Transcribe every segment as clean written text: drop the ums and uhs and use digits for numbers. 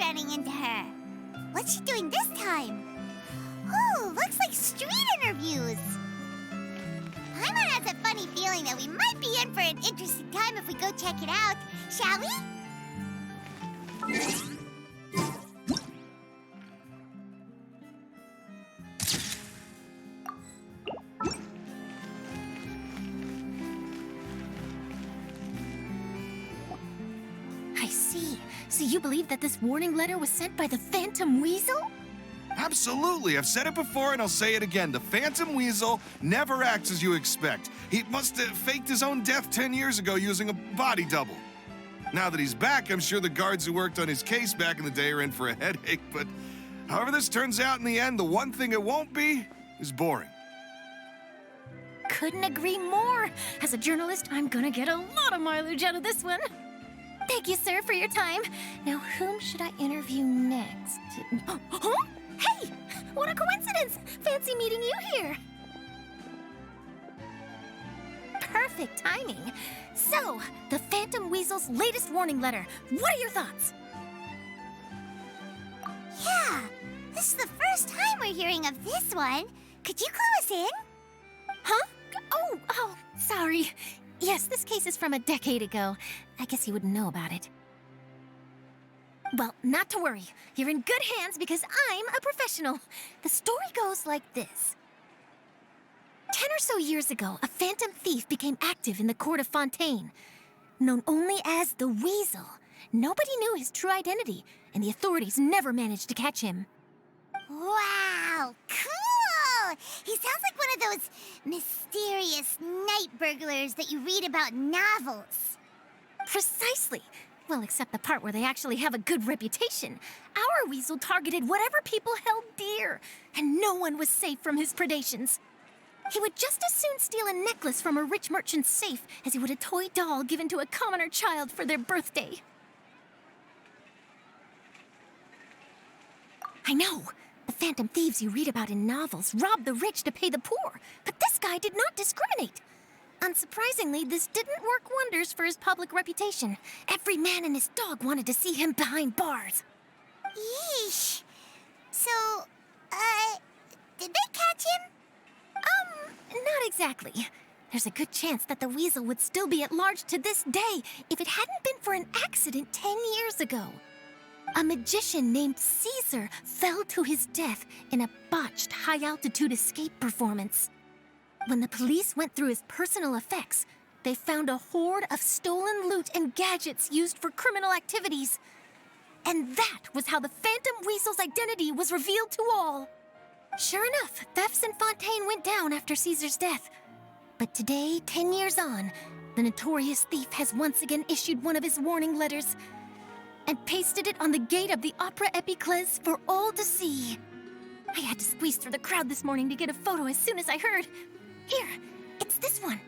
running into her. What's she doing this time? Oh, looks like street interviews. Paimon has a funny feeling that we might be in for an interesting time if we go check it out. Shall we? I see. So you believe that this warning letter was sent by the Phantom Weasel? Absolutely. I've said it before and I'll say it again. The Phantom Weasel never acts as you expect. He must have faked his own death 10 years ago using a body double. Now that he's back, I'm sure the guards who worked on his case back in the day are in for a headache, but however this turns out in the end, the one thing it won't be is boring. Couldn't agree more. As a journalist, I'm gonna get a lot of mileage out of this one. Thank you, sir, for your time. Now, whom should I interview next? Huh? Hey! What a coincidence! Fancy meeting you here. Perfect timing. So, the Phantom Weasel's latest warning letter. What are your thoughts? Yeah, this is the first time we're hearing of this one. Could you clue us in? Huh? Oh, sorry. Yes, this case is from a decade ago. I guess you wouldn't know about it. Well, not to worry. You're in good hands because I'm a professional. The story goes like this. 10 or so years ago, a phantom thief became active in the court of Fontaine. Known only as the Weasel, nobody knew his true identity, and the authorities never managed to catch him. Wow, cool! He sounds like one of those mysterious night burglars that you read about in novels. Precisely. Well, except the part where they actually have a good reputation. Our Weasel targeted whatever people held dear, and no one was safe from his predations. He would just as soon steal a necklace from a rich merchant's safe as he would a toy doll given to a commoner child for their birthday. I know. The phantom thieves you read about in novels rob the rich to pay the poor, but this guy did not discriminate. Unsurprisingly, this didn't work wonders for his public reputation. Every man and his dog wanted to see him behind bars. Yeesh. So, did they catch him? Not exactly. There's a good chance that the Weasel would still be at large to this day if it hadn't been for an accident 10 years ago. A magician named Caesar fell to his death in a botched high-altitude escape performance. When the police went through his personal effects, they found a hoard of stolen loot and gadgets used for criminal activities. And that was how the Phantom Weasel's identity was revealed to all. Sure enough, thefts in Fontaine went down after Caesar's death. But today, 10 years on, the notorious thief has once again issued one of his warning letters and pasted it on the gate of the Opera Epiclese for all to see. I had to squeeze through the crowd this morning to get a photo as soon as I heard. Here, it's this one.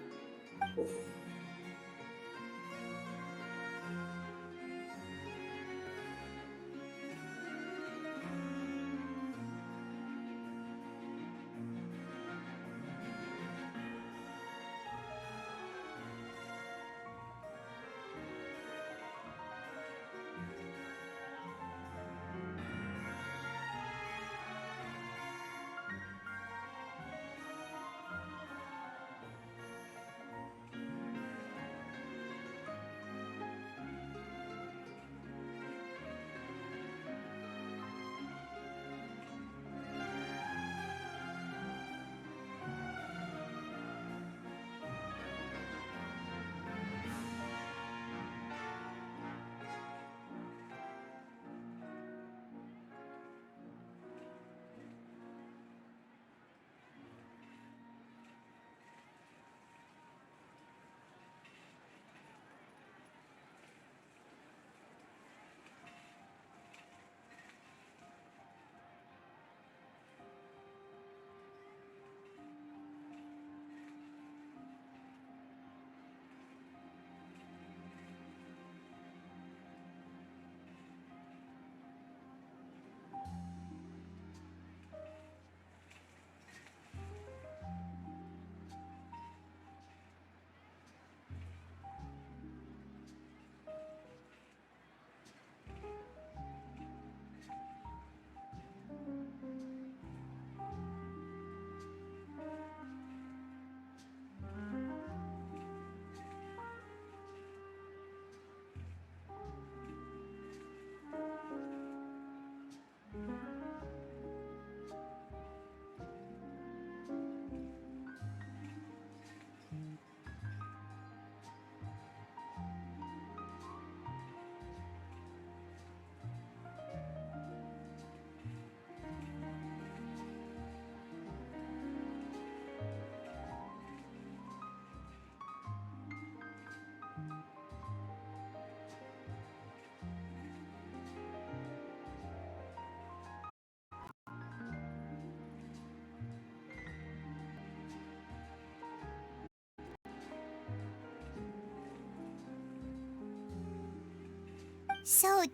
So,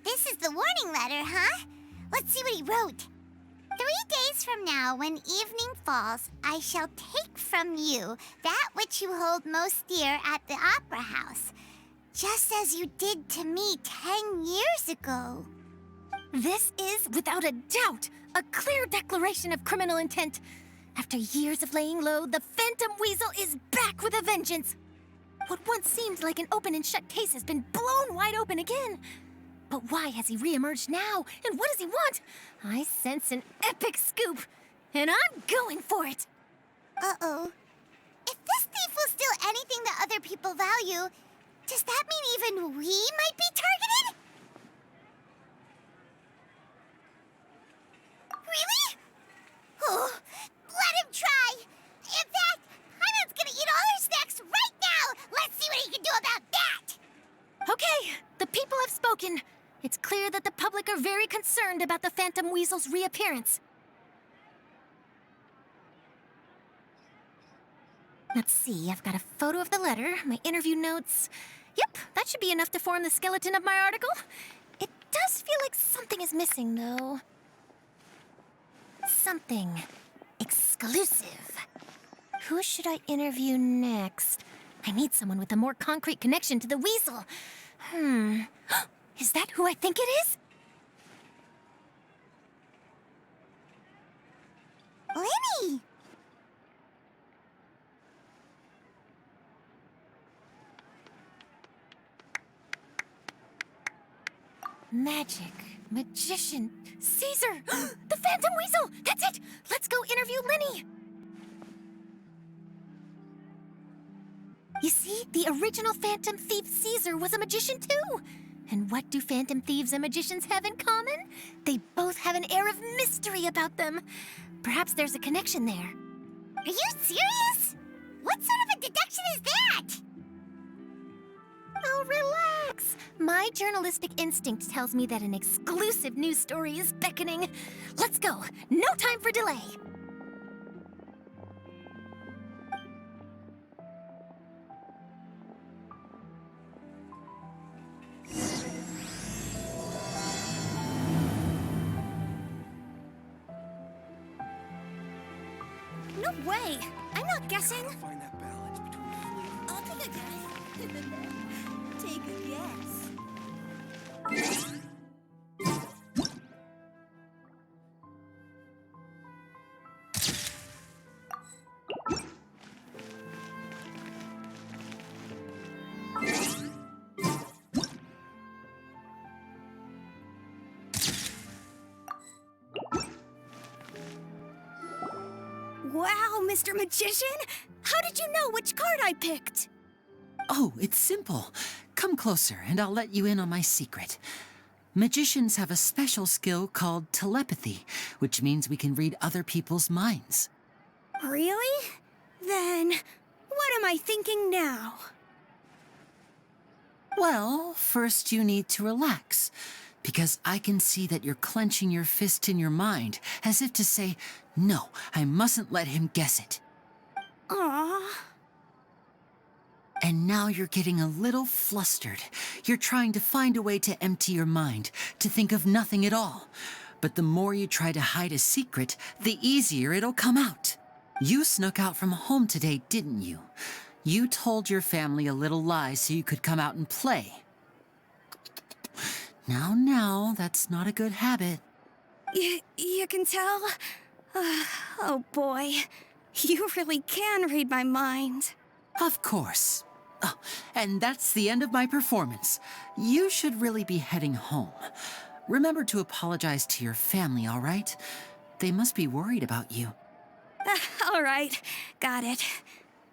this is the warning letter, huh? Let's see what he wrote. 3 days from now, when evening falls, I shall take from you that which you hold most dear at the Opera House, just as you did to me 10 years ago. This is, without a doubt, a clear declaration of criminal intent. After years of laying low, the Phantom Weasel is back with a vengeance. What once seemed like an open and shut case has been blown wide open again. But why has he reemerged now, and what does he want? I sense an epic scoop, and I'm going for it. Uh-oh. If this thief will steal anything that other people value, does that mean even we might be targeted? Really? Oh, let him try. In fact, Paimon's gonna eat all her snacks right now. Let's see what he can do about that. Okay, the people have spoken. It's clear that the public are very concerned about the Phantom Weasel's reappearance. Let's see, I've got a photo of the letter, my interview notes. Yep, that should be enough to form the skeleton of my article. It does feel like something is missing, though. Something exclusive. Who should I interview next? I need someone with a more concrete connection to the weasel. Is that who I think it is? Lyney! Magic, magician, Caesar, the Phantom Weasel! That's it! Let's go interview Lyney! You see, the original Phantom Thief Caesar was a magician too! And what do Phantom Thieves and magicians have in common? They both have an air of mystery about them. Perhaps there's a connection there. Are you serious? What sort of a deduction is that? Oh, relax. My journalistic instinct tells me that an exclusive news story is beckoning. Let's go. No time for delay. No way! I'm not guessing. Find that balance between flavor. I'll take a guess. Take a guess. Wow, Mr. Magician! How did you know which card I picked? Oh, it's simple. Come closer and I'll let you in on my secret. Magicians have a special skill called telepathy, which means we can read other people's minds. Really? Then, what am I thinking now? Well, first you need to relax, because I can see that you're clenching your fist in your mind, as if to say, no, I mustn't let him guess it. Aww. And now you're getting a little flustered. You're trying to find a way to empty your mind, to think of nothing at all. But the more you try to hide a secret, the easier it'll come out. You snuck out from home today, didn't you? You told your family a little lie so you could come out and play. Now, that's not a good habit. You can tell? Oh boy, you really can read my mind. Of course. Oh, and that's the end of my performance. You should really be heading home. Remember to apologize to your family, all right? They must be worried about you. All right, got it.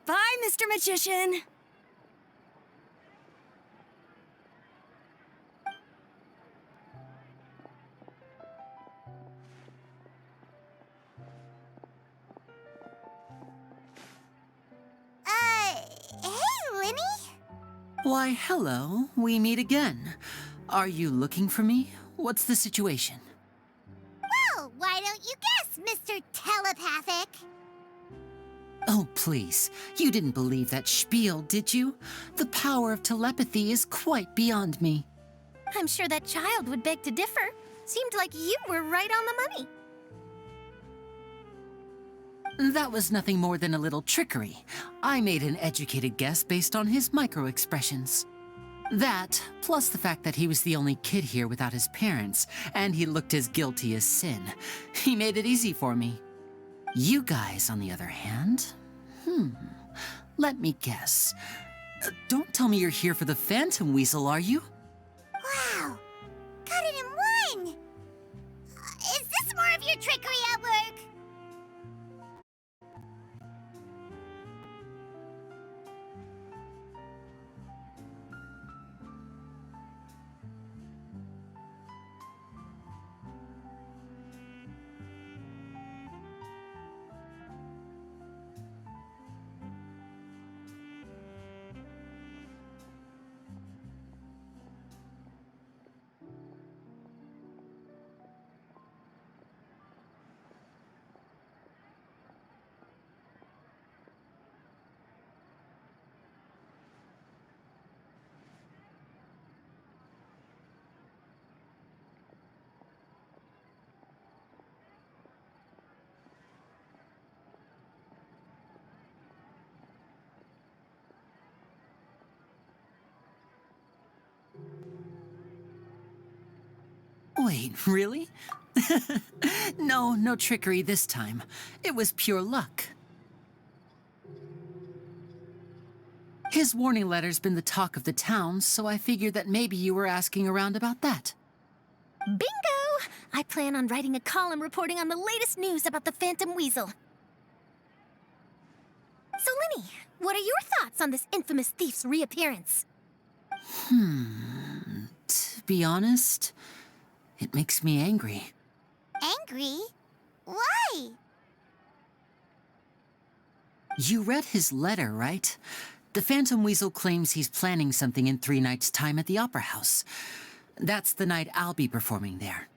Bye, Mr. Magician. Hey, Lyney? Why, hello. We meet again. Are you looking for me? What's the situation? Well, why don't you guess, Mr. Telepathic? Oh, please. You didn't believe that spiel, did you? The power of telepathy is quite beyond me. I'm sure that child would beg to differ. Seemed like you were right on the money. That was nothing more than a little trickery. I made an educated guess based on his micro-expressions. That, plus the fact that he was the only kid here without his parents, and he looked as guilty as sin. He made it easy for me. You guys, on the other hand, let me guess. Don't tell me you're here for the Phantom Weasel, are you? Wow! Got it in one! Is this more of your trickery at work? Wait, really? No trickery this time. It was pure luck. His warning letter's been the talk of the town, so I figured that maybe you were asking around about that. Bingo! I plan on writing a column reporting on the latest news about the Phantom Weasel. So, Lyney, what are your thoughts on this infamous thief's reappearance? To be honest, it makes me angry. Angry? Why? You read his letter, right? The Phantom Weasel claims he's planning something in 3 nights' time at the Opera House. That's the night I'll be performing there.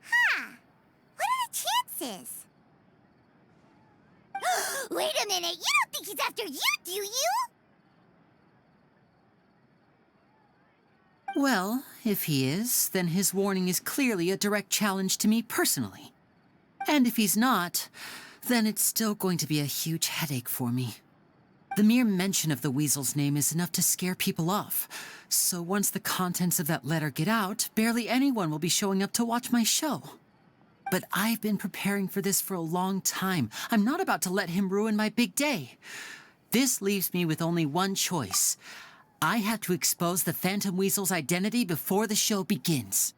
Huh. What are the chances? Wait a minute, you don't think he's after you, do you? Well, if he is, then his warning is clearly a direct challenge to me personally. And if he's not, then it's still going to be a huge headache for me. The mere mention of the Weasel's name is enough to scare people off. So once the contents of that letter get out, barely anyone will be showing up to watch my show. But I've been preparing for this for a long time. I'm not about to let him ruin my big day. This leaves me with only one choice. I have to expose the Phantom Weasel's identity before the show begins.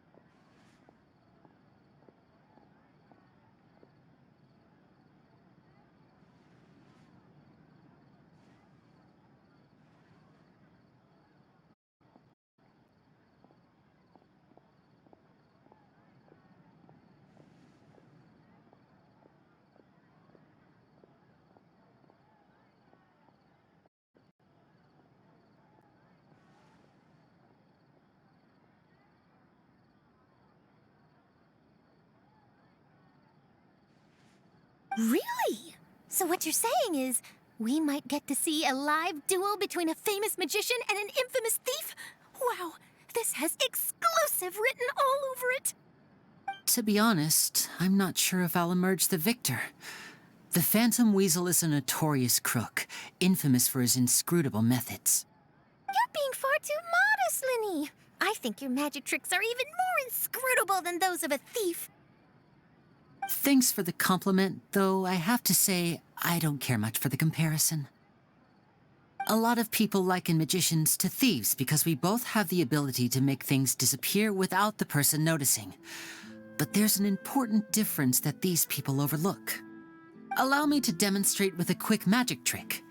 Really? So what you're saying is, we might get to see a live duel between a famous magician and an infamous thief? Wow, this has exclusive written all over it. To be honest, I'm not sure if I'll emerge the victor. The Phantom Weasel is a notorious crook, infamous for his inscrutable methods. You're being far too modest, Lyney. I think your magic tricks are even more inscrutable than those of a thief. Thanks for the compliment, though I have to say, I don't care much for the comparison. A lot of people liken magicians to thieves because we both have the ability to make things disappear without the person noticing. But there's an important difference that these people overlook. Allow me to demonstrate with a quick magic trick.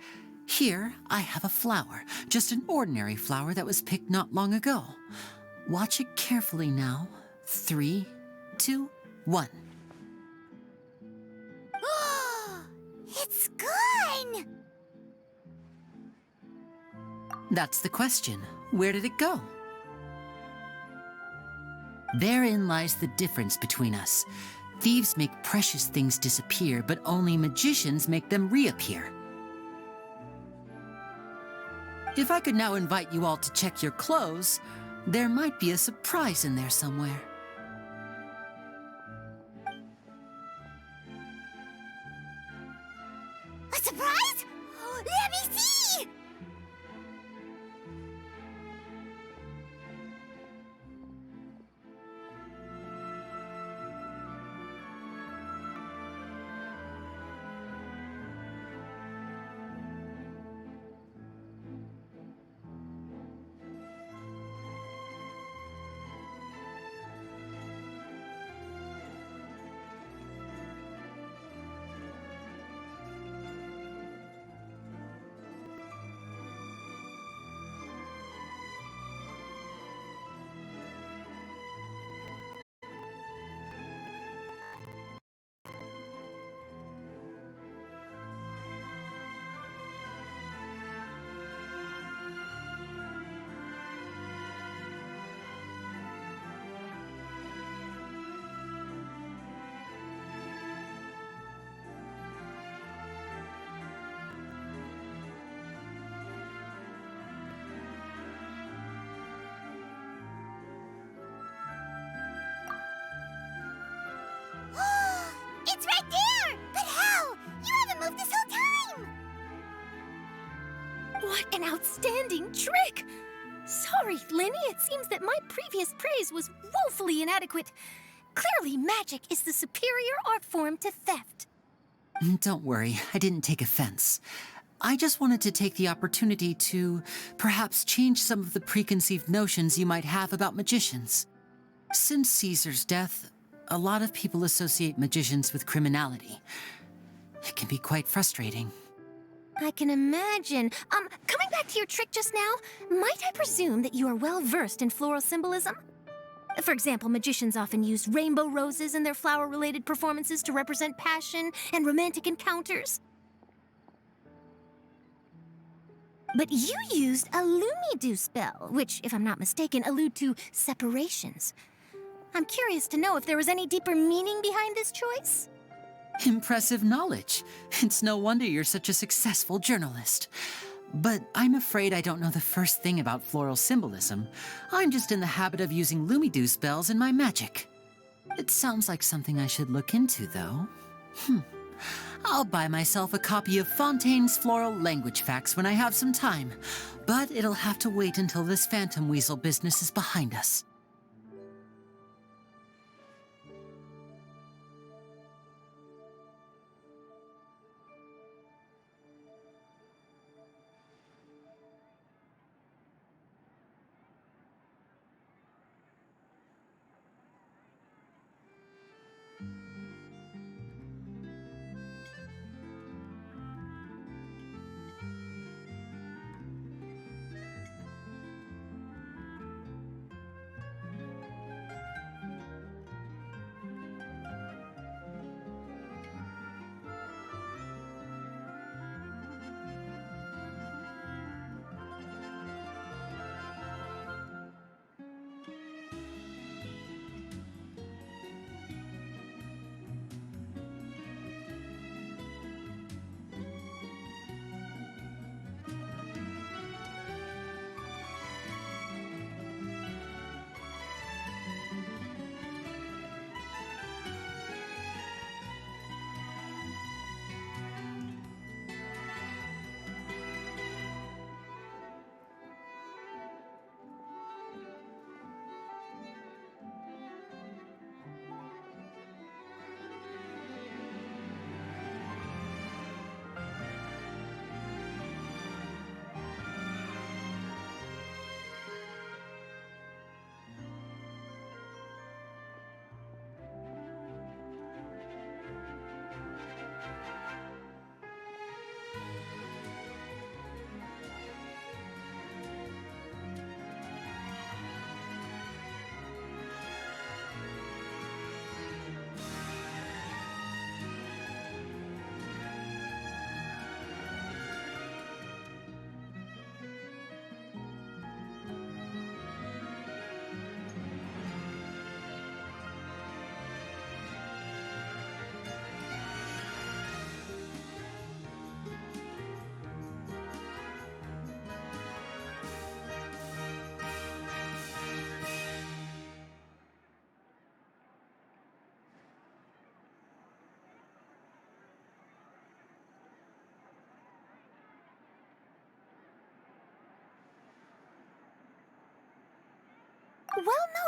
Here, I have a flower, just an ordinary flower that was picked not long ago. Watch it carefully now. 3, 2, 1. It's gone! That's the question. Where did it go? Therein lies the difference between us. Thieves make precious things disappear, but only magicians make them reappear. If I could now invite you all to check your clothes, there might be a surprise in there somewhere. A surprise? Let me see! It's right there! But how? You haven't moved this whole time! What an outstanding trick! Sorry, Lyney, it seems that my previous praise was woefully inadequate. Clearly, magic is the superior art form to theft. Don't worry, I didn't take offense. I just wanted to take the opportunity to perhaps change some of the preconceived notions you might have about magicians. Since Caesar's death, a lot of people associate magicians with criminality. It can be quite frustrating. I can imagine. Coming back to your trick just now, might I presume that you are well versed in floral symbolism? For example, magicians often use rainbow roses in their flower-related performances to represent passion and romantic encounters. But you used a Lumidu spell, which, if I'm not mistaken, allude to separations. I'm curious to know if there was any deeper meaning behind this choice? Impressive knowledge. It's no wonder you're such a successful journalist. But I'm afraid I don't know the first thing about floral symbolism. I'm just in the habit of using Lumidu spells in my magic. It sounds like something I should look into, though. I'll buy myself a copy of Fontaine's Floral Language Facts when I have some time, but it'll have to wait until this phantom weasel business is behind us.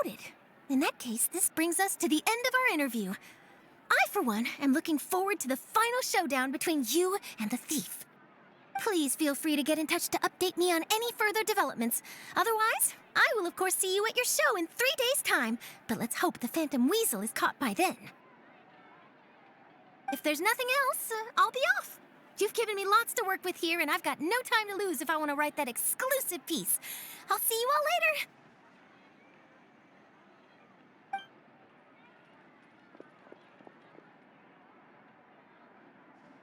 Noted. In that case, this brings us to the end of our interview. I, for one, am looking forward to the final showdown between you and the thief. Please feel free to get in touch to update me on any further developments. Otherwise, I will of course see you at your show in 3 days' time, but let's hope the Phantom Weasel is caught by then. If there's nothing else, I'll be off. You've given me lots to work with here, and I've got no time to lose if I want to write that exclusive piece. I'll see you all later.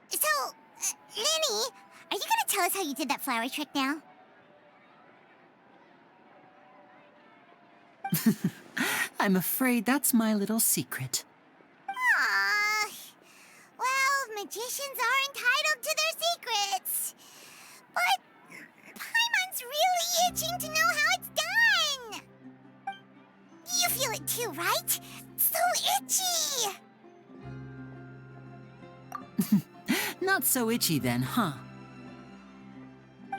So, Lyney, are you gonna tell us how you did that flower trick now? I'm afraid that's my little secret. Aww. Well, magicians are entitled to their secrets. But Paimon's really itching to know how it's done. You feel it too, right? So itchy. Not so itchy then, huh?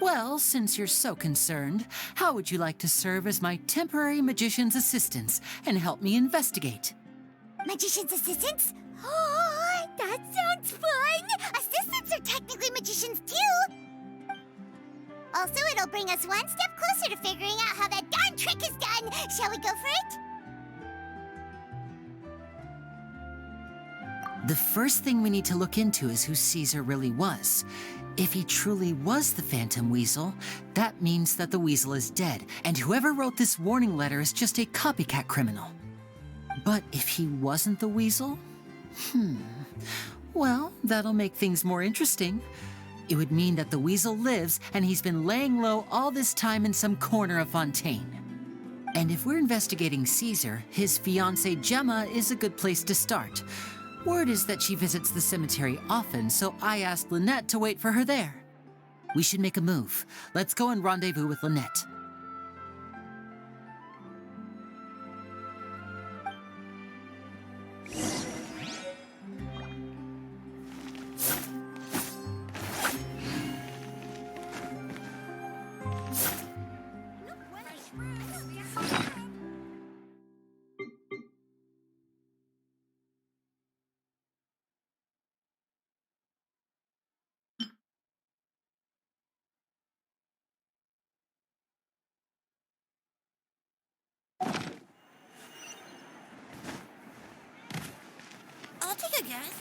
Well, since you're so concerned, how would you like to serve as my temporary magician's assistants and help me investigate? Magician's assistants? Oh, that sounds fun! Assistants are technically magicians too! Also, it'll bring us one step closer to figuring out how that darn trick is done! Shall we go for it? The first thing we need to look into is who Caesar really was. If he truly was the Phantom Weasel, that means that the Weasel is dead, and whoever wrote this warning letter is just a copycat criminal. But if he wasn't the Weasel? Well, that'll make things more interesting. It would mean that the Weasel lives, and he's been laying low all this time in some corner of Fontaine. And if we're investigating Caesar, his fiancée Gemma is a good place to start. Word is that she visits the cemetery often, so I asked Lynette to wait for her there. We should make a move. Let's go and rendezvous with Lynette. I'll take a guess.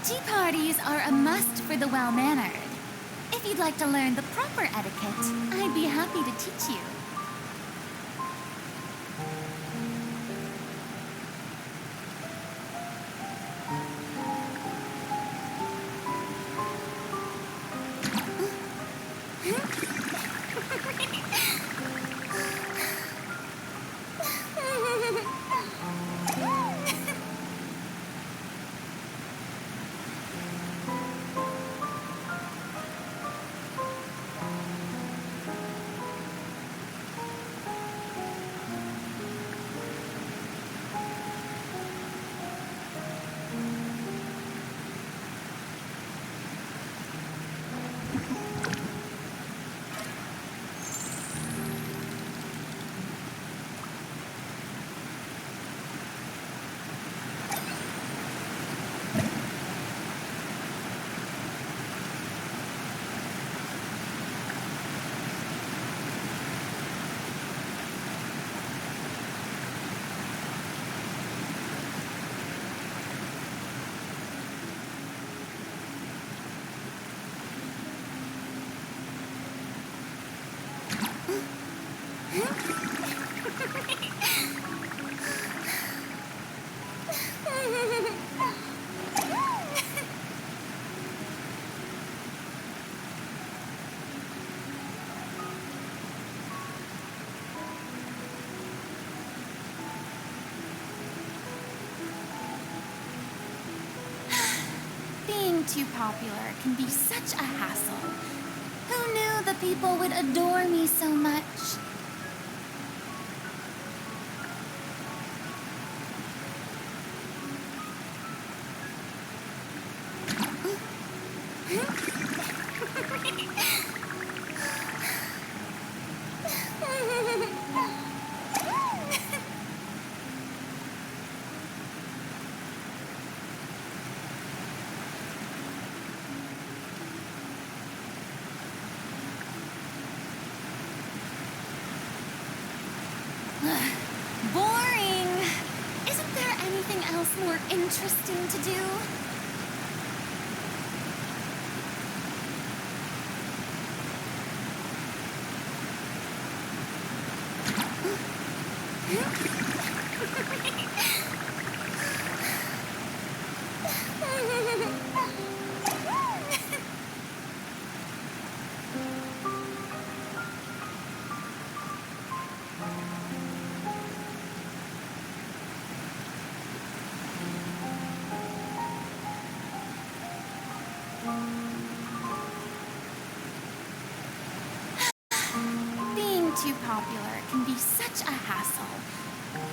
Tea parties are a must for the well-mannered. If you'd like to learn the proper etiquette, I'd be happy to teach you. too popular can be such a hassle. Who knew the people would adore me so much? Boring! Isn't there anything else more interesting to do? Being too popular can be such a hassle.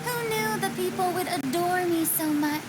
Who knew the people would adore me so much?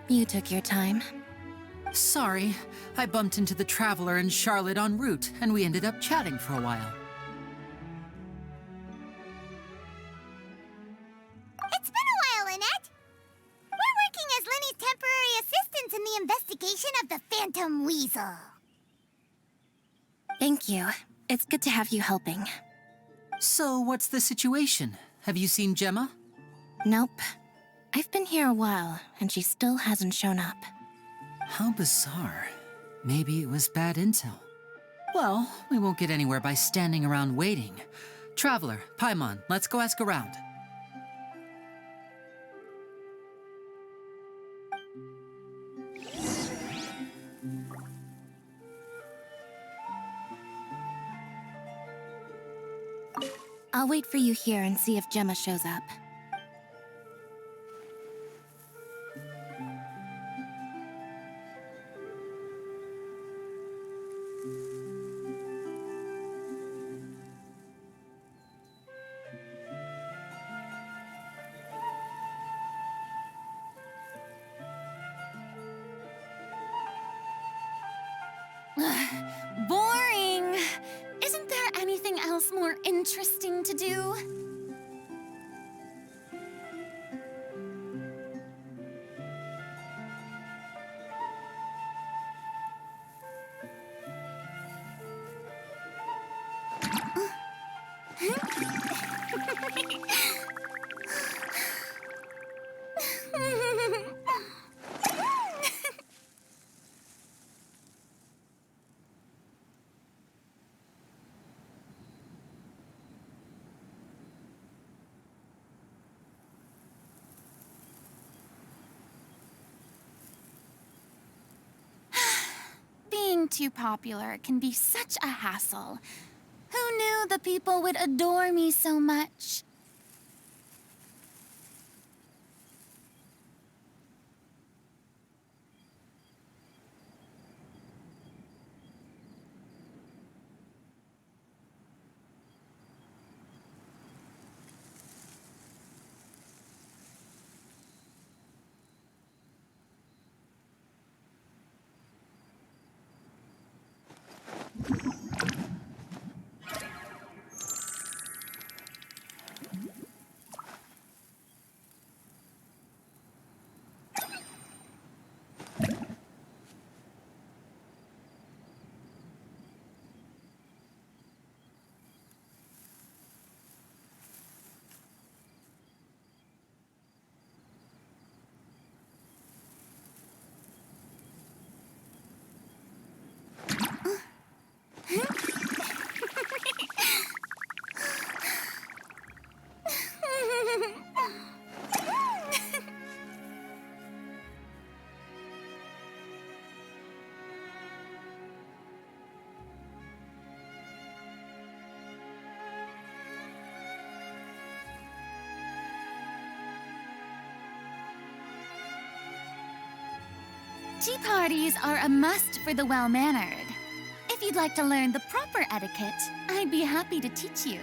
You took your time. Sorry, I bumped into the Traveler and Charlotte en route, and we ended up chatting for a while. It's been a while, Lynette. We're working as Lyney's temporary assistants in the investigation of the Phantom Weasel. Thank you. It's good to have you helping. So, what's the situation? Have you seen Gemma? Nope. I've been here a while, and she still hasn't shown up. How bizarre. Maybe it was bad intel. Well, we won't get anywhere by standing around waiting. Traveler, Paimon, let's go ask around. I'll wait for you here and see if Gemma shows up. Boring! Isn't there anything else more interesting to do? Being too popular can be such a hassle. Who knew the people would adore me so much? Tea parties are a must for the well-mannered. If you'd like to learn the proper etiquette, I'd be happy to teach you.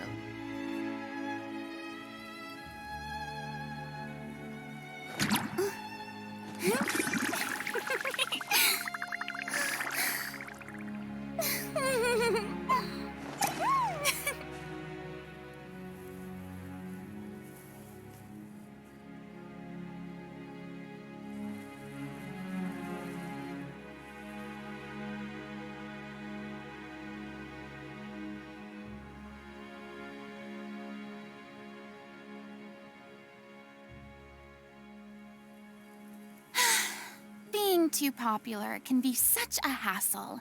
Being too popular can be such a hassle.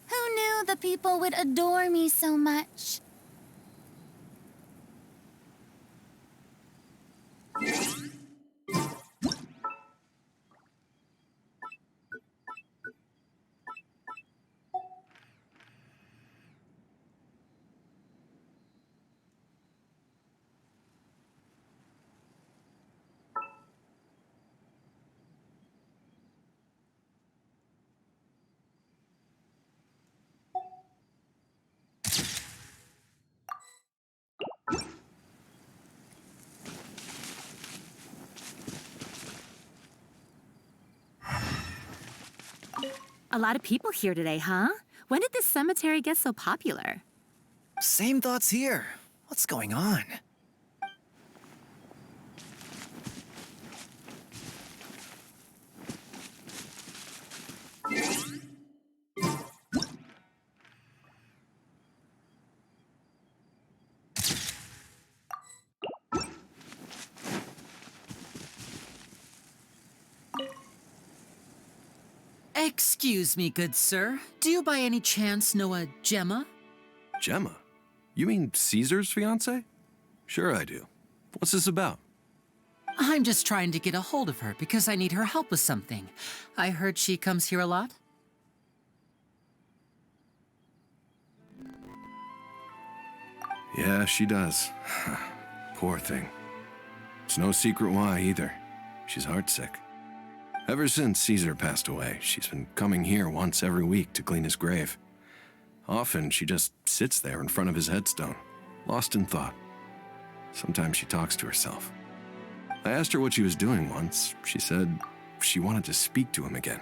Who knew the people would adore me so much? A lot of people here today, huh? When did this cemetery get so popular? Same thoughts here. What's going on? Excuse me, good sir. Do you by any chance know a Gemma? Gemma? You mean Caesar's fiance? Sure I do. What's this about? I'm just trying to get a hold of her because I need her help with something. I heard she comes here a lot. Yeah, she does. Poor thing. It's no secret why either. She's heartsick. Ever since Caesar passed away, she's been coming here once every week to clean his grave. Often she just sits there in front of his headstone, lost in thought. Sometimes she talks to herself. I asked her what she was doing once. She said she wanted to speak to him again.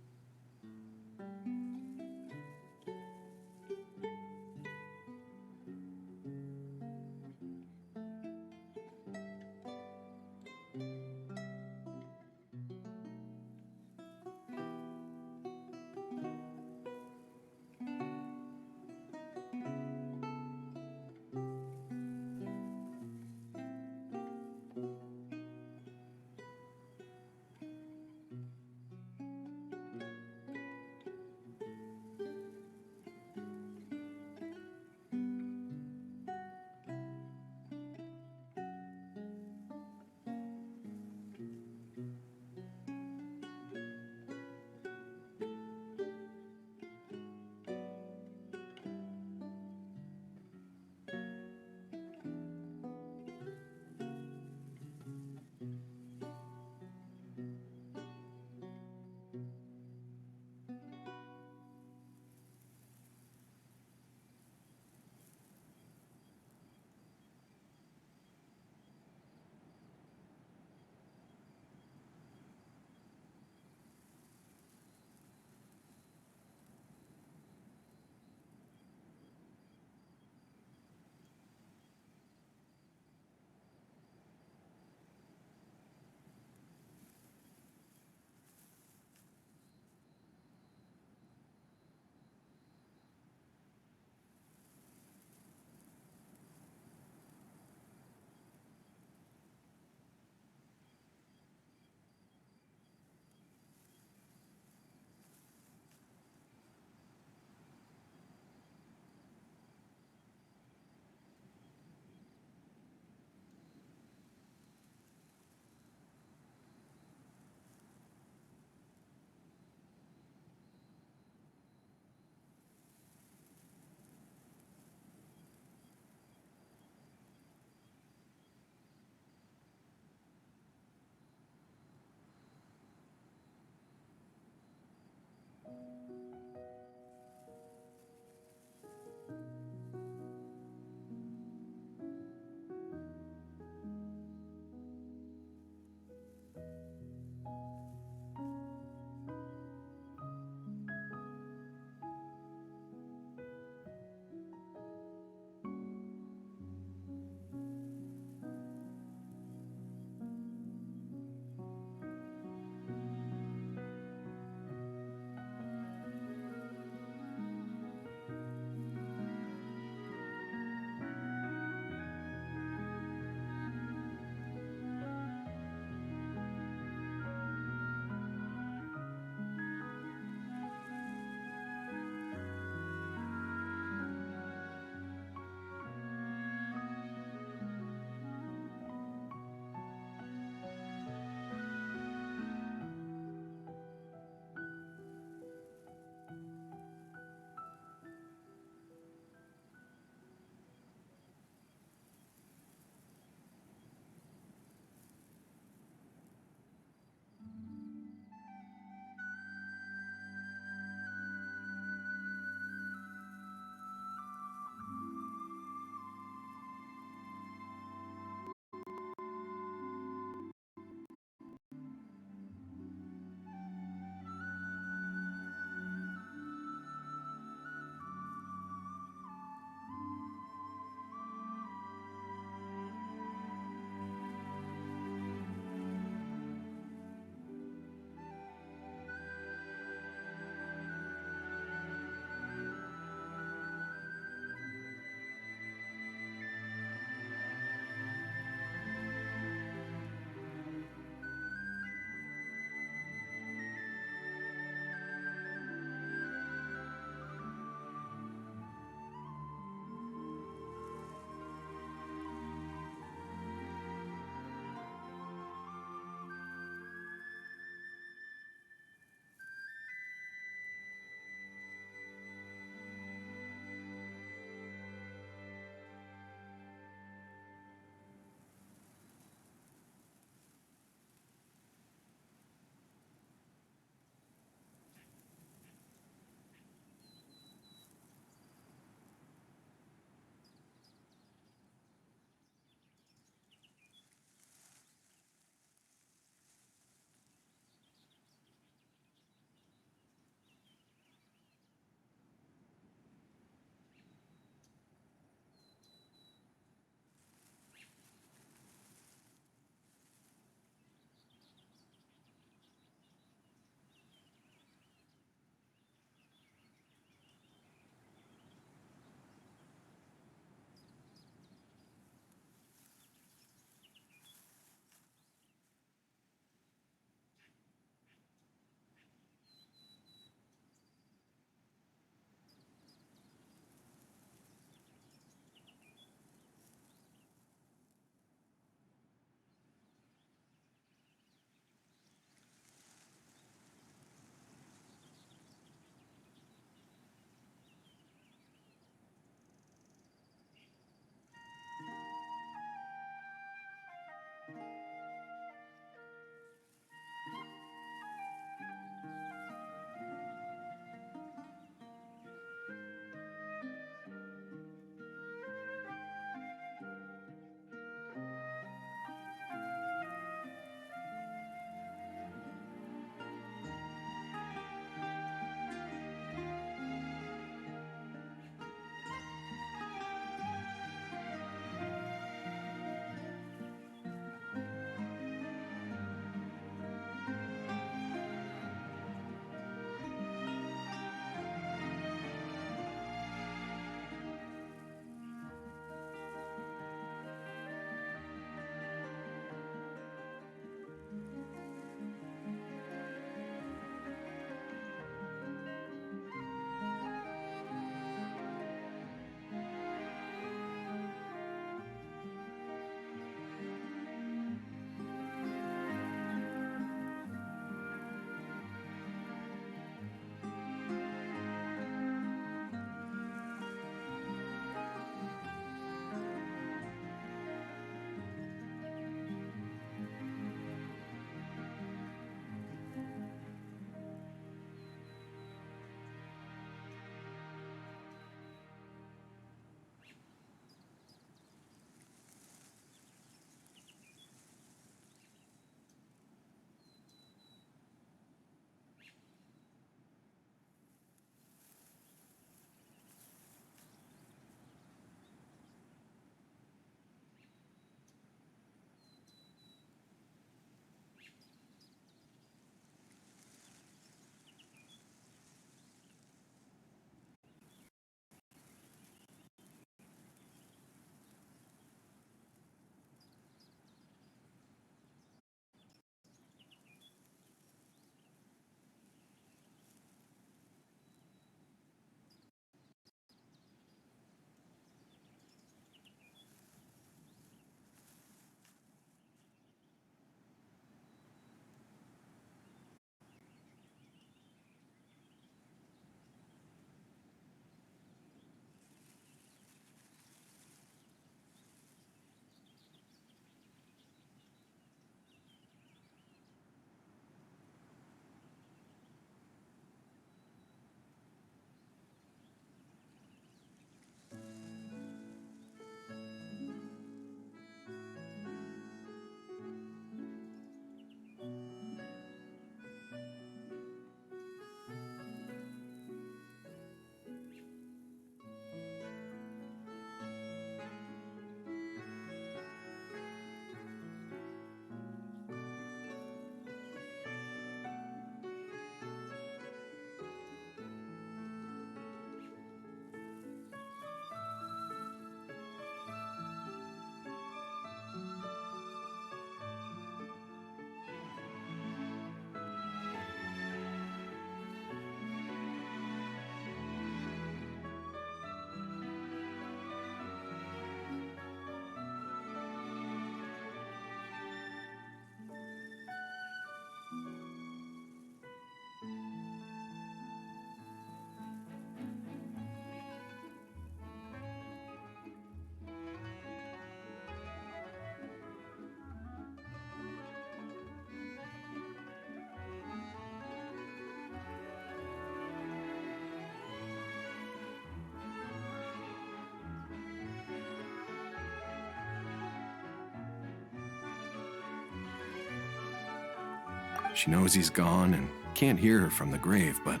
She knows he's gone and can't hear her from the grave, but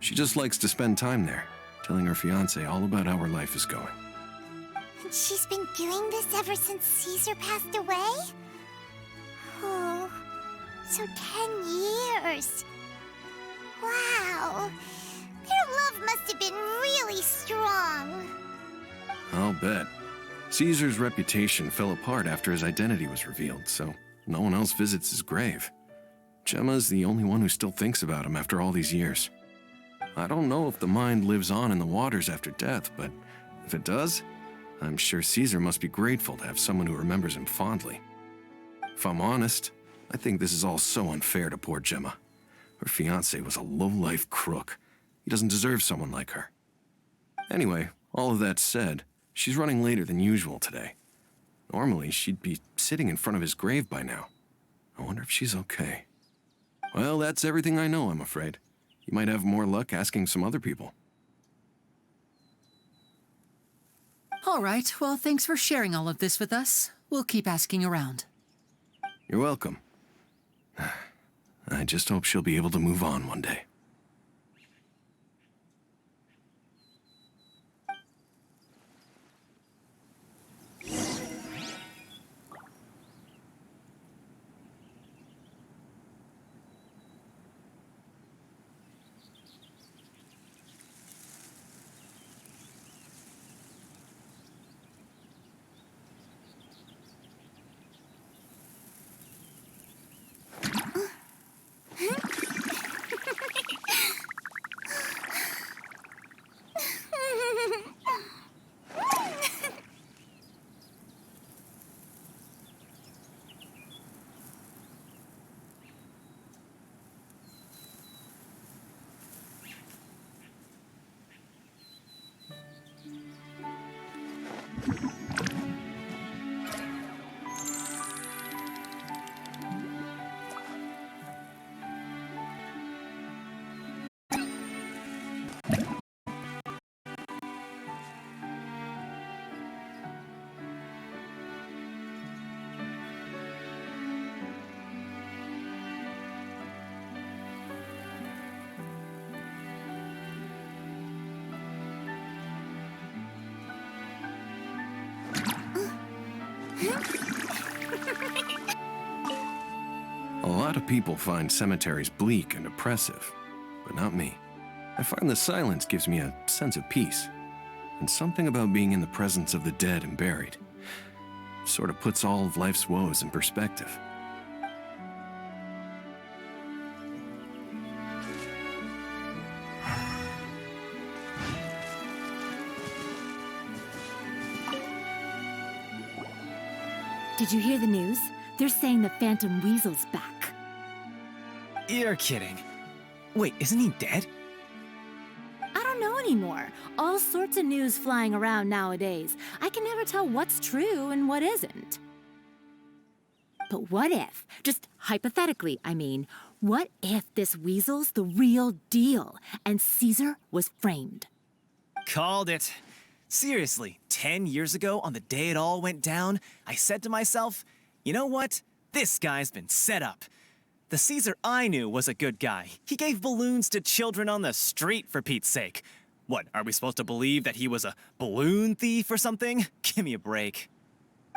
she just likes to spend time there, telling her fiancé all about how her life is going. And she's been doing this ever since Caesar passed away? Oh, so 10 years. Wow. Their love must have been really strong. I'll bet. Caesar's reputation fell apart after his identity was revealed, so no one else visits his grave. Gemma's the only one who still thinks about him after all these years. I don't know if the mind lives on in the waters after death, but if it does, I'm sure Caesar must be grateful to have someone who remembers him fondly. If I'm honest, I think this is all so unfair to poor Gemma. Her fiancé was a low-life crook. He doesn't deserve someone like her. Anyway, all of that said, she's running later than usual today. Normally, she'd be sitting in front of his grave by now. I wonder if she's okay. Well, that's everything I know, I'm afraid. You might have more luck asking some other people. All right, well, thanks for sharing all of this with us. We'll keep asking around. You're welcome. I just hope she'll be able to move on one day. A lot of people find cemeteries bleak and oppressive, but not me. I find the silence gives me a sense of peace, and something about being in the presence of the dead and buried sort of puts all of life's woes in perspective. Did you hear the news? They're saying the Phantom Weasel's back. You're kidding. Wait, isn't he dead? I don't know anymore. All sorts of news flying around nowadays. I can never tell what's true and what isn't. But what if, just hypothetically, I mean, what if this weasel's the real deal and Caesar was framed? Called it. Seriously, 10 years ago, on the day it all went down, I said to myself, you know what? This guy's been set up. The Caesar I knew was a good guy. He gave balloons to children on the street, for Pete's sake. What, are we supposed to believe that he was a balloon thief or something? Give me a break.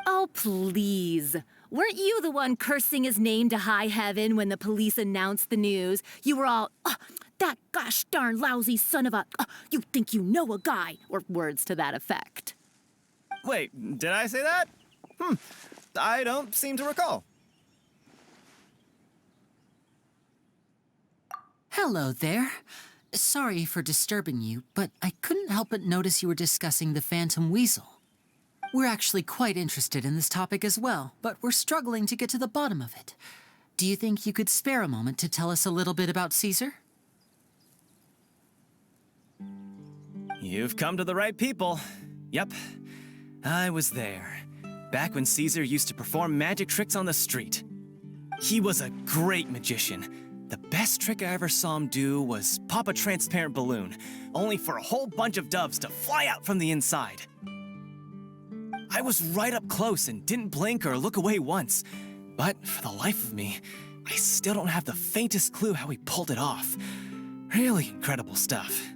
Oh, please. Weren't you the one cursing his name to high heaven when the police announced the news? You were all, that gosh darn lousy son of a, you think you know a guy, or words to that effect. Wait, did I say that? I don't seem to recall. Hello there. Sorry for disturbing you, but I couldn't help but notice you were discussing the Phantom Weasel. We're actually quite interested in this topic as well, but we're struggling to get to the bottom of it. Do you think you could spare a moment to tell us a little bit about Caesar? You've come to the right people. Yep, I was there. Back when Caesar used to perform magic tricks on the street. He was a great magician. The best trick I ever saw him do was pop a transparent balloon, only for a whole bunch of doves to fly out from the inside. I was right up close and didn't blink or look away once, but for the life of me, I still don't have the faintest clue how he pulled it off. Really incredible stuff.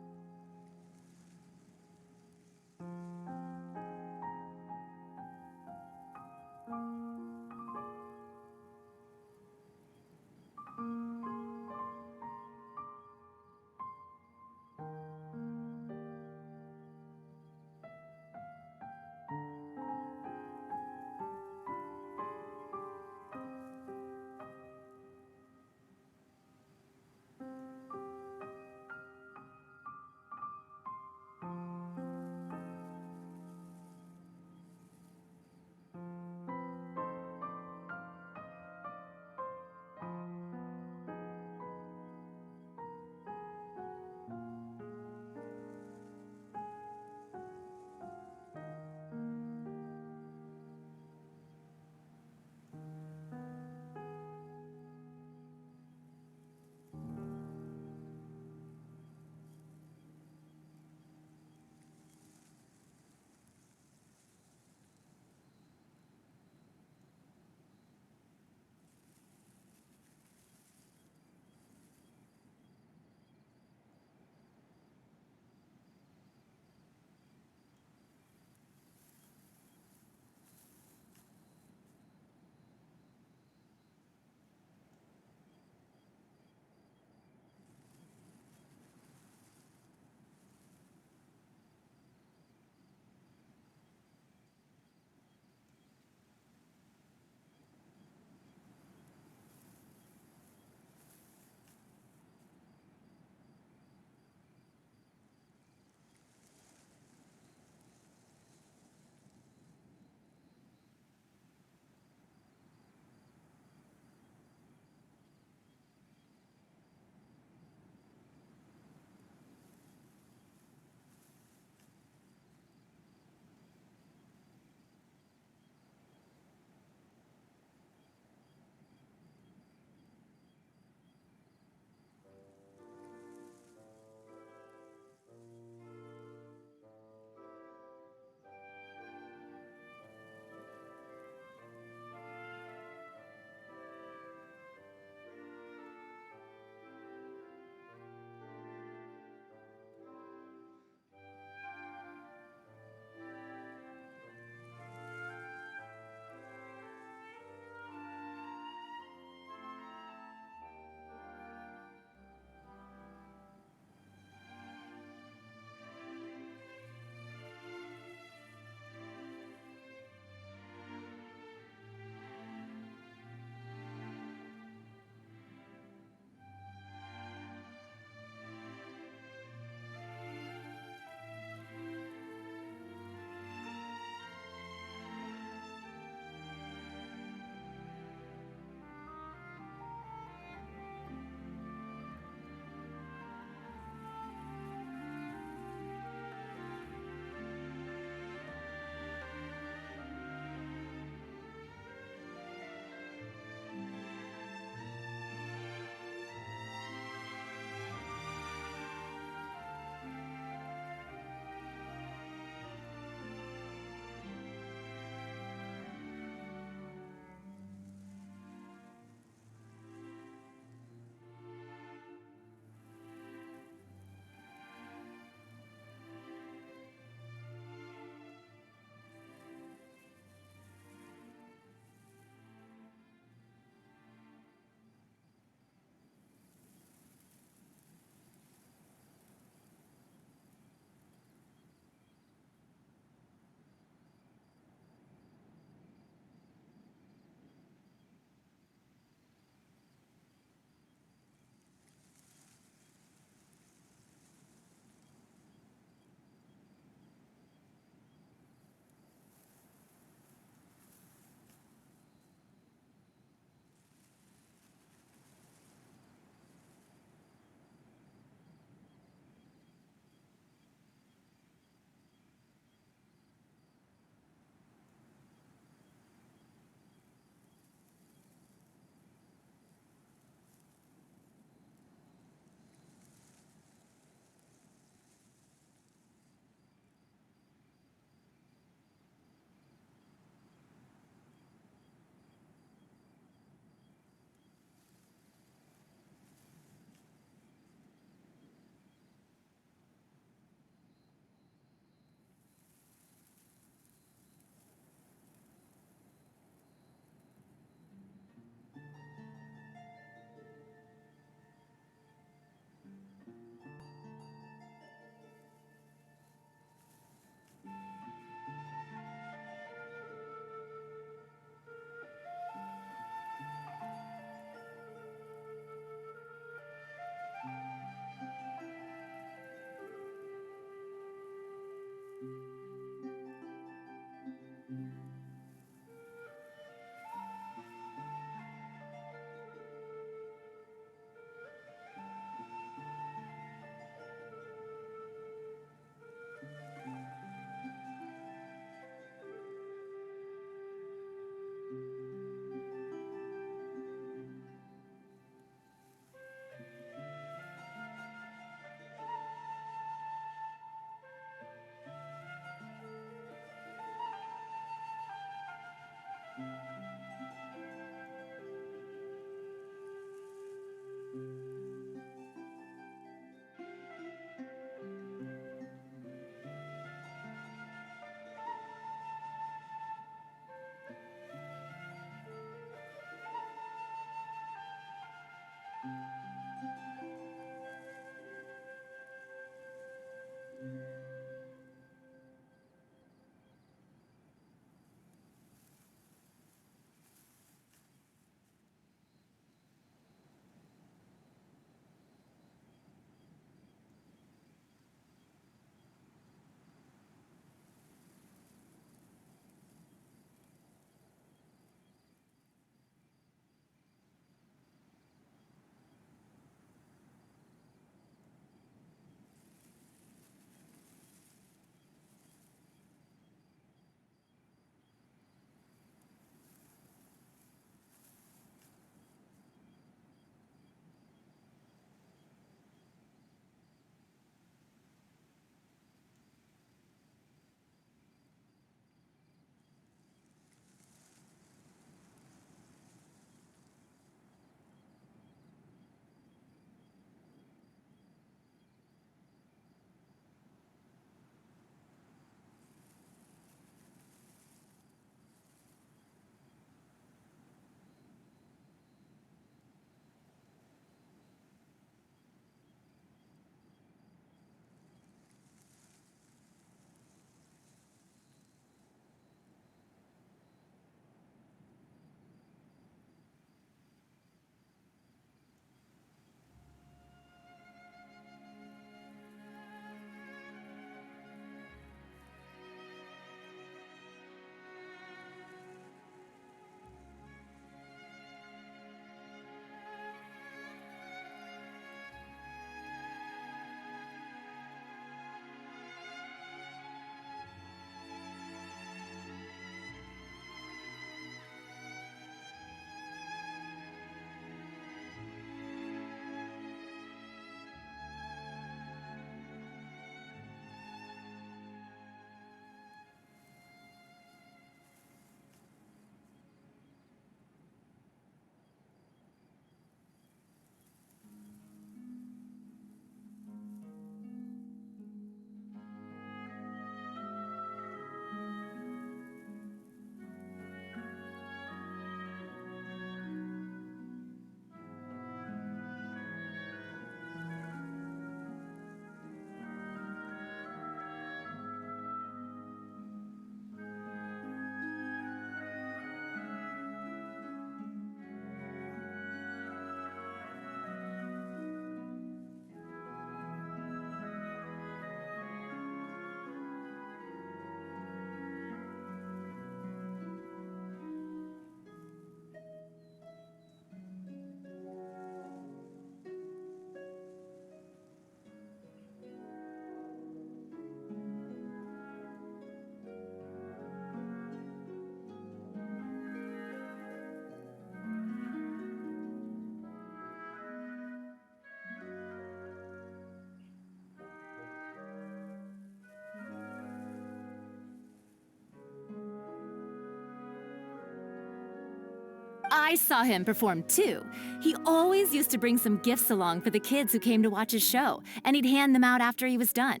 I saw him perform too. He always used to bring some gifts along for the kids who came to watch his show, and he'd hand them out after he was done.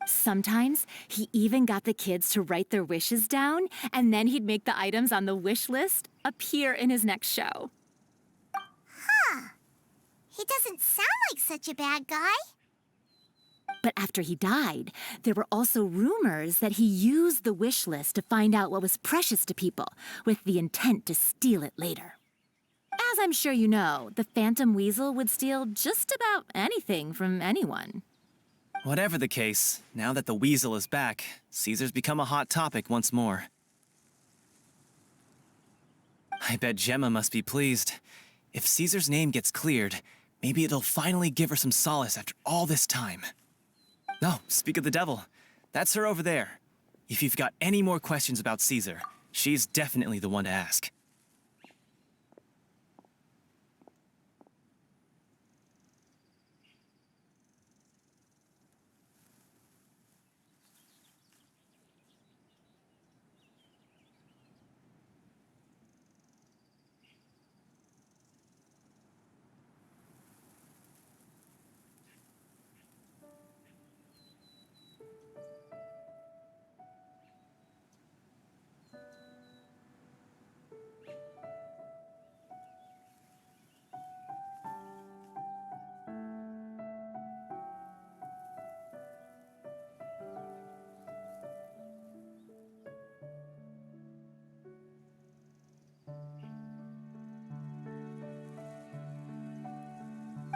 Sometimes he even got the kids to write their wishes down, and then he'd make the items on the wish list appear in his next show. He doesn't sound like such a bad guy. But after he died, there were also rumors that he used the wish list to find out what was precious to people, with the intent to steal it later. As I'm sure you know, the Phantom Weasel would steal just about anything from anyone. Whatever the case, now that the weasel is back, Caesar's become a hot topic once more. I bet Gemma must be pleased. If Caesar's name gets cleared, maybe it'll finally give her some solace after all this time. Oh, speak of the devil. That's her over there. If you've got any more questions about Caesar, she's definitely the one to ask.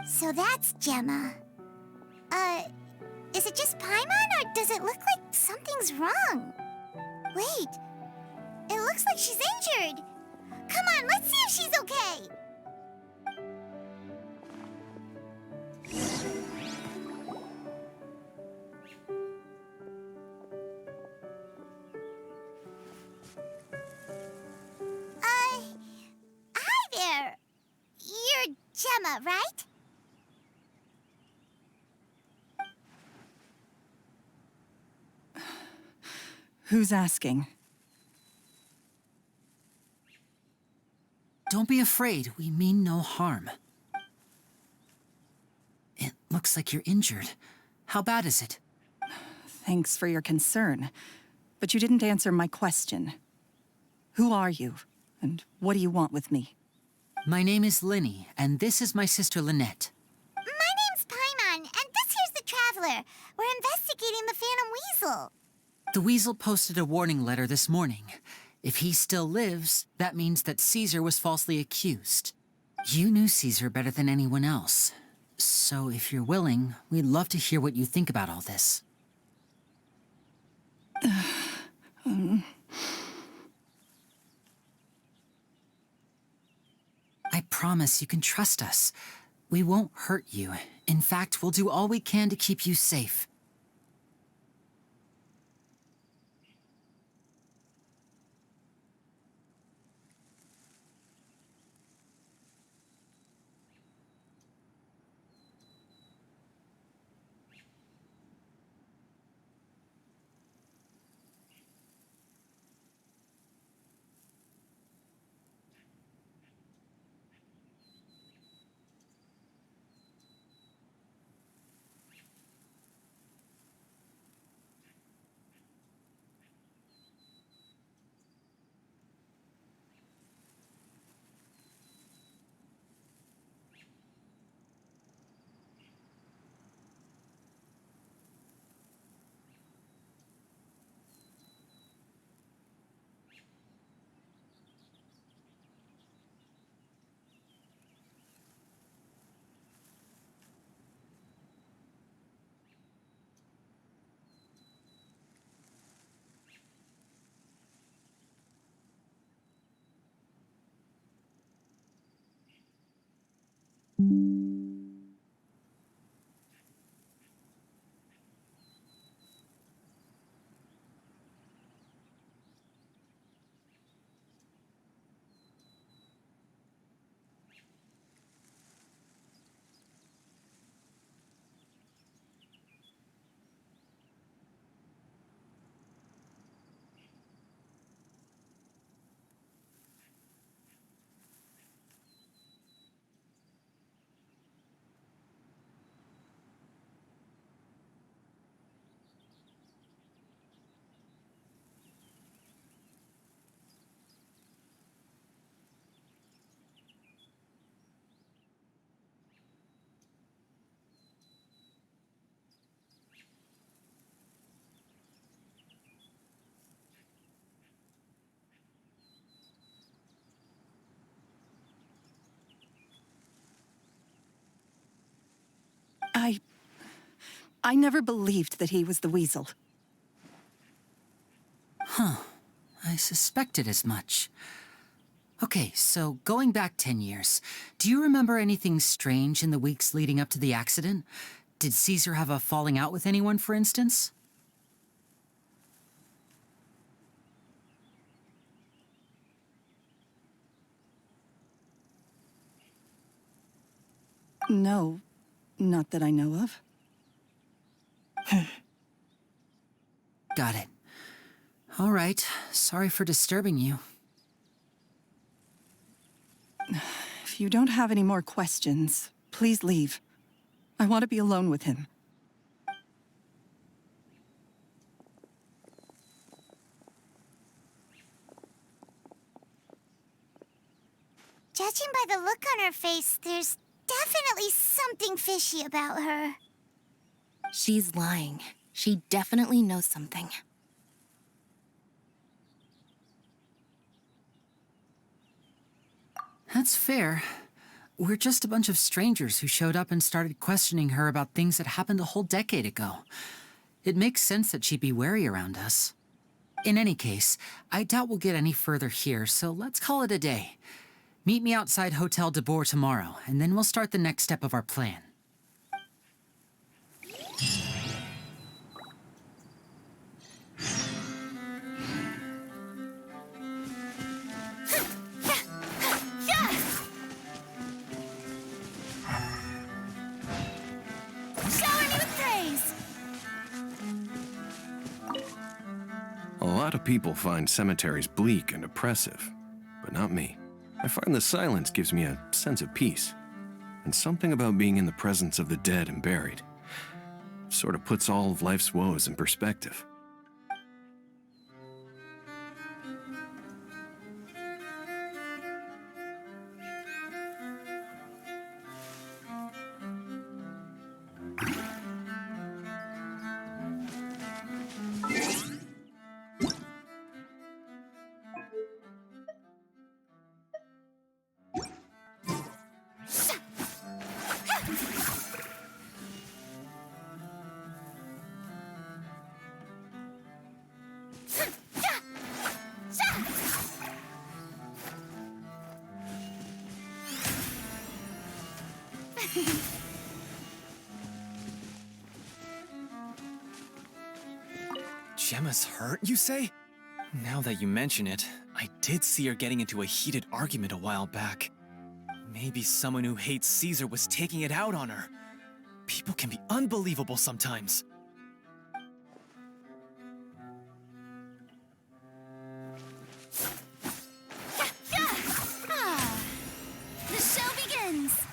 So that's Gemma. Is it just Paimon, or does it look like something's wrong? Wait, it looks like she's injured. Come on, let's see if she's okay. Hi there. You're Gemma, right? Who's asking? Don't be afraid. We mean no harm. It looks like you're injured. How bad is it? Thanks for your concern, but you didn't answer my question. Who are you, and what do you want with me? My name is Lyney, and this is my sister Lynette. My name's Paimon, and this here's the Traveler. We're investigating the Phantom Weasel. The Weasel posted a warning letter this morning. If he still lives, that means that Caesar was falsely accused. You knew Caesar better than anyone else. So if you're willing, we'd love to hear what you think about all this. I promise you can trust us. We won't hurt you. In fact, we'll do all we can to keep you safe. I never believed that he was the weasel. I suspected as much. Okay, so going back 10 years, do you remember anything strange in the weeks leading up to the accident? Did Caesar have a falling out with anyone, for instance? No, not that I know of. Got it. All right, sorry for disturbing you. If you don't have any more questions, please leave. I want to be alone with him. Judging by the look on her face, there's definitely something fishy about her. She's lying. She definitely knows something. That's fair. We're just a bunch of strangers who showed up and started questioning her about things that happened a whole decade ago. It makes sense that she'd be wary around us. In any case, I doubt we'll get any further here, so let's call it a day. Meet me outside Hotel de Boer tomorrow, and then we'll start the next step of our plan. Shower me with praise! A lot of people find cemeteries bleak and oppressive, but not me. I find the silence gives me a sense of peace, and something about being in the presence of the dead and buried sort of puts all of life's woes in perspective. Gemma's hurt, you say? Now that you mention it, I did see her getting into a heated argument a while back. Maybe someone who hates Caesar was taking it out on her. People can be unbelievable sometimes. The show begins!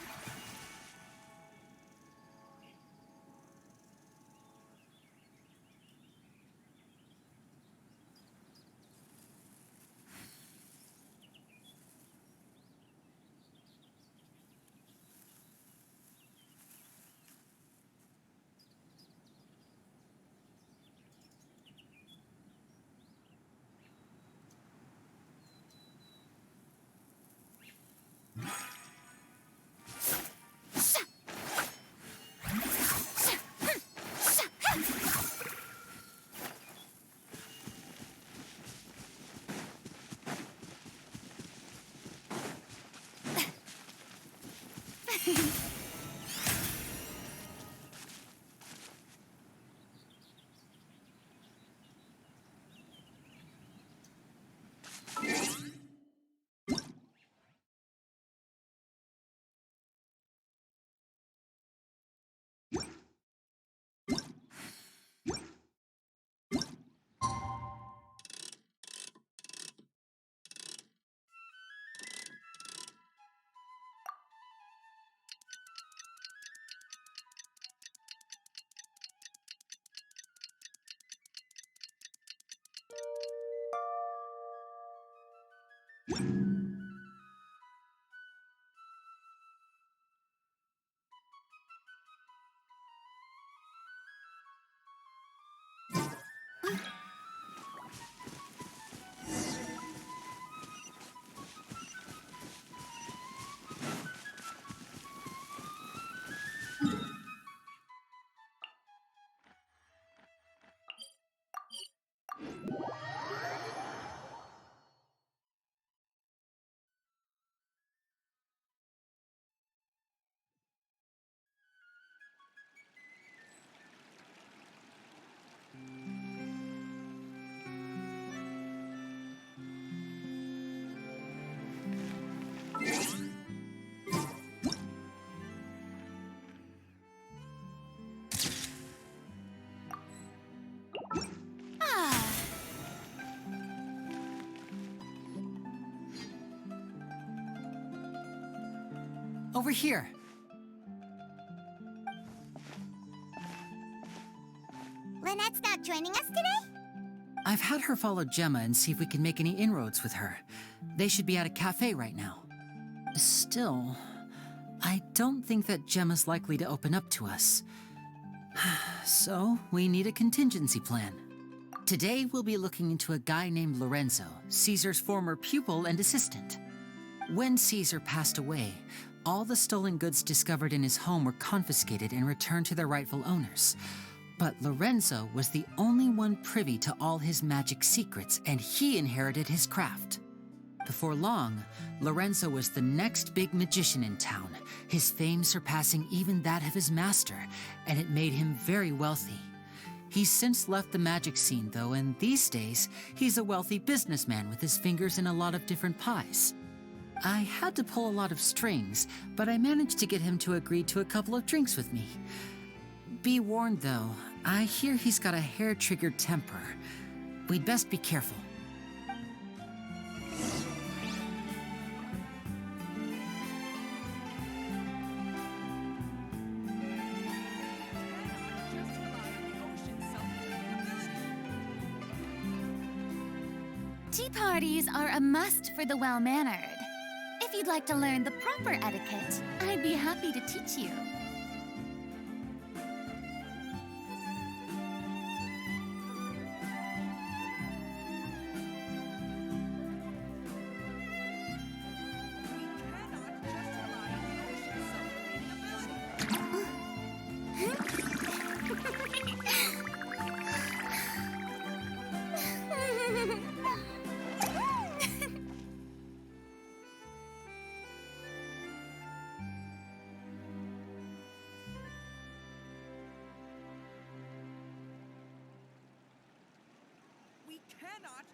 over here. Lynette's not joining us today? I've had her follow Gemma and see if we can make any inroads with her. They should be at a cafe right now. Still, I don't think that Gemma's likely to open up to us. So, we need a contingency plan. Today, we'll be looking into a guy named Lorenzo, Caesar's former pupil and assistant. When Caesar passed away, all the stolen goods discovered in his home were confiscated and returned to their rightful owners. But Lorenzo was the only one privy to all his magic secrets, and he inherited his craft. Before long, Lorenzo was the next big magician in town, his fame surpassing even that of his master, and it made him very wealthy. He's since left the magic scene, though, and these days, he's a wealthy businessman with his fingers in a lot of different pies. I had to pull a lot of strings, but I managed to get him to agree to a couple of drinks with me. Be warned, though, I hear he's got a hair-triggered temper. We'd best be careful. Tea parties are a must for the well-mannered. If you'd like to learn the proper etiquette, I'd be happy to teach you.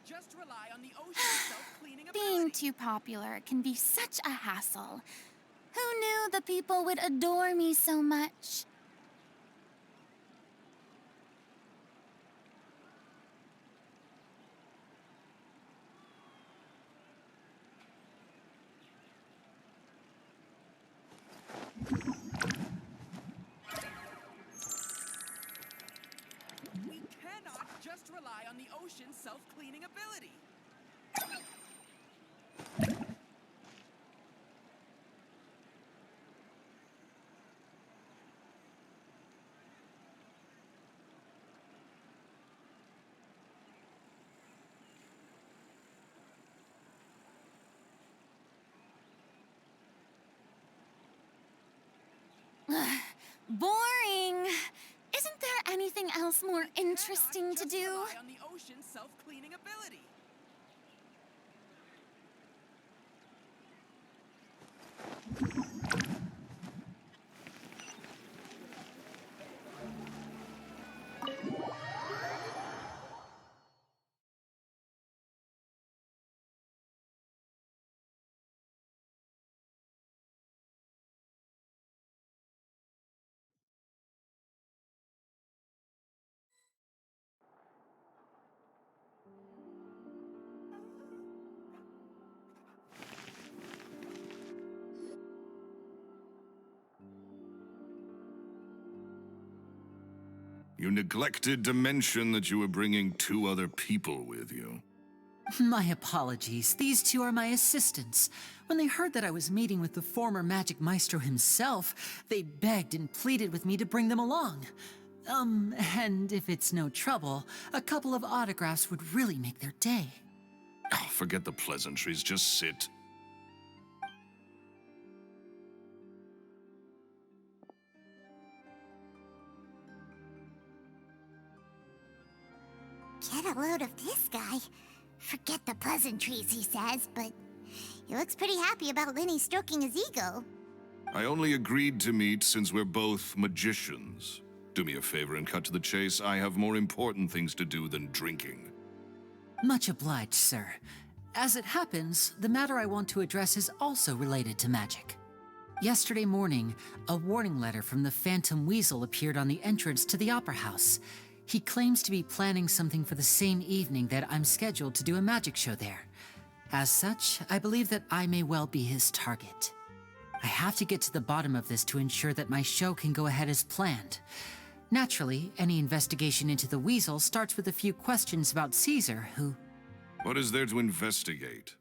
Just rely on the ocean self-cleaning ability. Being too popular can be such a hassle. Who knew the people would adore me so much? We cannot just rely on the ocean's self-cleaning ability. Boring. Isn't there anything else more interesting to do? Rely on the ocean's self-cleaning ability. You neglected to mention that you were bringing 2 other people with you. My apologies. These 2 are my assistants. When they heard that I was meeting with the former magic maestro himself, they begged and pleaded with me to bring them along. And if it's no trouble, a couple of autographs would really make their day. Oh, forget the pleasantries, just sit. Get a load of this guy. Forget the pleasantries, he says, but he looks pretty happy about Lyney stroking his ego. I only agreed to meet since we're both magicians. Do me a favor and cut to the chase. I have more important things to do than drinking. Much obliged, sir. As it happens, the matter I want to address is also related to magic. Yesterday morning, a warning letter from the Phantom Weasel appeared on the entrance to the Opera House. He claims to be planning something for the same evening that I'm scheduled to do a magic show there. As such, I believe that I may well be his target. I have to get to the bottom of this to ensure that my show can go ahead as planned. Naturally, any investigation into the Weasel starts with a few questions about Caesar, who... What is there to investigate?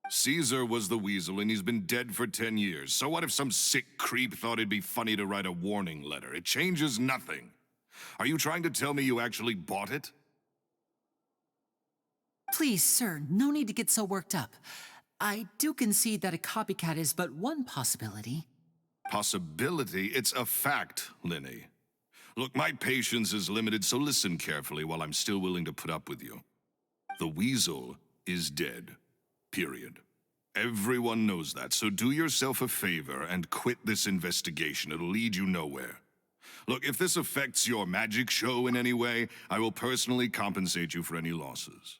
Caesar was the Weasel, and he's been dead for 10 years. So what if some sick creep thought it'd be funny to write a warning letter? It changes nothing. Are you trying to tell me you actually bought it? Please, sir, no need to get so worked up. I do concede that a copycat is but one possibility. Possibility? It's a fact, Lyney. Look, my patience is limited, so listen carefully while I'm still willing to put up with you. The Weasel is dead. Period. Everyone knows that, so do yourself a favor and quit this investigation. It'll lead you nowhere. Look, if this affects your magic show in any way, I will personally compensate you for any losses.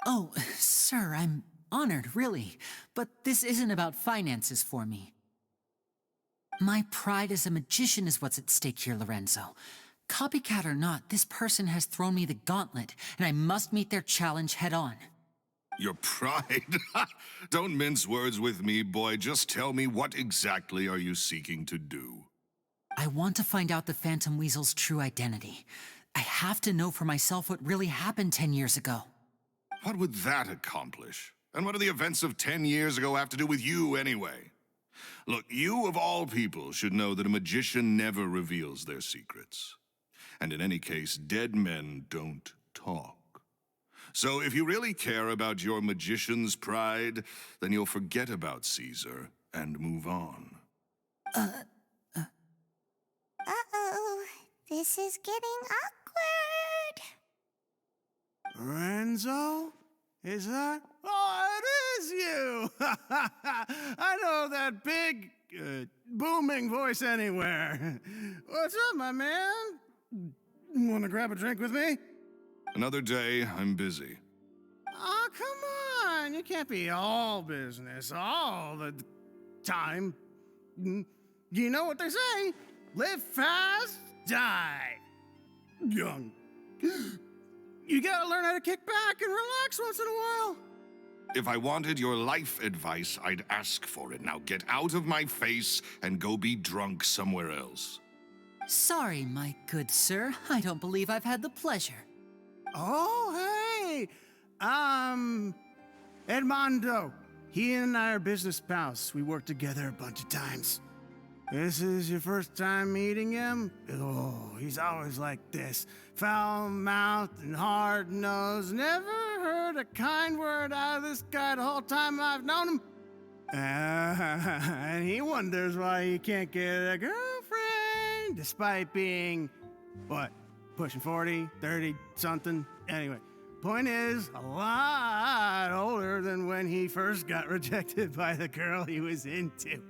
Oh, sir, I'm honored, really. But this isn't about finances for me. My pride as a magician is what's at stake here, Lorenzo. Copycat or not, this person has thrown me the gauntlet, and I must meet their challenge head on. Your pride? Don't mince words with me, boy. Just tell me, what exactly are you seeking to do? I want to find out the Phantom Weasel's true identity. I have to know for myself what really happened 10 years ago. What would that accomplish? And what do the events of 10 years ago have to do with you, anyway? Look, you of all people should know that a magician never reveals their secrets. And in any case, dead men don't talk. So if you really care about your magician's pride, then you'll forget about Caesar and move on. Uh-oh. This is getting awkward. Lorenzo? Is that? Oh, it is you! I know that big, booming voice anywhere. What's up, my man? Want to grab a drink with me? Another day, I'm busy. Oh, come on. You can't be all business all the time. You know what they say? Live fast, die young. You gotta learn how to kick back and relax once in a while. If I wanted your life advice, I'd ask for it. Now get out of my face and go be drunk somewhere else. Sorry, my good sir. I don't believe I've had the pleasure. Oh, hey! Edmondo. He and I are business pals. We worked together a bunch of times. This is your first time meeting him? Oh, he's always like this. Foul-mouthed and hard-nosed. Never heard a kind word out of this guy the whole time I've known him. And he wonders why he can't get a girlfriend, despite being, what, pushing 40, 30, something? Anyway, point is, a lot older than when he first got rejected by the girl he was into.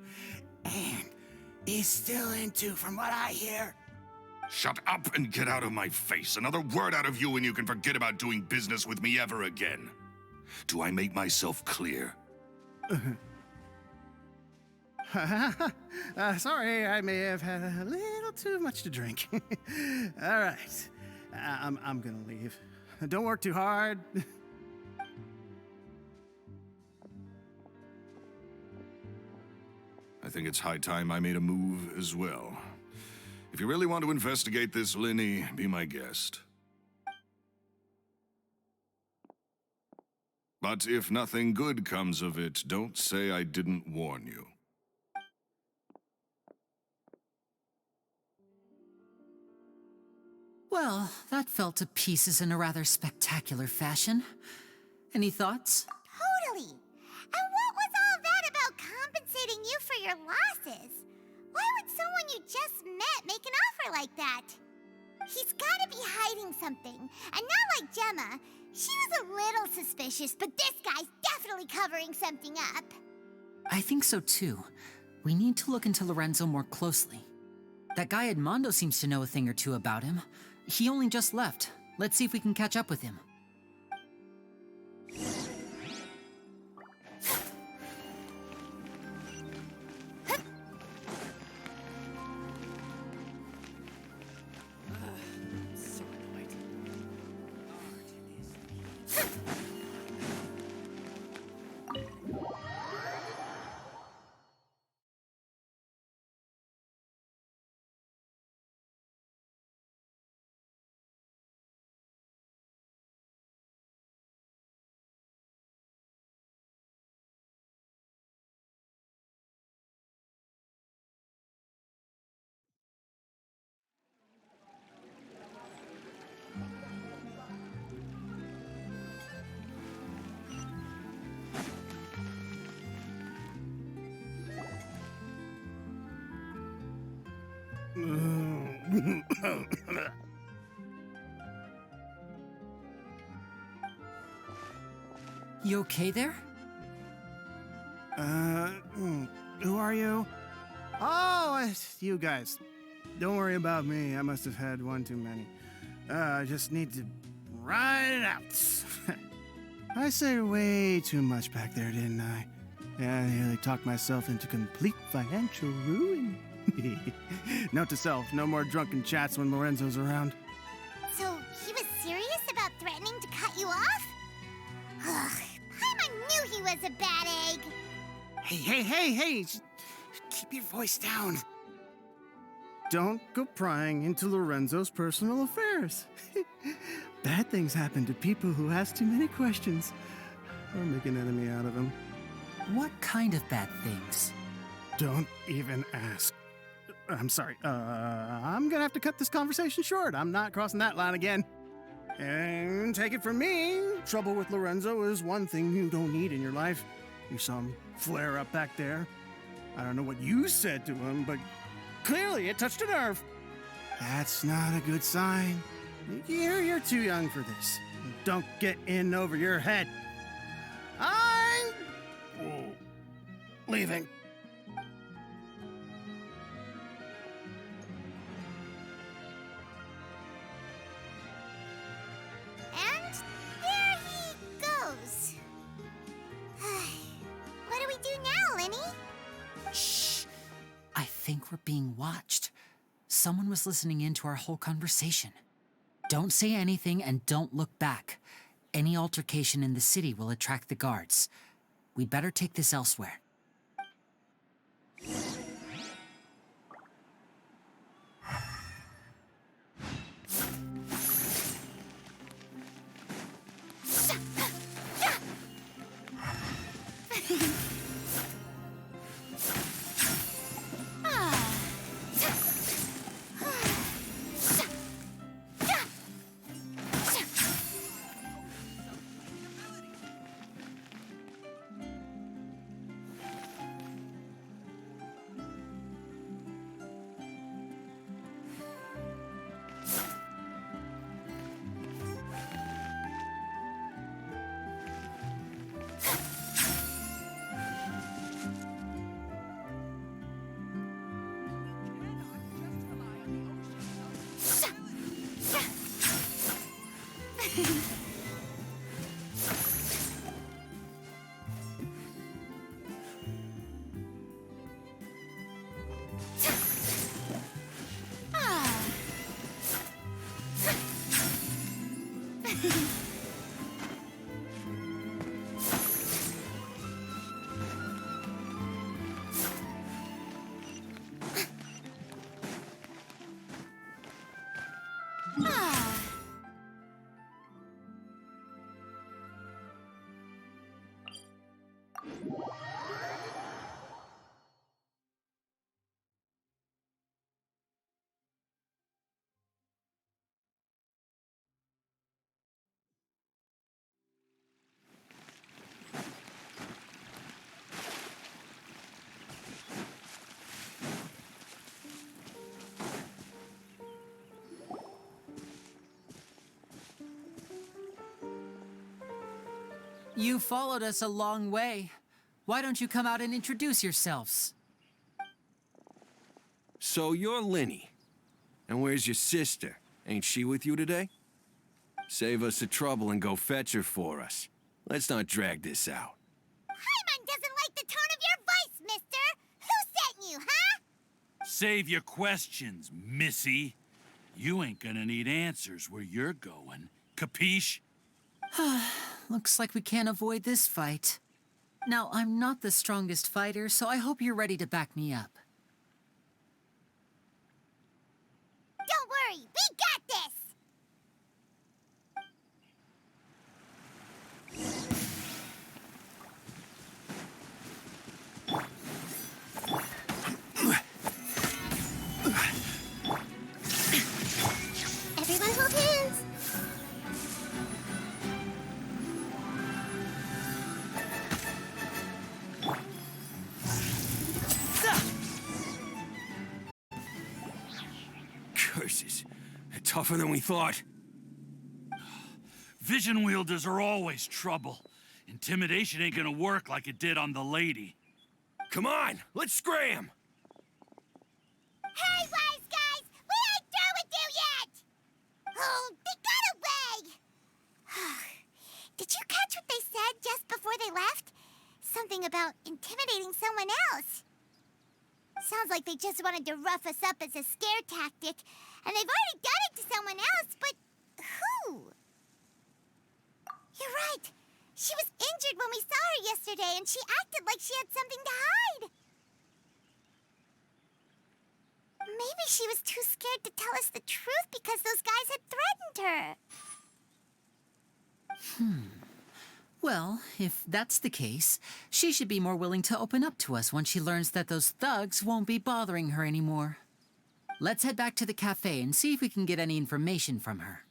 And he's still into, from what I hear. Shut up and get out of my face. Another word out of you and you can forget about doing business with me ever again. Do I make myself clear? Sorry, I may have had a little too much to drink. All right, I'm gonna leave. Don't work too hard. I think it's high time I made a move as well. If you really want to investigate this, Lyney, be my guest. But if nothing good comes of it, don't say I didn't warn you. Well, that fell to pieces in a rather spectacular fashion. Any thoughts? Totally. And what was all that about compensating you for your losses? Why would someone you just met make an offer like that? He's gotta be hiding something. And not like Gemma. She was a little suspicious, but this guy's definitely covering something up. I think so too. We need to look into Lorenzo more closely. That guy Edmondo seems to know a thing or two about him. He only just left. Let's see if we can catch up with him. You okay there? Who are you? Oh, it's you guys. Don't worry about me. I must have had one too many. I just need to ride it out. I say way too much back there, didn't I? Yeah, I nearly talked myself into complete financial ruin. Note to self, no more drunken chats when Lorenzo's around. So, he was serious about threatening to cut you off? Ugh, Paimon knew he was a bad egg. Hey! Keep your voice down. Don't go prying into Lorenzo's personal affairs. Bad things happen to people who ask too many questions. Or make an enemy out of them. What kind of bad things? Don't even ask. I'm sorry. I'm gonna have to cut this conversation short. I'm not crossing that line again. And take it from me, trouble with Lorenzo is one thing you don't need in your life. You saw him flare up back there. I don't know what you said to him, but clearly it touched a nerve. That's not a good sign. You're too young for this. Don't get in over your head. I'm leaving. And there he goes. What do we do now, Lyney? Shh! I think we're being watched. Someone was listening in to our whole conversation. Don't say anything and don't look back. Any altercation in the city will attract the guards. We'd better take this elsewhere. You followed us a long way. Why don't you come out and introduce yourselves? So you're Lyney. And where's your sister? Ain't she with you today? Save us the trouble and go fetch her for us. Let's not drag this out. Paimon doesn't like the tone of your voice, mister. Who sent you, huh? Save your questions, missy. You ain't gonna need answers where you're going. Capiche? Looks like we can't avoid this fight. Now, I'm not the strongest fighter, so I hope you're ready to back me up. Don't worry, we got this! Everyone hold hands! Curses. They're tougher than we thought. Vision wielders are always trouble. Intimidation ain't gonna work like it did on the lady. Come on, let's scram! Hey, wise guys! We ain't through with you yet! Oh, they got away! Did you catch what they about intimidating someone else. Sounds like they just wanted to rough us up as a scare tactic, and they've already done it to someone else, but who? You're right. She was injured when we saw her yesterday, and she acted like she had something to hide. Maybe she was too scared to tell us the truth because those guys had threatened her. Well, if that's the case, she should be more willing to open up to us once she learns that those thugs won't be bothering her anymore. Let's head back to the cafe and see if we can get any information from her.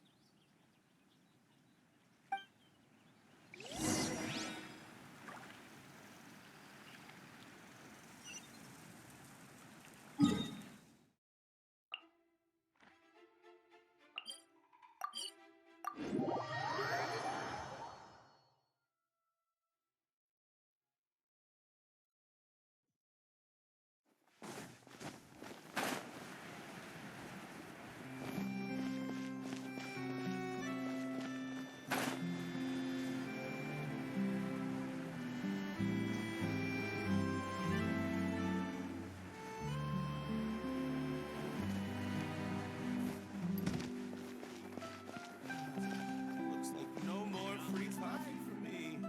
Looks like no more free coffee for me.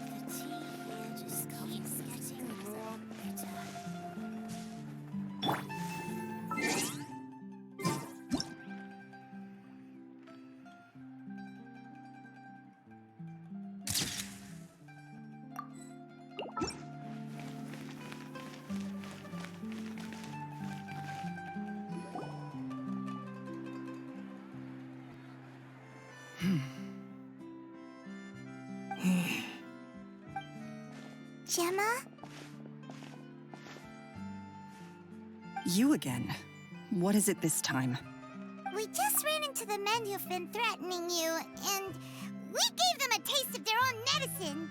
The tea here just keeps getting more bitter. Gemma? You again. What is it this time? We just ran into the men who've been threatening you, and we gave them a taste of their own medicine.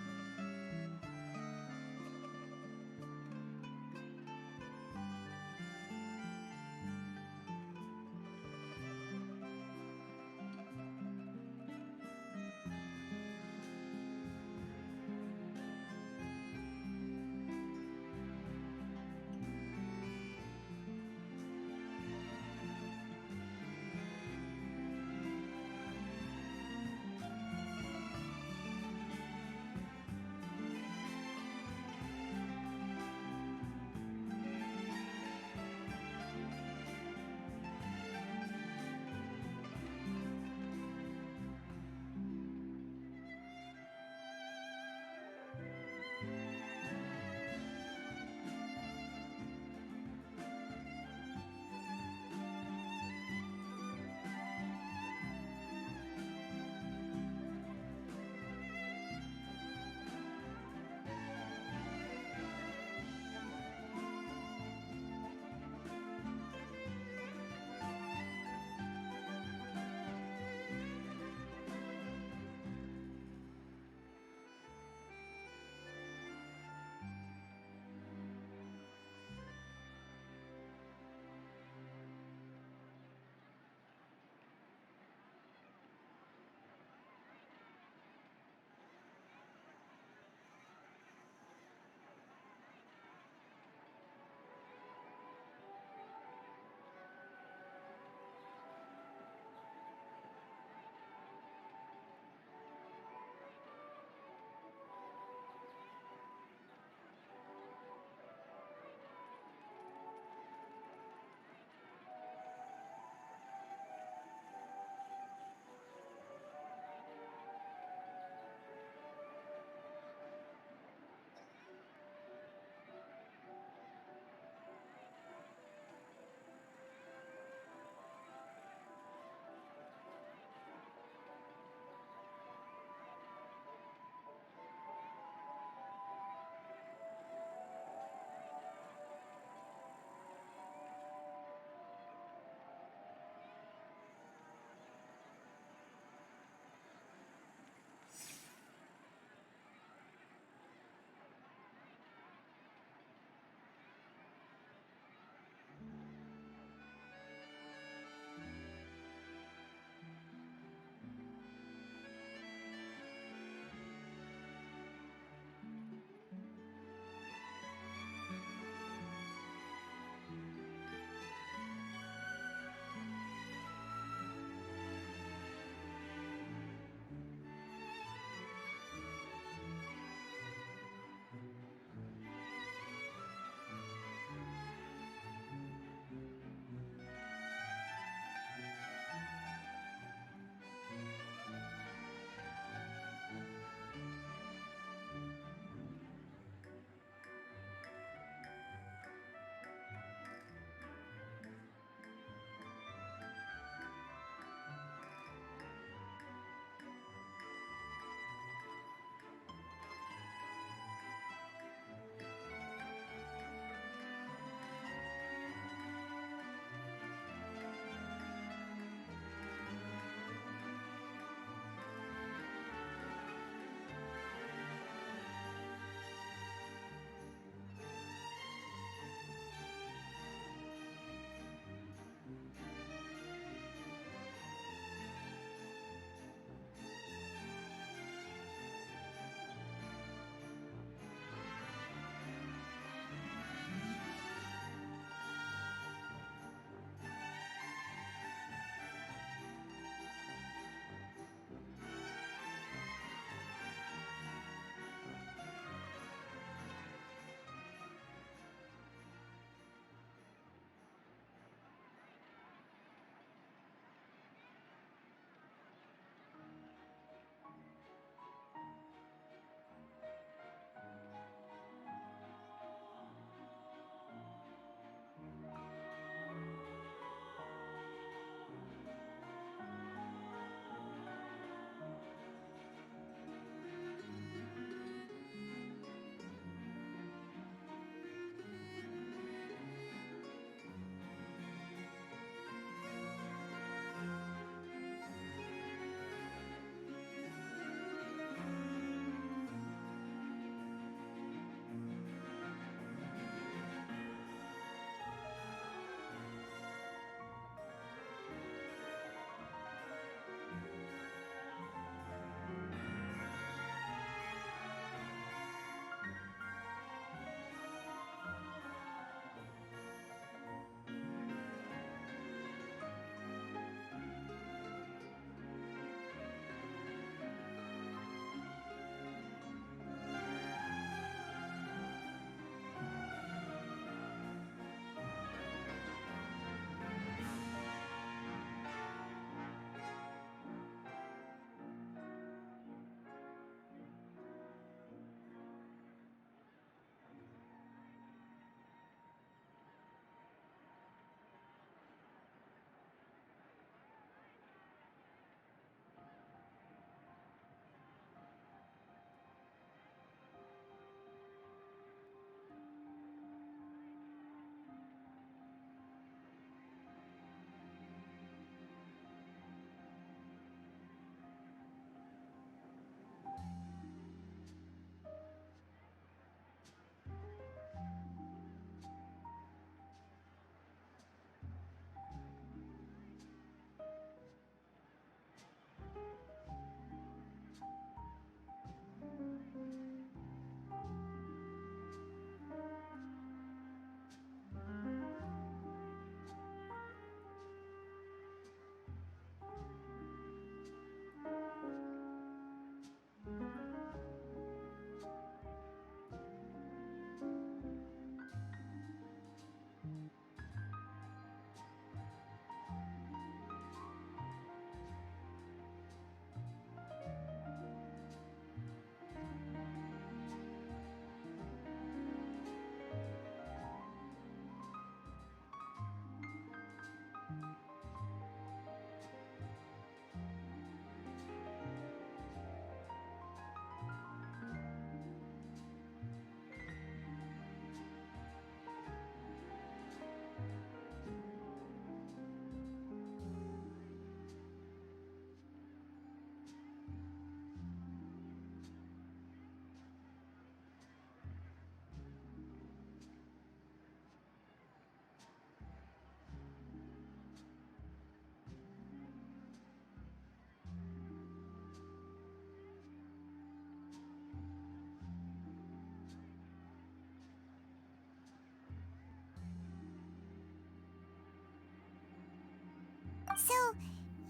So,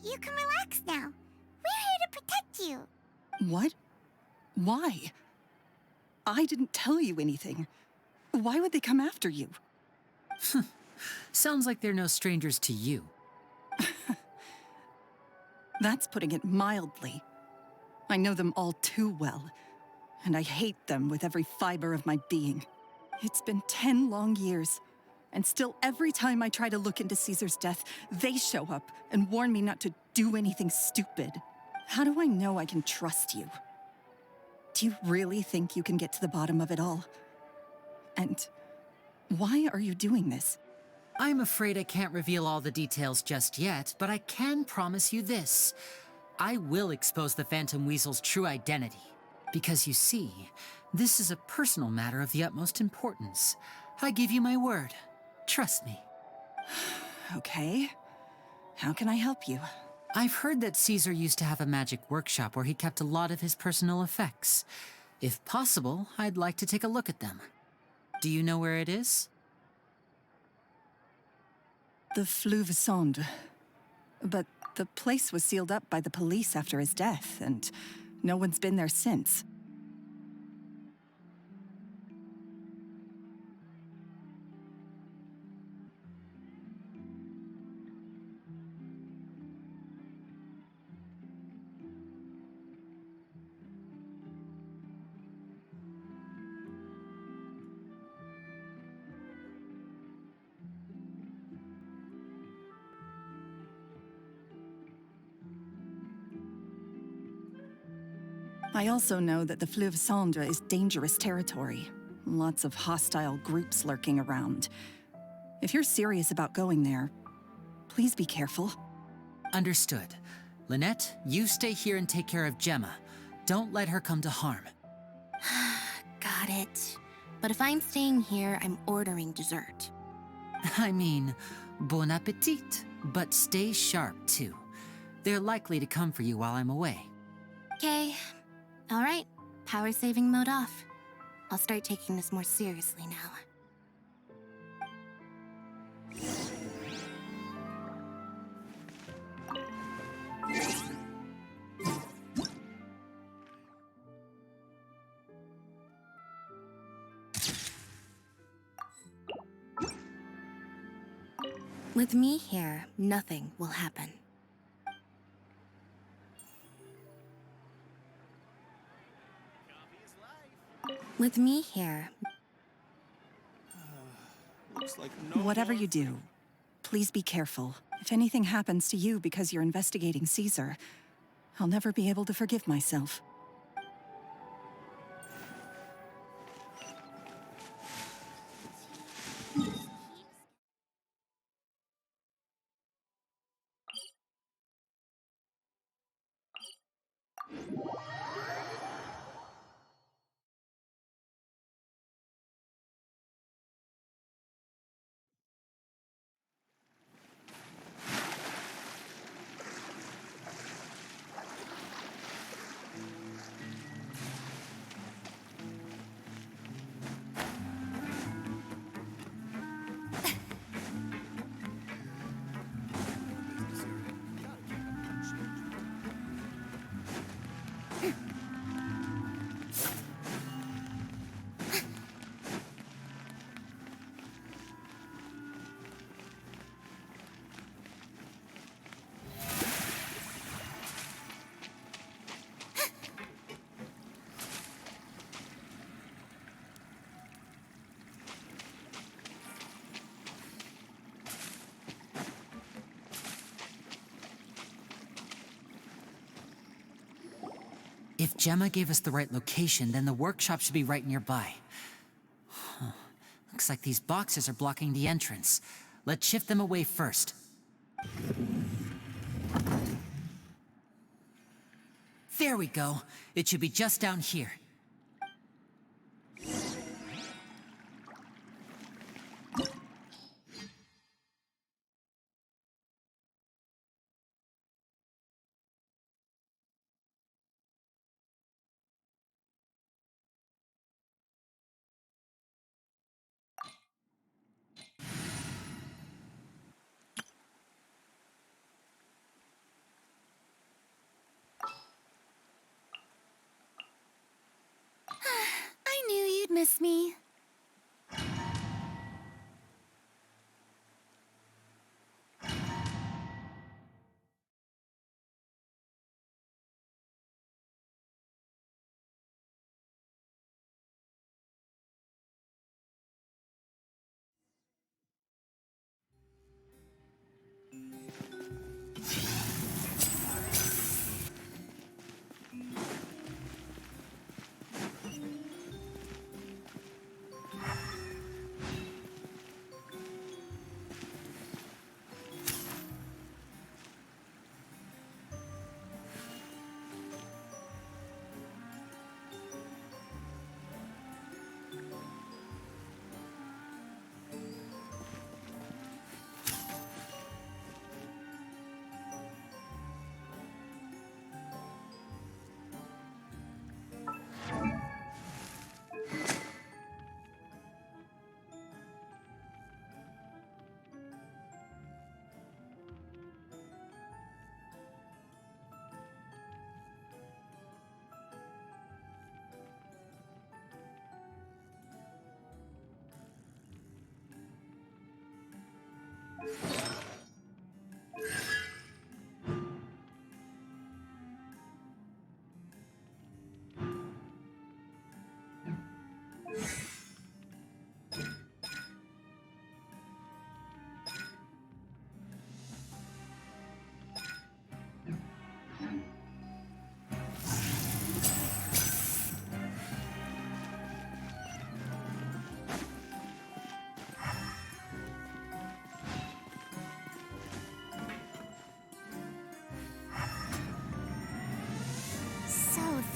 you can relax now. We're here to protect you. What? Why? I didn't tell you anything. Why would they come after you? Sounds like they're no strangers to you. That's putting it mildly. I know them all too well, and I hate them with every fiber of my being. It's been 10 long years, and still every time I try to look into Caesar's death, they show up and warn me not to do anything stupid. How do I know I can trust you? Do you really think you can get to the bottom of it all? And why are you doing this? I'm afraid I can't reveal all the details just yet, but I can promise you this. I will expose the Phantom Weasel's true identity. Because you see, this is a personal matter of the utmost importance. I give you my word. Trust me. Okay. How can I help you? I've heard that Caesar used to have a magic workshop where he kept a lot of his personal effects. If possible, I'd like to take a look at them. Do you know where it is? The Fleuve Sonde. But the place was sealed up by the police after his death, and no one's been there since. I also know that the Fleuve Sonde is dangerous territory. Lots of hostile groups lurking around. If you're serious about going there, please be careful. Understood. Lynette, you stay here and take care of Gemma. Don't let her come to harm. Got it. But if I'm staying here, I'm ordering dessert. I mean, bon appetit. But stay sharp, too. They're likely to come for you while I'm away. Okay. All right. Power saving mode off. I'll start taking this more seriously now. With me here, nothing will happen. With me here... Looks like Whatever you do, please be careful. If anything happens to you because you're investigating Caesar, I'll never be able to forgive myself. If Gemma gave us the right location, then the workshop should be right nearby. Huh. Looks like these boxes are blocking the entrance. Let's shift them away first. There we go. It should be just down here. I knew you'd miss me.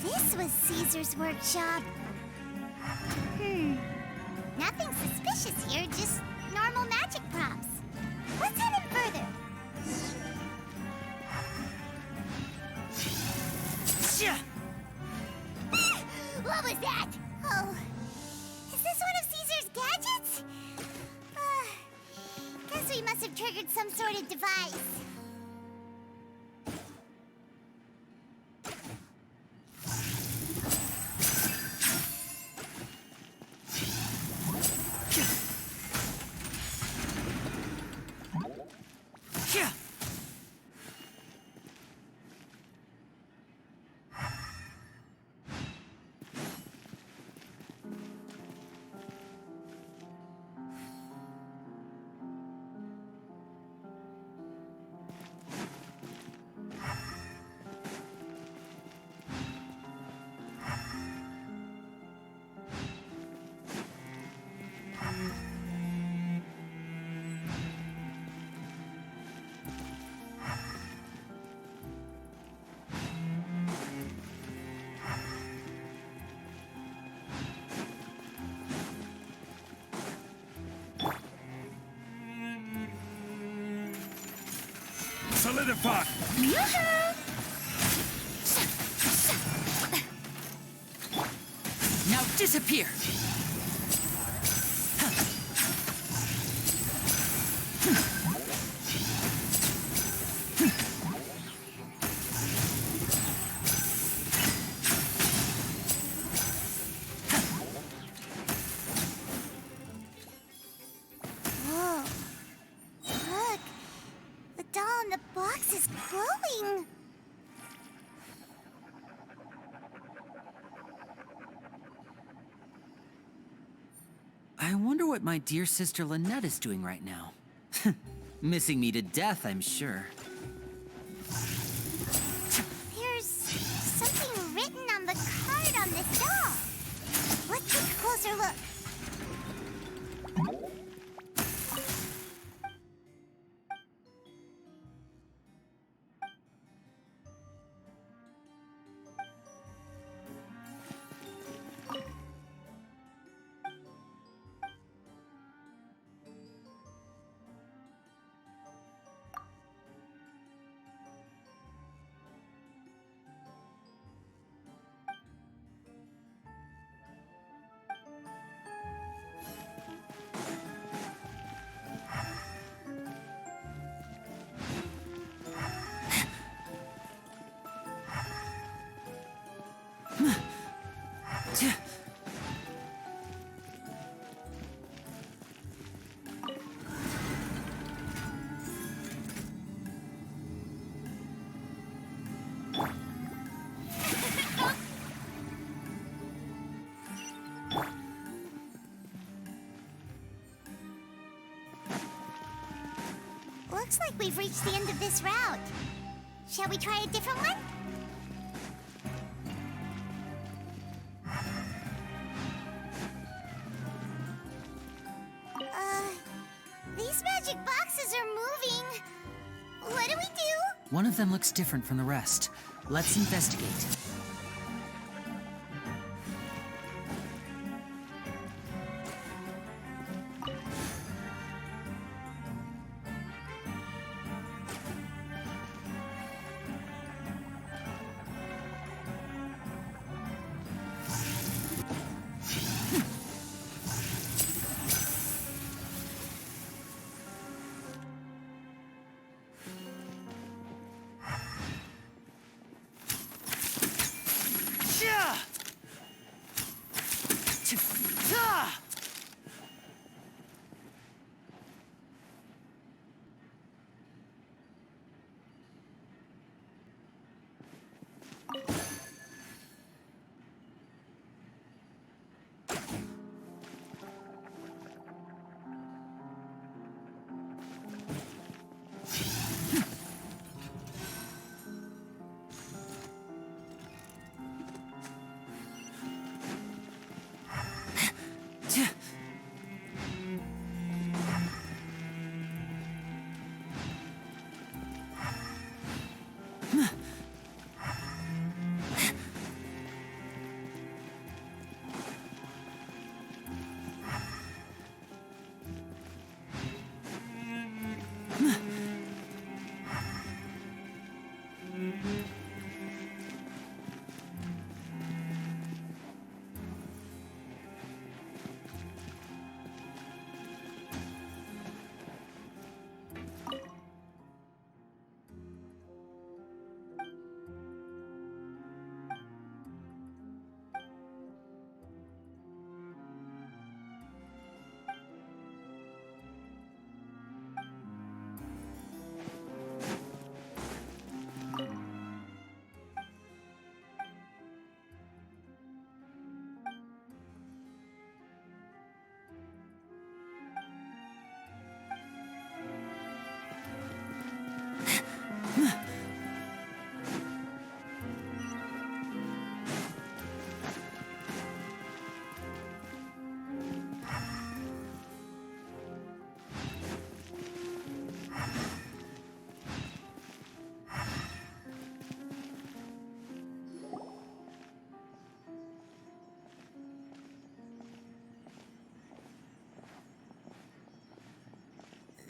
This was Caesar's workshop. Nothing suspicious here, just normal magic props. Let's head in further. What was that? Oh, is this one of Caesar's gadgets? Guess we must have triggered some sort of device. Solidify! Now disappear! Whoa. Look. The doll in the box is glowing. I wonder what my dear sister Lynette is doing right now. Missing me to death, I'm sure. There's something written on the card on this doll. Let's take a closer look. Looks like we've reached the end of this route. Shall we try a different one? These magic boxes are moving. What do we do? One of them looks different from the rest. Let's investigate.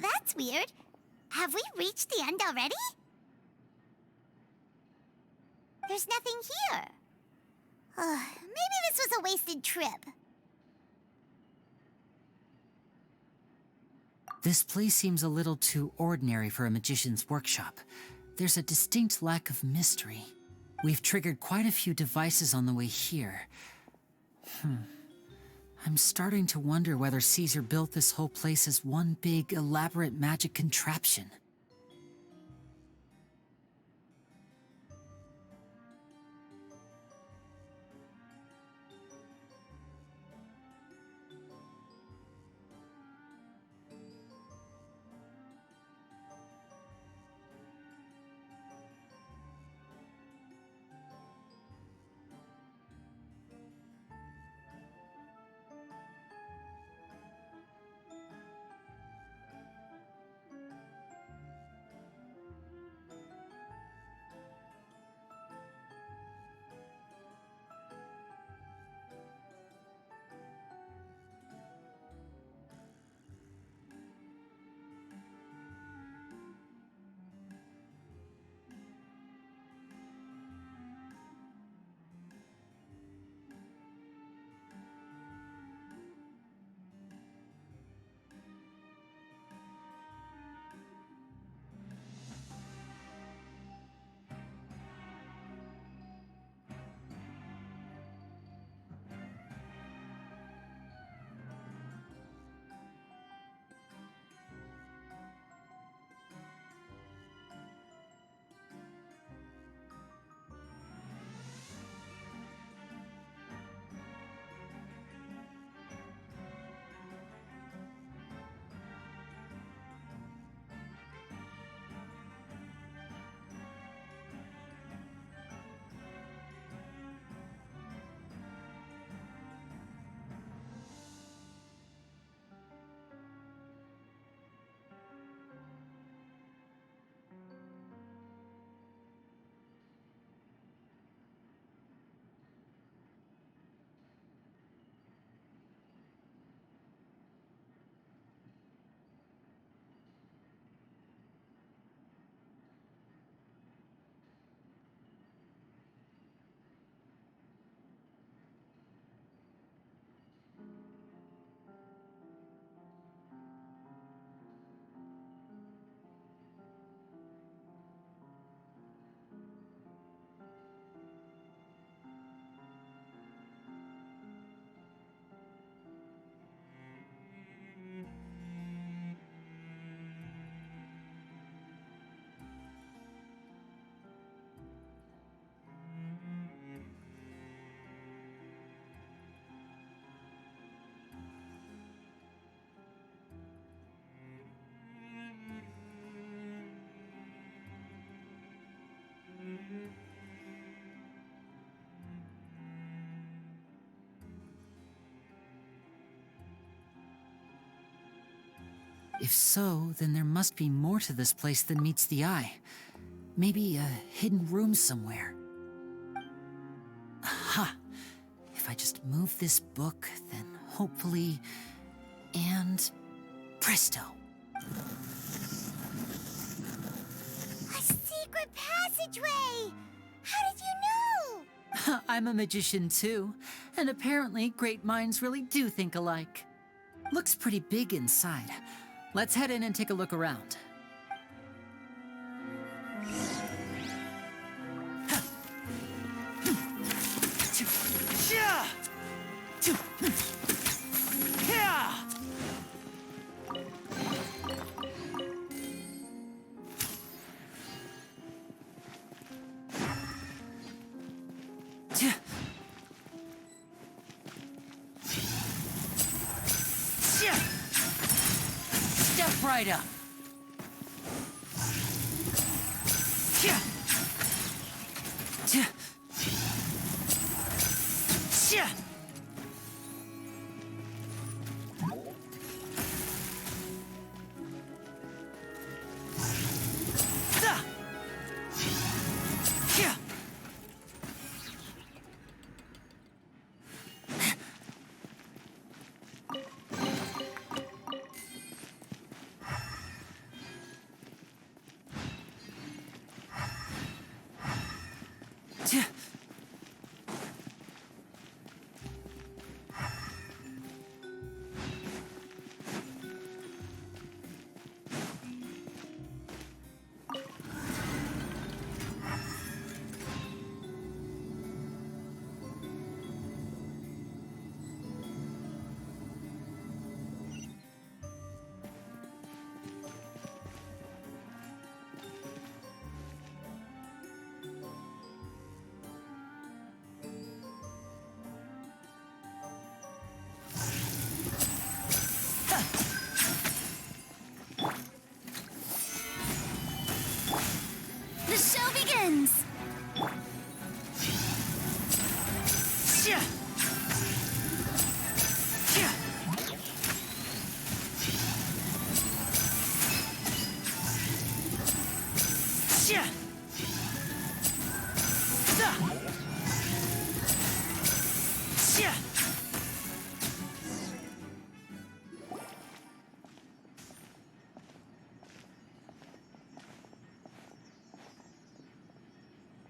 That's weird. Have we reached the end already? There's nothing here. Maybe this was a wasted trip. This place seems a little too ordinary for a magician's workshop. There's a distinct lack of mystery. We've triggered quite a few devices on the way here. I'm starting to wonder whether Caesar built this whole place as one big, elaborate magic contraption. If so, then there must be more to this place than meets the eye. Maybe a hidden room somewhere. Aha! If I just move this book, then hopefully... And... presto! A secret passageway! How did you know? I'm a magician too, and apparently great minds really do think alike. Looks pretty big inside. Let's head in and take a look around. Step right up. The show begins!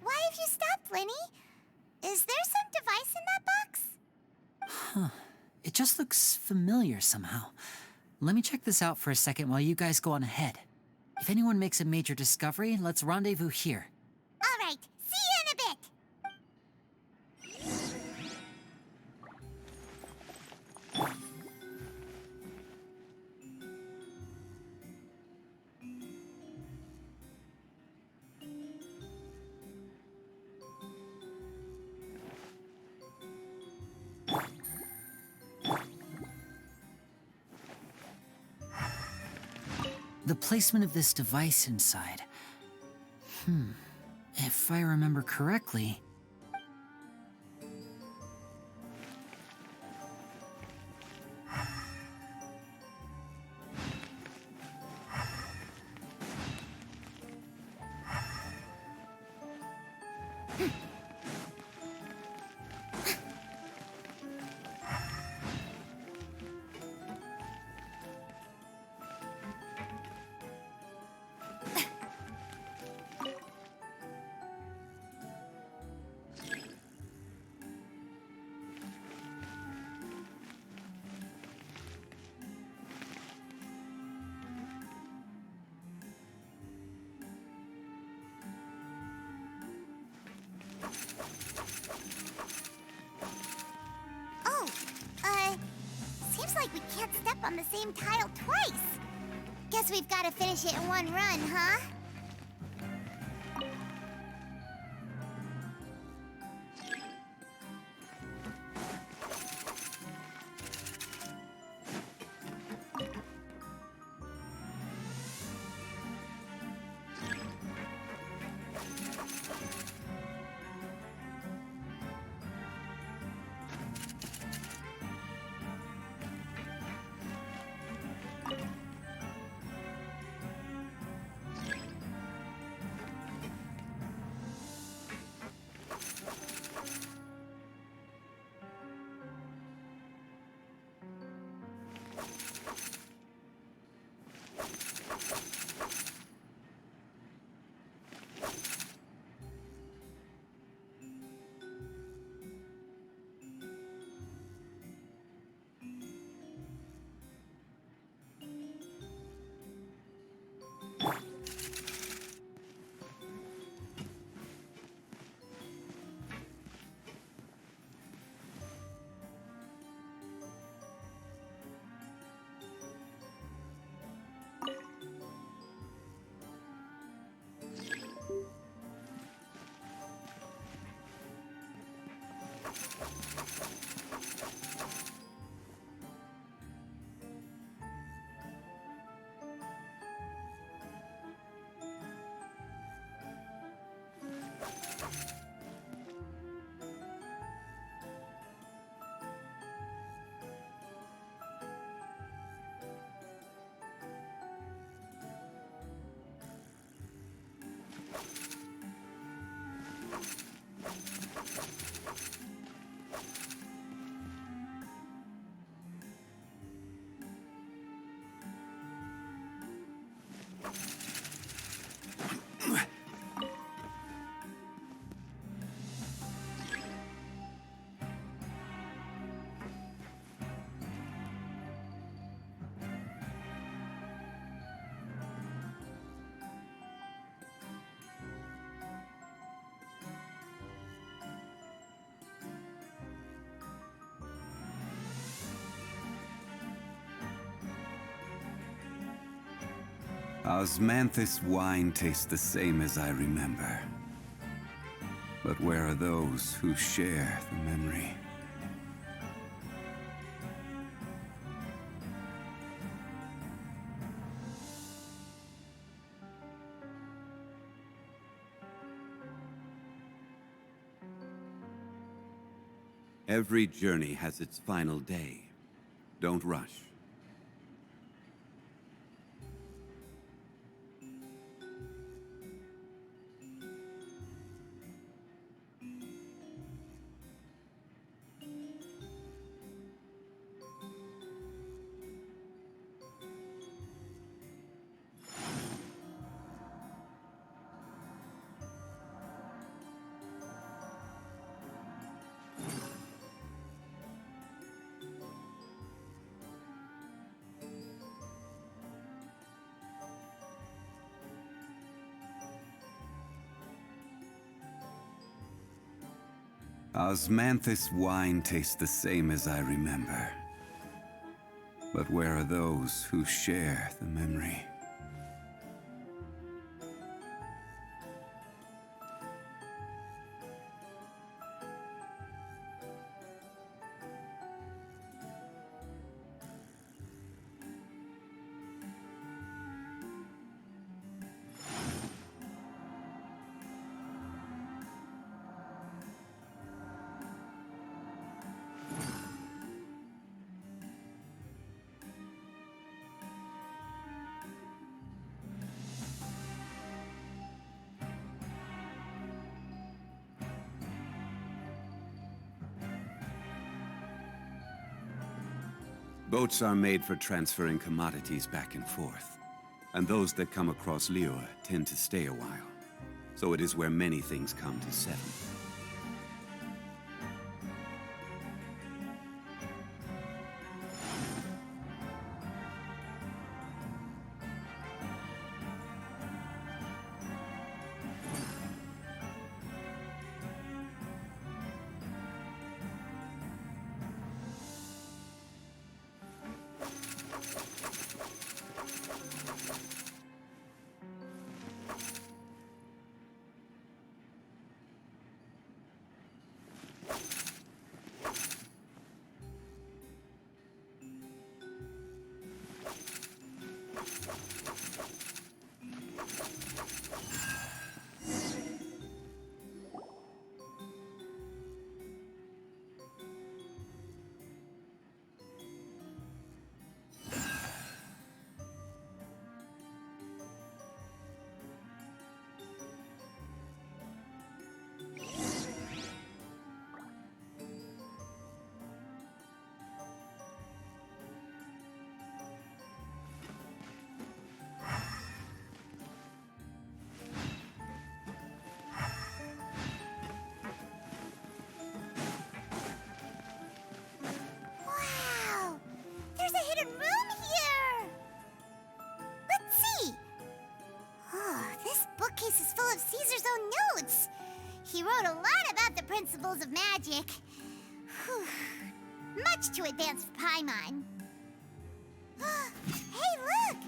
Why have you stopped, Lyney? Is there some device in that box? Huh. It just looks familiar somehow. Let me check this out for a second while you guys go on ahead. If anyone makes a major discovery, let's rendezvous here. All right, see you in a bit. The placement of this device inside. If I remember correctly... Seems like we can't step on the same tile twice. Guess we've got to finish it in one run, huh? Osmanthus wine tastes the same as I remember. But where are those who share the memory? Every journey has its final day. Don't rush. Osmanthus wine tastes the same as I remember. But where are those who share the memory? Boats are made for transferring commodities back and forth. And those that come across Liyue tend to stay a while. So it is where many things come to settle. Principles of magic. Whew. Much too advanced for Paimon. Hey, look!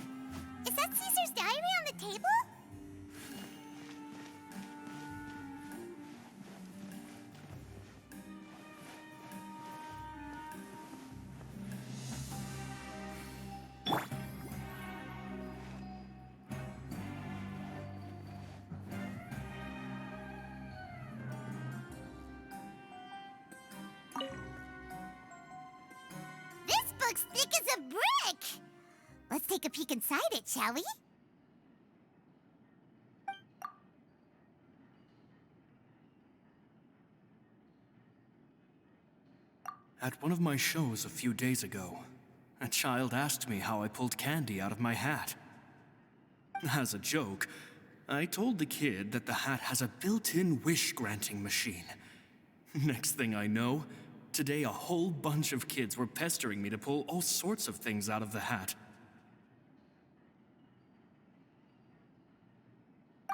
Is that Caesar's diary on the table? Let's take a peek inside it, shall we? At one of my shows a few days ago, a child asked me how I pulled candy out of my hat. As a joke, I told the kid that the hat has a built-in wish-granting machine. Next thing I know, today a whole bunch of kids were pestering me to pull all sorts of things out of the hat.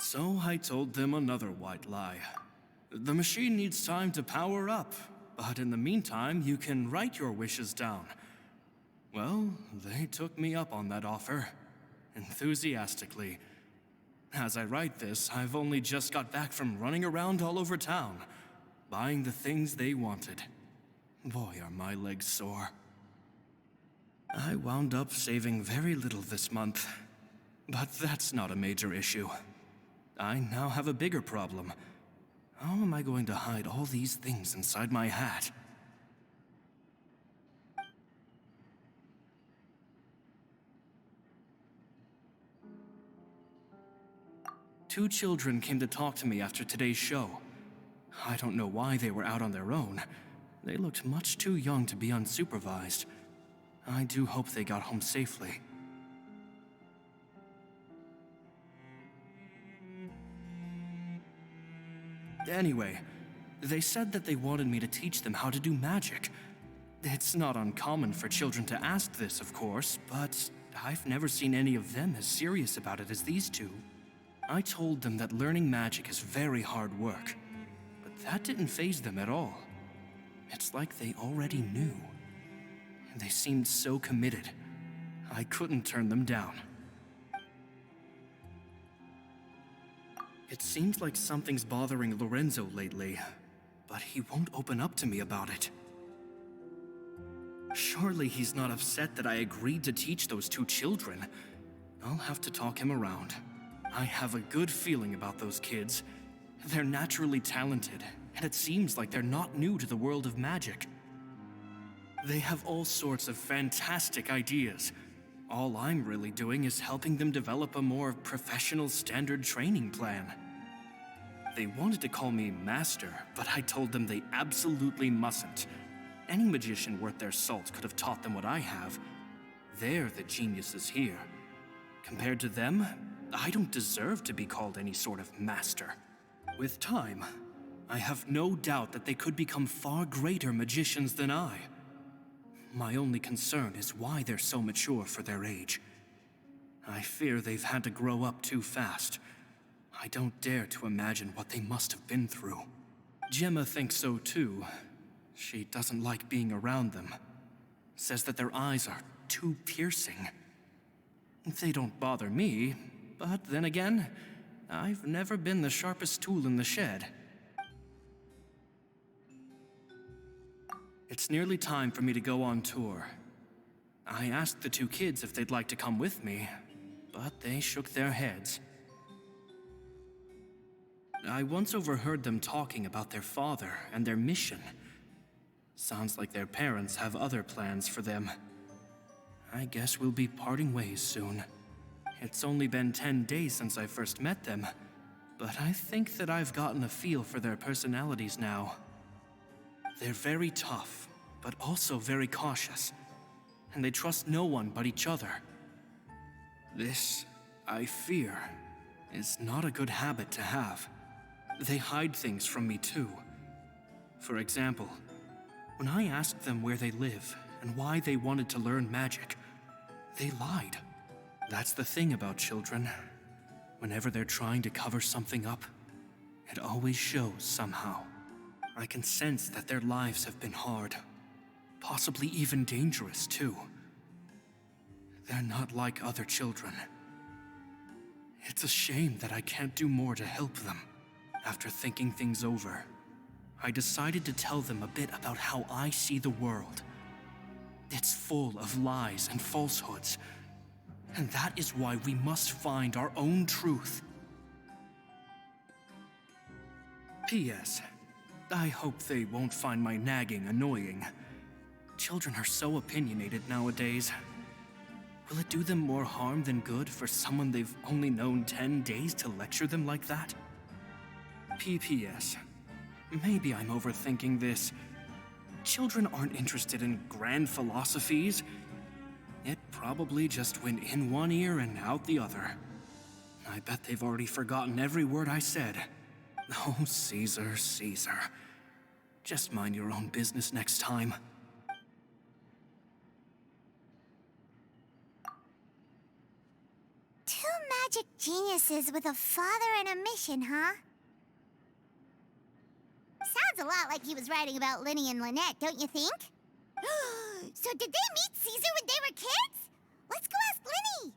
So I told them another white lie. The machine needs time to power up, but in the meantime, you can write your wishes down. Well, they took me up on that offer, enthusiastically. As I write this, I've only just got back from running around all over town, buying the things they wanted. Boy, are my legs sore. I wound up saving very little this month, but that's not a major issue. I now have a bigger problem. How am I going to hide all these things inside my hat? Two children came to talk to me after today's show. I don't know why they were out on their own. They looked much too young to be unsupervised. I do hope they got home safely. Anyway, they said that they wanted me to teach them how to do magic. It's not uncommon for children to ask this, of course, but I've never seen any of them as serious about it as these two. I told them that learning magic is very hard work, but that didn't faze them at all. It's like they already knew. They seemed so committed. I couldn't turn them down. It seems like something's bothering Lorenzo lately, but he won't open up to me about it. Surely he's not upset that I agreed to teach those two children. I'll have to talk him around. I have a good feeling about those kids. They're naturally talented, and it seems like they're not new to the world of magic. They have all sorts of fantastic ideas. All I'm really doing is helping them develop a more professional standard training plan. They wanted to call me Master, but I told them they absolutely mustn't. Any magician worth their salt could have taught them what I have. They're the geniuses here. Compared to them, I don't deserve to be called any sort of master. With time, I have no doubt that they could become far greater magicians than I. My only concern is why they're so mature for their age. I fear they've had to grow up too fast. I don't dare to imagine what they must have been through. Gemma thinks so too. She doesn't like being around them. Says that their eyes are too piercing. They don't bother me, but then again, I've never been the sharpest tool in the shed. It's nearly time for me to go on tour. I asked the two kids if they'd like to come with me, but they shook their heads. I once overheard them talking about their father and their mission. Sounds like their parents have other plans for them. I guess we'll be parting ways soon. It's only been 10 days since I first met them, but I think that I've gotten a feel for their personalities now. They're very tough, but also very cautious, and they trust no one but each other. This, I fear, is not a good habit to have. They hide things from me too. For example, when I asked them where they live and why they wanted to learn magic, they lied. That's the thing about children. Whenever they're trying to cover something up, it always shows somehow. I can sense that their lives have been hard, possibly even dangerous too. They're not like other children. It's a shame that I can't do more to help them. After thinking things over, I decided to tell them a bit about how I see the world. It's full of lies and falsehoods, and that is why we must find our own truth. P.S. I hope they won't find my nagging annoying. Children are so opinionated nowadays. Will it do them more harm than good for someone they've only known 10 days to lecture them like that? PPS. Maybe I'm overthinking this. Children aren't interested in grand philosophies. It probably just went in one ear and out the other. I bet they've already forgotten every word I said. Oh, Caesar, Caesar. Just mind your own business next time. Two magic geniuses with a father and a mission, huh? Sounds a lot like he was writing about Lyney and Lynette, don't you think? So did they meet Caesar when they were kids? Let's go ask Lyney!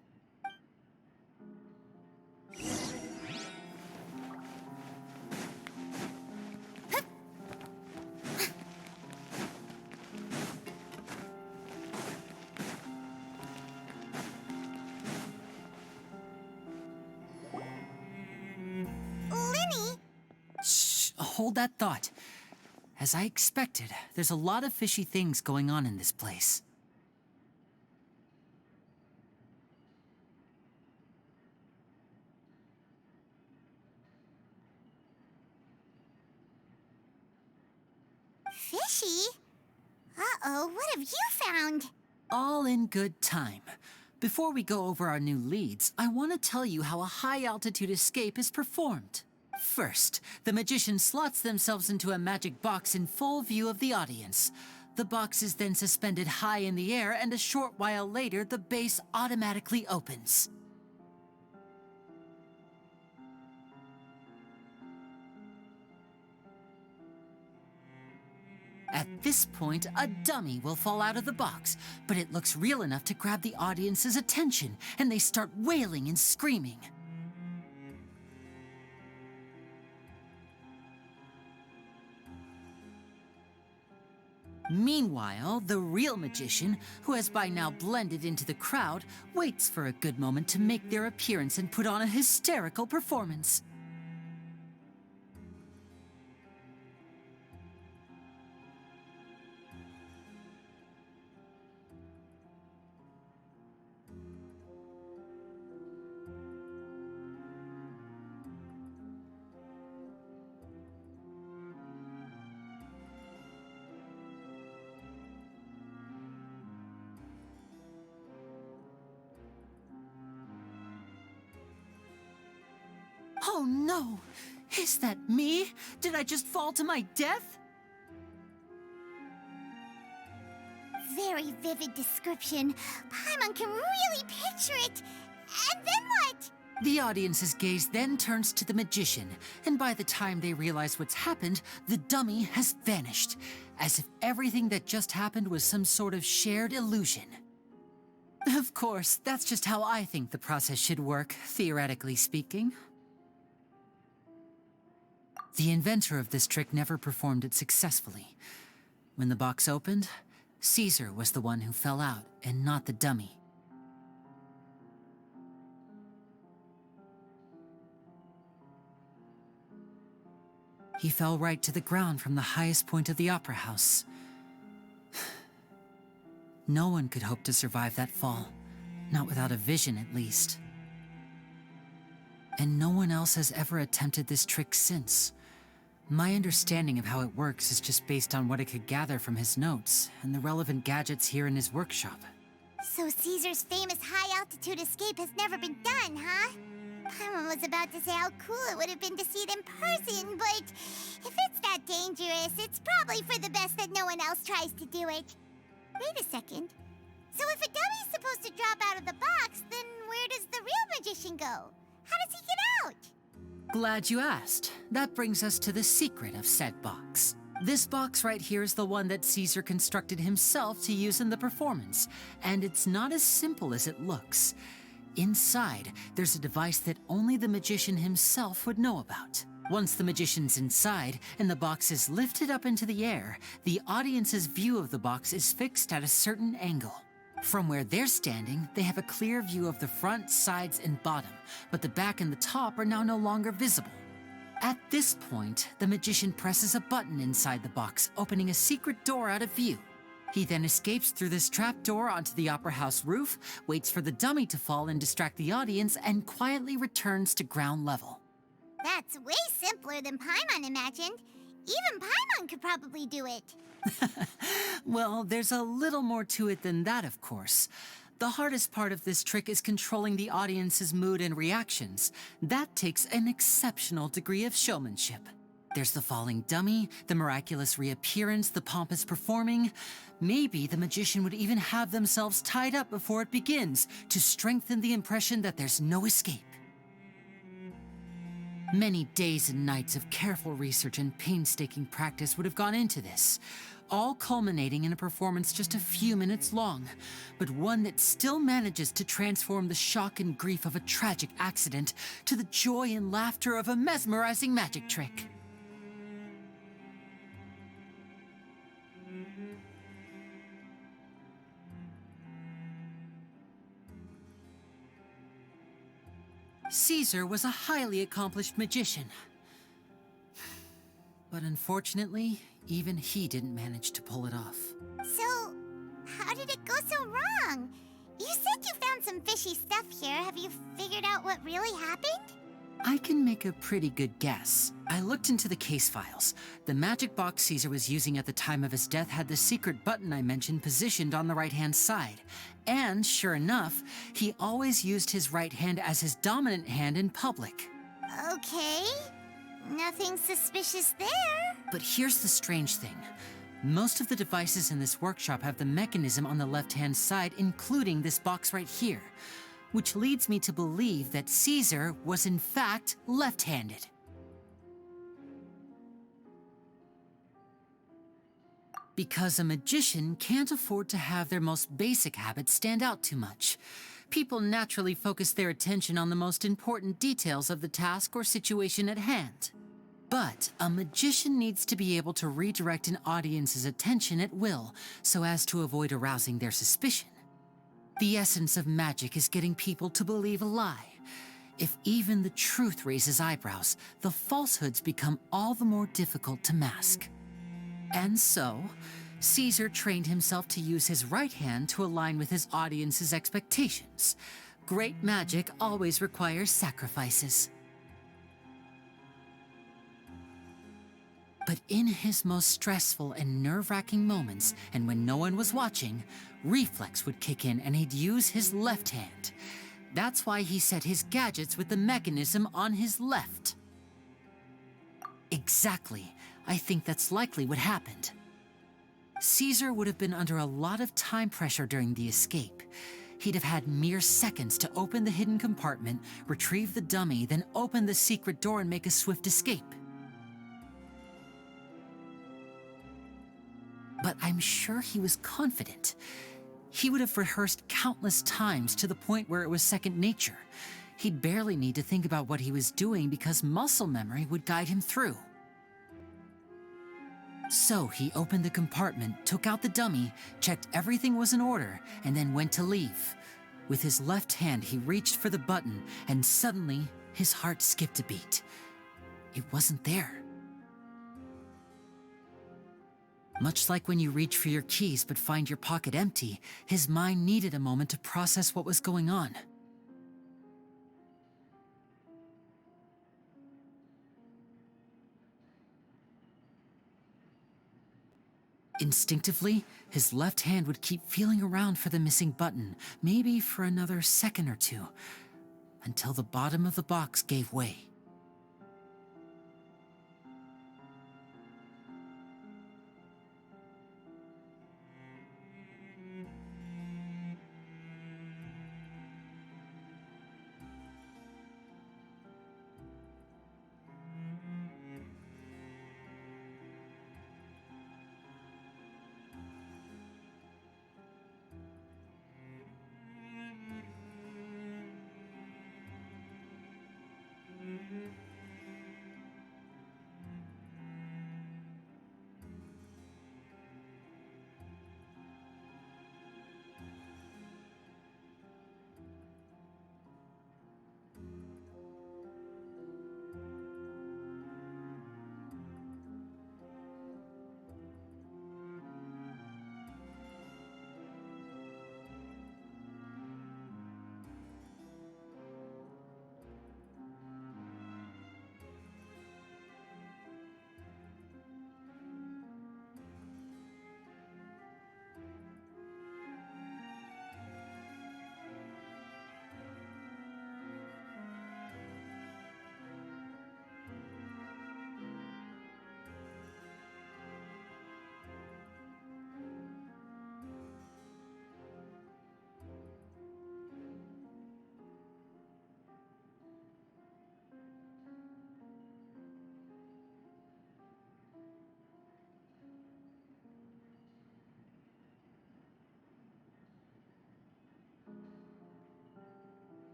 Lyney? Shh, hold that thought. As I expected, there's a lot of fishy things going on in this place. Fishy? Uh-oh, what have you found? All in good time. Before we go over our new leads, I want to tell you how a high-altitude escape is performed. First, the magician slots themselves into a magic box in full view of the audience. The box is then suspended high in the air, and a short while later, the base automatically opens. At this point, a dummy will fall out of the box, but it looks real enough to grab the audience's attention, and they start wailing and screaming. Meanwhile, the real magician, who has by now blended into the crowd, waits for a good moment to make their appearance and put on a hysterical performance. Oh no! Is that me? Did I just fall to my death? Very vivid description. Paimon can really picture it. And then what? The audience's gaze then turns to the magician, and by the time they realize what's happened, the dummy has vanished, as if everything that just happened was some sort of shared illusion. Of course, that's just how I think the process should work, theoretically speaking. The inventor of this trick never performed it successfully. When the box opened, Caesar was the one who fell out, and not the dummy. He fell right to the ground from the highest point of the opera house. No one could hope to survive that fall, not without a vision at least. And no one else has ever attempted this trick since. My understanding of how it works is just based on what I could gather from his notes and the relevant gadgets here in his workshop. So Caesar's famous high-altitude escape has never been done, huh? Paimon was about to say how cool it would have been to see it in person, but if it's that dangerous, it's probably for the best that no one else tries to do it. Wait a second. So if a dummy's supposed to drop out of the box, then where does the real magician go? How does he get out? Glad you asked. That brings us to the secret of said box. This box right here is the one that Caesar constructed himself to use in the performance, and it's not as simple as it looks. Inside, there's a device that only the magician himself would know about. Once the magician's inside and the box is lifted up into the air, the audience's view of the box is fixed at a certain angle. From where they're standing, they have a clear view of the front, sides, and bottom, but the back and the top are now no longer visible. At this point, the magician presses a button inside the box, opening a secret door out of view. He then escapes through this trapdoor onto the opera house roof, waits for the dummy to fall and distract the audience, and quietly returns to ground level. That's way simpler than Paimon imagined. Even Paimon could probably do it. Well, there's a little more to it than that, of course. The hardest part of this trick is controlling the audience's mood and reactions. That takes an exceptional degree of showmanship. There's the falling dummy, the miraculous reappearance, the pompous performing. Maybe the magician would even have themselves tied up before it begins to strengthen the impression that there's no escape. Many days and nights of careful research and painstaking practice would have gone into this, all culminating in a performance just a few minutes long, but one that still manages to transform the shock and grief of a tragic accident to the joy and laughter of a mesmerizing magic trick. Caesar was a highly accomplished magician. But unfortunately, even he didn't manage to pull it off. So, how did it go so wrong? You said you found some fishy stuff here. Have you figured out what really happened? I can make a pretty good guess. I looked into the case files. The magic box Caesar was using at the time of his death had the secret button I mentioned positioned on the right-hand side. And sure enough, he always used his right hand as his dominant hand in public. Okay. Nothing suspicious there. But here's the strange thing. Most of the devices in this workshop have the mechanism on the left-hand side, including this box right here, which leads me to believe that Caesar was in fact left-handed. Because a magician can't afford to have their most basic habits stand out too much. People naturally focus their attention on the most important details of the task or situation at hand. But a magician needs to be able to redirect an audience's attention at will so as to avoid arousing their suspicion. The essence of magic is getting people to believe a lie. If even the truth raises eyebrows, the falsehoods become all the more difficult to mask. And so, Caesar trained himself to use his right hand to align with his audience's expectations. Great magic always requires sacrifices. But in his most stressful and nerve-wracking moments, and when no one was watching, reflex would kick in and he'd use his left hand. That's why he set his gadgets with the mechanism on his left. Exactly. I think that's likely what happened. Caesar would have been under a lot of time pressure during the escape. He'd have had mere seconds to open the hidden compartment, retrieve the dummy, then open the secret door and make a swift escape. But I'm sure he was confident. He would have rehearsed countless times to the point where it was second nature. He'd barely need to think about what he was doing because muscle memory would guide him through. So he opened the compartment, took out the dummy, checked everything was in order, and then went to leave. With his left hand, he reached for the button, and suddenly, his heart skipped a beat. It wasn't there. Much like when you reach for your keys but find your pocket empty, his mind needed a moment to process what was going on. Instinctively, his left hand would keep feeling around for the missing button, maybe for another second or two, until the bottom of the box gave way.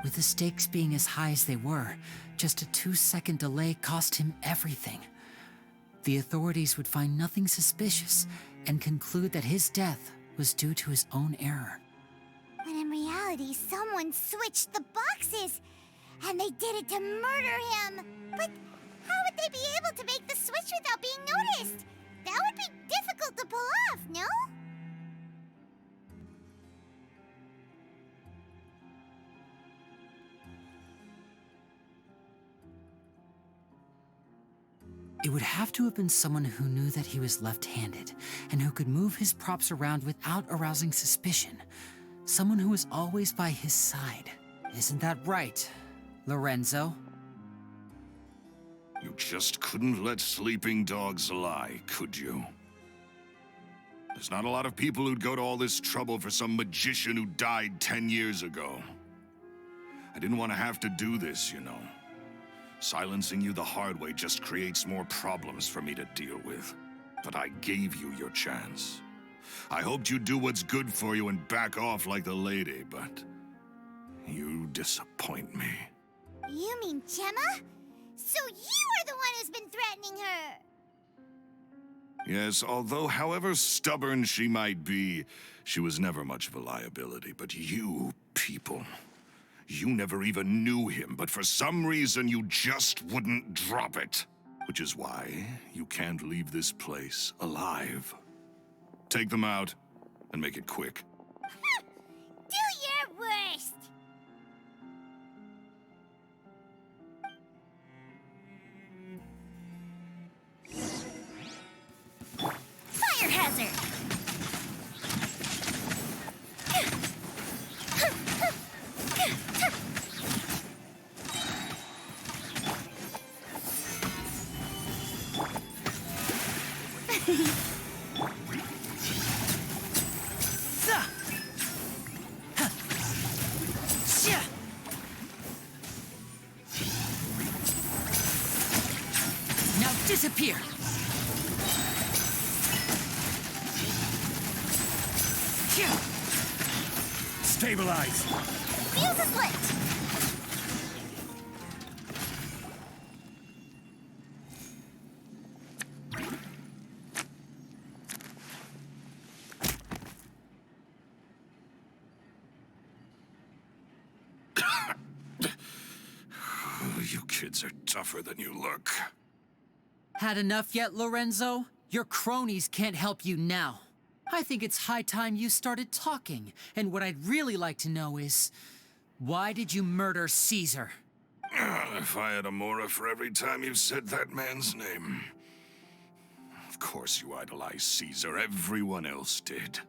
With the stakes being as high as they were, just a 2-second delay cost him everything. The authorities would find nothing suspicious and conclude that his death was due to his own error. When in reality, someone switched the boxes, and they did it to murder him. But how would they be able to make the switch without being noticed? That would be difficult to pull off, no? It would have to have been someone who knew that he was left-handed, and who could move his props around without arousing suspicion. Someone who was always by his side. Isn't that right, Lorenzo? You just couldn't let sleeping dogs lie, could you? There's not a lot of people who'd go to all this trouble for some magician who died 10 years ago. I didn't want to have to do this, you know. Silencing you the hard way just creates more problems for me to deal with. But I gave you your chance. I hoped you'd do what's good for you and back off like the lady, but you disappoint me. You mean Gemma? So you are the one who's been threatening her! Yes, although however stubborn she might be, she was never much of a liability. But you people, you never even knew him, but for some reason you just wouldn't drop it. Which is why you can't leave this place alive. Take them out, and make it quick. Do your worst! Fire hazard! Now disappear! Stabilize! Fuse is lit! You kids are tougher than you look. Had enough yet, Lorenzo? Your cronies can't help you now. I think it's high time you started talking, and what I'd really like to know is, why did you murder Caesar? If I had a Mora for every time you said that man's name. Of course you idolized Caesar, everyone else did.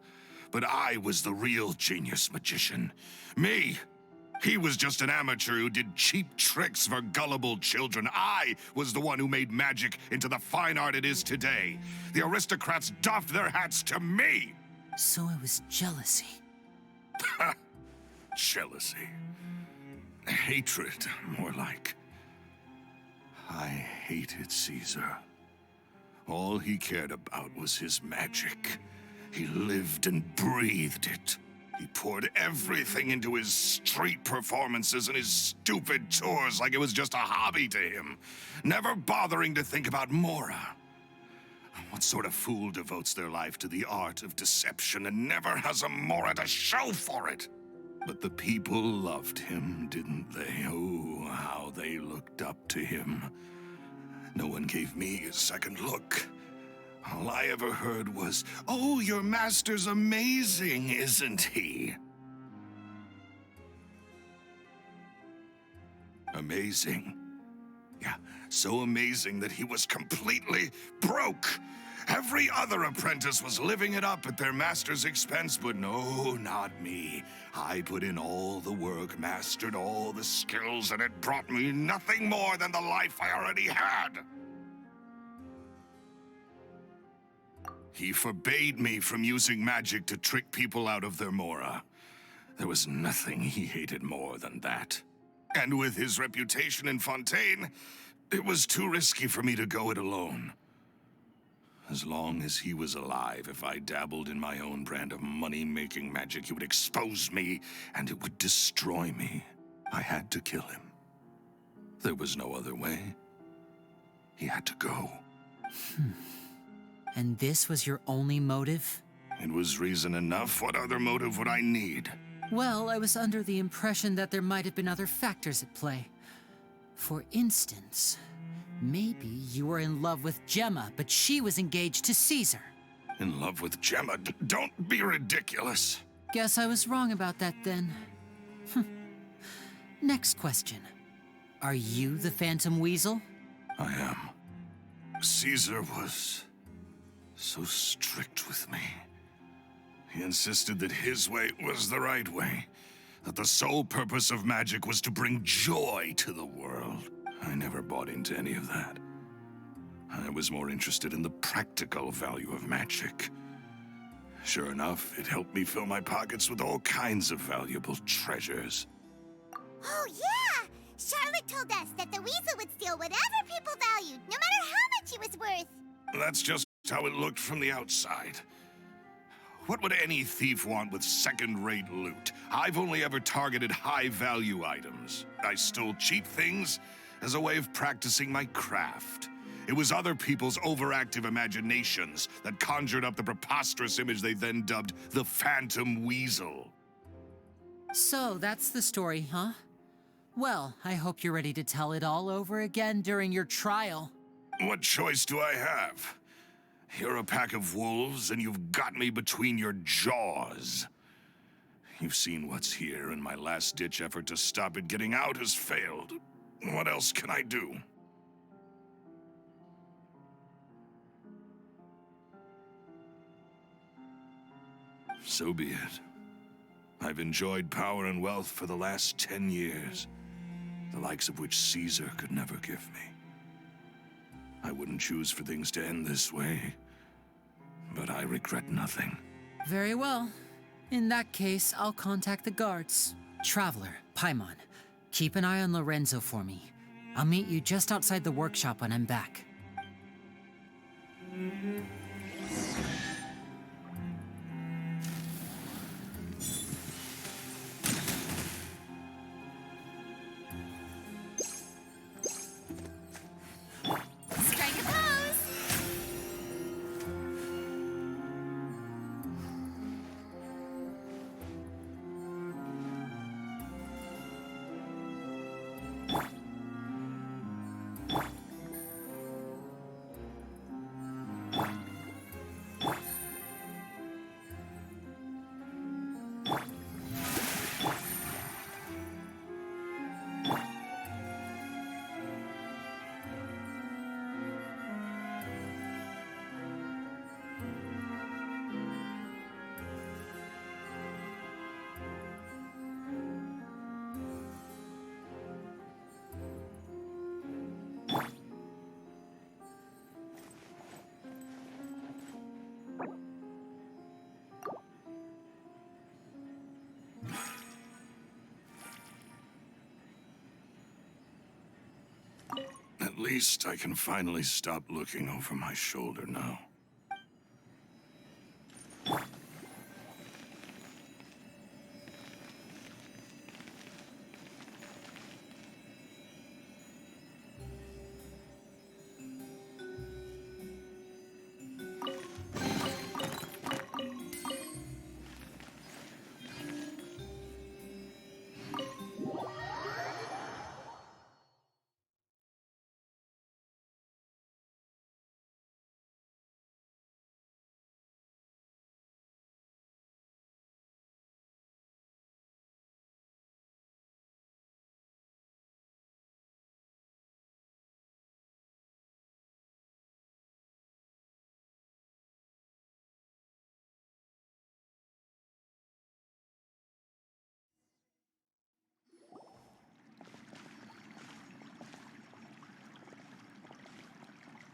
But I was the real genius magician. Me! He was just an amateur who did cheap tricks for gullible children. I was the one who made magic into the fine art it is today. The aristocrats doffed their hats to me! So it was jealousy. Jealousy. Hatred, more like. I hated Caesar. All he cared about was his magic. He lived and breathed it. He poured everything into his street performances and his stupid tours like it was just a hobby to him, never bothering to think about Mora. What sort of fool devotes their life to the art of deception and never has a Mora to show for it? But the people loved him, didn't they? Oh, how they looked up to him. No one gave me a second look. All I ever heard was, "Oh, your master's amazing, isn't he?" Amazing? Yeah, so amazing that he was completely broke. Every other apprentice was living it up at their master's expense, but no, not me. I put in all the work, mastered all the skills, and it brought me nothing more than the life I already had. He forbade me from using magic to trick people out of their Mora. There was nothing he hated more than that. And with his reputation in Fontaine, it was too risky for me to go it alone. As long as he was alive, if I dabbled in my own brand of money-making magic, he would expose me, and it would destroy me. I had to kill him. There was no other way. He had to go. And this was your only motive? It was reason enough. What other motive would I need? Well, I was under the impression that there might have been other factors at play. For instance, maybe you were in love with Gemma, but she was engaged to Caesar. In love with Gemma? Don't be ridiculous. Guess I was wrong about that then. Next question. Are you the Phantom Weasel? I am. Caesar was so strict with me. He insisted that his way was the right way, that the sole purpose of magic was to bring joy to the world. I never bought into any of that. I was more interested in the practical value of magic. Sure enough, it helped me fill my pockets with all kinds of valuable treasures. Oh, yeah! Charlotte told us that the weasel would steal whatever people valued, no matter how much it was worth. That's just how it looked from the outside. What would any thief want with second-rate loot? I've only ever targeted high-value items. I stole cheap things as a way of practicing my craft. It was other people's overactive imaginations that conjured up the preposterous image they then dubbed the Phantom Weasel. So, that's the story, huh? Well, I hope you're ready to tell it all over again during your trial. What choice do I have? You're a pack of wolves, and you've got me between your jaws. You've seen what's here, and my last-ditch effort to stop it getting out has failed. What else can I do? So be it. I've enjoyed power and wealth for the last 10 years, the likes of which Caesar could never give me. I wouldn't choose for things to end this way, but I regret nothing. Very well. In that case, I'll contact the guards. Traveler, Paimon, keep an eye on Lorenzo for me. I'll meet you just outside the workshop when I'm back. Strike a pose! At least I can finally stop looking over my shoulder now.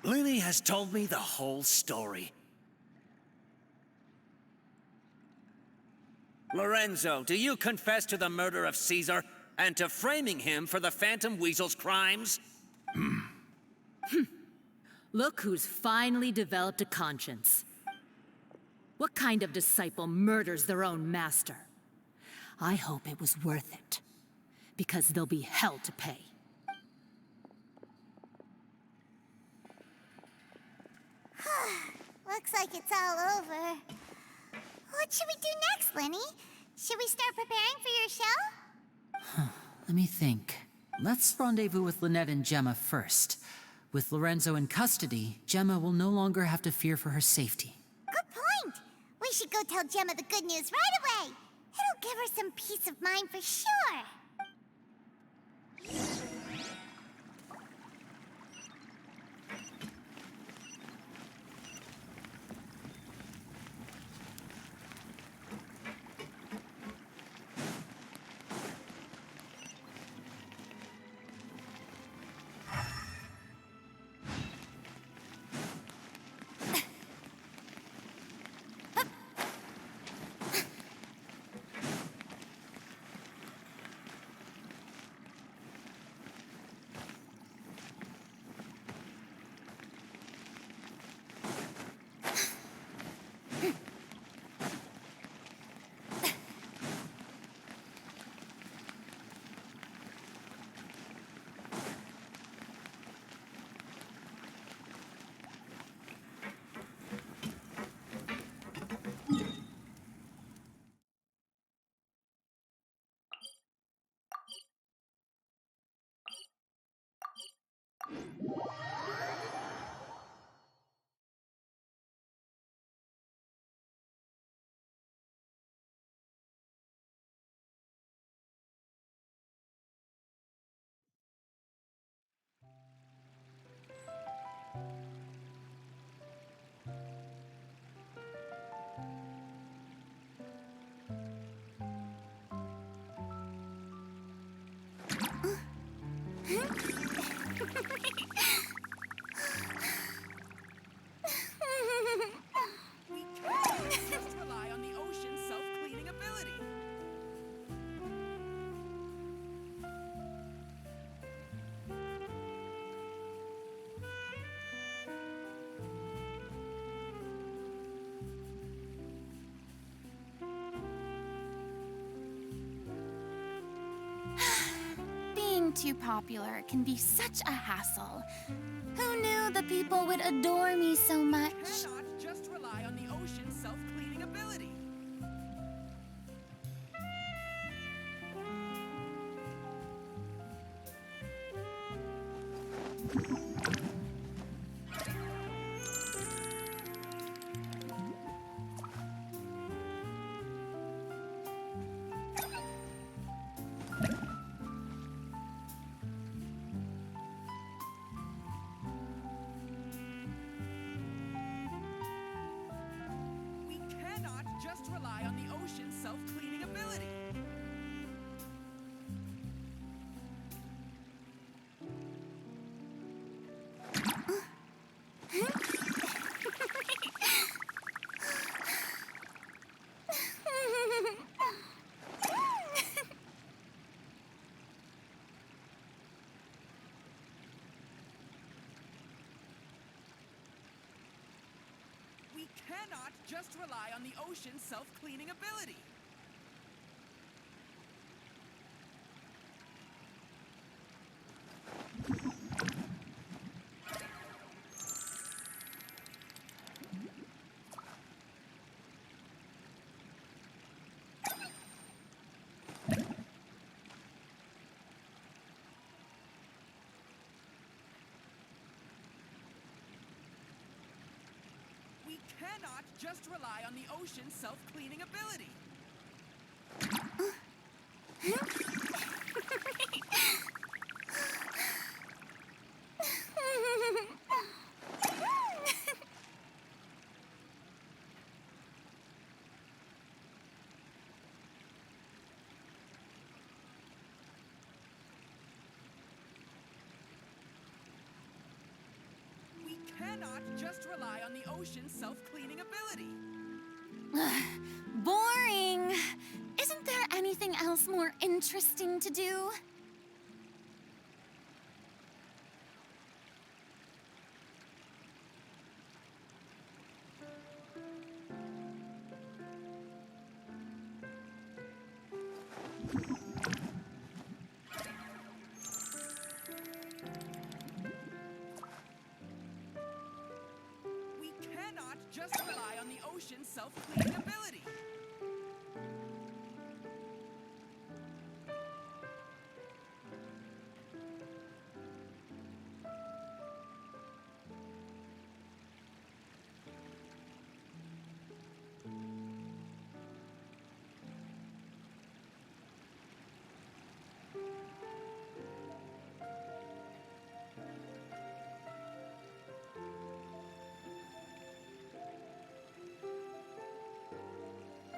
Lyney has told me the whole story. Lorenzo, do you confess to the murder of Caesar and to framing him for the Phantom Weasel's crimes? Look who's finally developed a conscience. What kind of disciple murders their own master? I hope it was worth it. because there'll be hell to pay. Looks like it's all over. What should we do next, Lyney? Should we start preparing for your show? Let me think. Let's rendezvous with Lynette and Gemma first. With Lorenzo in custody, Gemma will no longer have to fear for her safety. Good point. We should go tell Gemma the good news right away. It'll give her some peace of mind for sure. We can't just rely on the ocean's self-cleaning ability. Being too popular can be such a hassle. Who knew the people would adore me so much? Cannot just rely on the ocean's self-cleaning ability. We cannot just rely on the ocean's self-cleaning ability. We cannot just rely on the ocean's self-cleaning ability. We cannot just rely on the ocean's self-cleaning ability. We cannot just rely on the ocean's self-cleaning ability. Boring. Isn't there anything else more interesting to do? ocean's self-cleaning ability.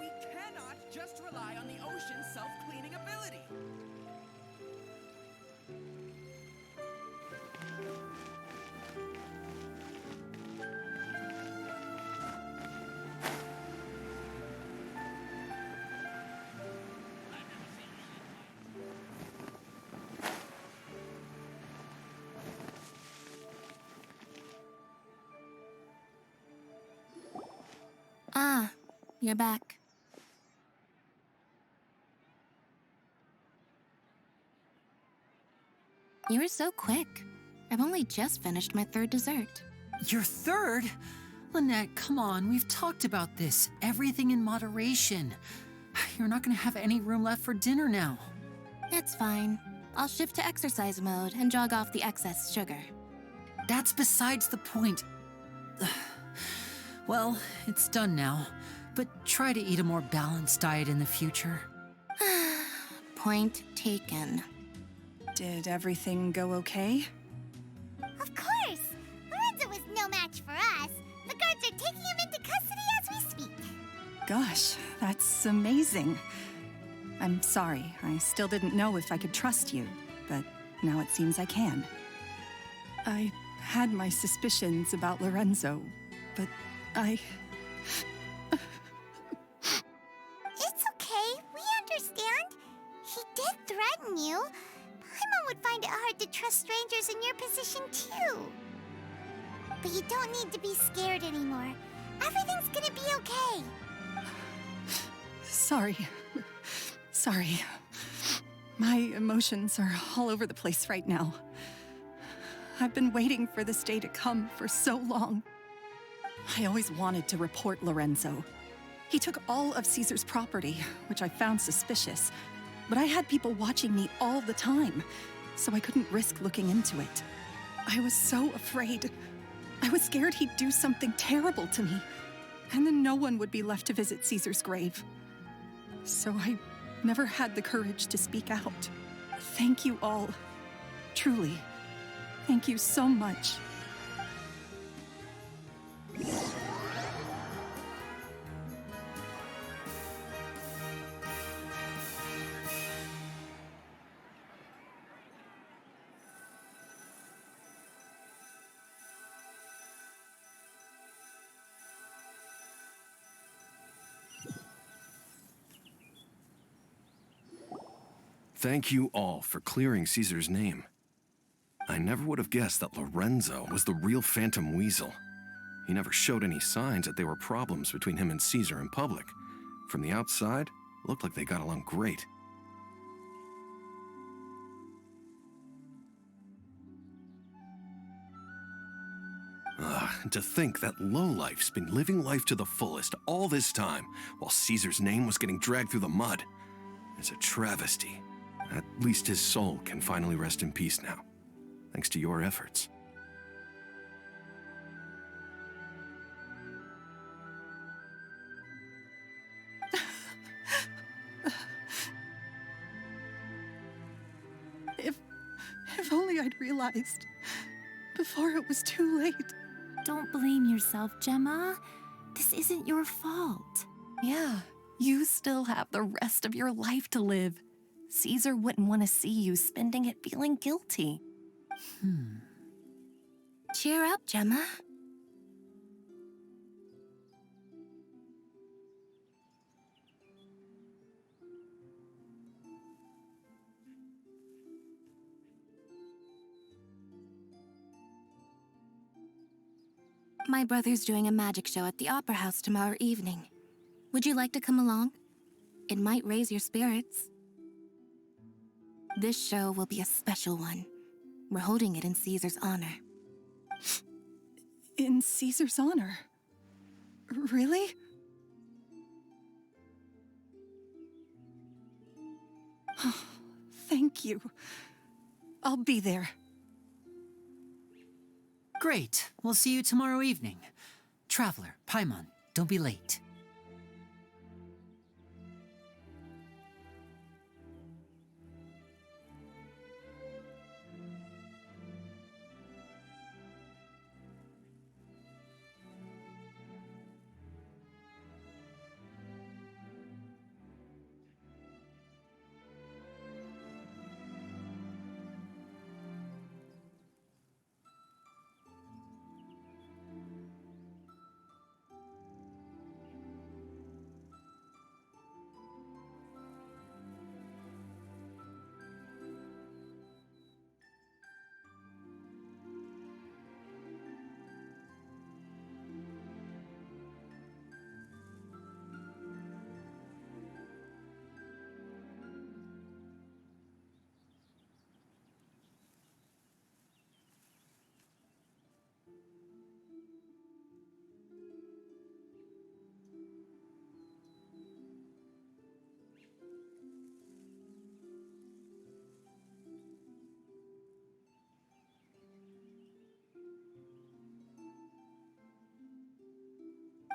We cannot just rely on the ocean's self-cleaning ability. Ah, you're back. You were so quick. I've only just finished my third dessert. Your third? Lynette, come on, we've talked about this. Everything in moderation. You're not gonna have any room left for dinner now. It's fine. I'll shift to exercise mode and jog off the excess sugar. That's besides the point. Well, it's done now, but try to eat a more balanced diet in the future. Point taken. Did everything go okay? Of course! Lorenzo was no match for us. The guards are taking him into custody as we speak. Gosh, that's amazing. I'm sorry, I still didn't know if I could trust you, but now it seems I can. I had my suspicions about Lorenzo, but It's okay, we understand. He did threaten you. Paimon would find it hard to trust strangers in your position, too. But you don't need to be scared anymore. Everything's gonna be okay. sorry. Sorry. My emotions are all over the place right now. I've been waiting for this day to come for so long. I always wanted to report Lorenzo. He took all of Caesar's property, which I found suspicious, but I had people watching me all the time, so I couldn't risk looking into it. I was so afraid. I was scared he'd do something terrible to me, and then no one would be left to visit Caesar's grave. So I never had the courage to speak out. Thank you all. Truly. Thank you so much. Thank you all for clearing Caesar's name. I never would have guessed that Lorenzo was the real Phantom Weasel. He never showed any signs that there were problems between him and Caesar in public. From the outside, it looked like they got along great. To think that lowlife's been living life to the fullest all this time, while Caesar's name was getting dragged through the mud. It's a travesty. At least his soul can finally rest in peace now, thanks to your efforts. If only I'd realized before it was too late. Don't blame yourself, Gemma. This isn't your fault. Yeah, you still have the rest of your life to live. Caesar wouldn't want to see you spending it feeling guilty. Cheer up, Gemma. My brother's doing a magic show at the Opera House tomorrow evening. Would you like to come along? It might raise your spirits. This show will be a special one. We're holding it in Caesar's honor. In Caesar's honor? Really? Thank you. I'll be there. Great. We'll see you tomorrow evening. Traveler, Paimon, don't be late.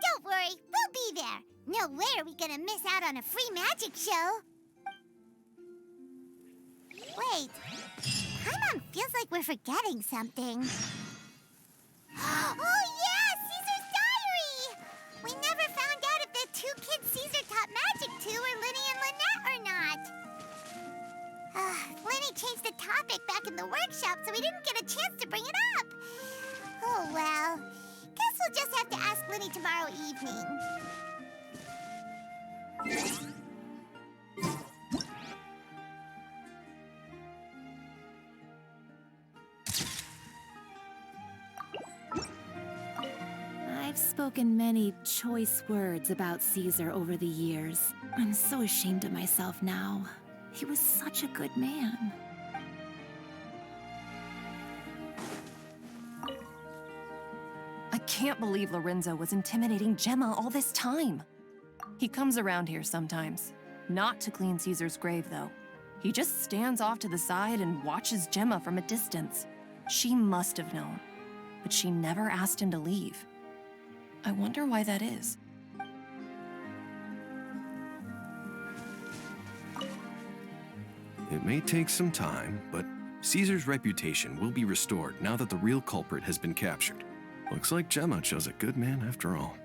Don't worry, we'll be there. No way are we gonna miss out on a free magic show. Wait, Paimon feels like we're forgetting something. Oh yeah, Caesar's diary! We never found out if the two kids Caesar taught magic to were Lyney and Lynette or not. Lyney changed the topic back in the workshop, so we didn't get a chance to bring it up. Oh well, guess we'll just have to ask Lyney tomorrow evening. I've spoken many choice words about Caesar over the years. I'm so ashamed of myself now. He was such a good man. I can't believe Lorenzo was intimidating Gemma all this time. He comes around here sometimes. Not to clean Caesar's grave, though. He just stands off to the side and watches Gemma from a distance. She must have known, but she never asked him to leave. I wonder why that is. It may take some time, but Caesar's reputation will be restored now that the real culprit has been captured. Looks like Gemma chose a good man after all.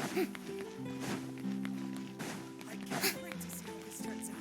I can't wait to see how this turns out.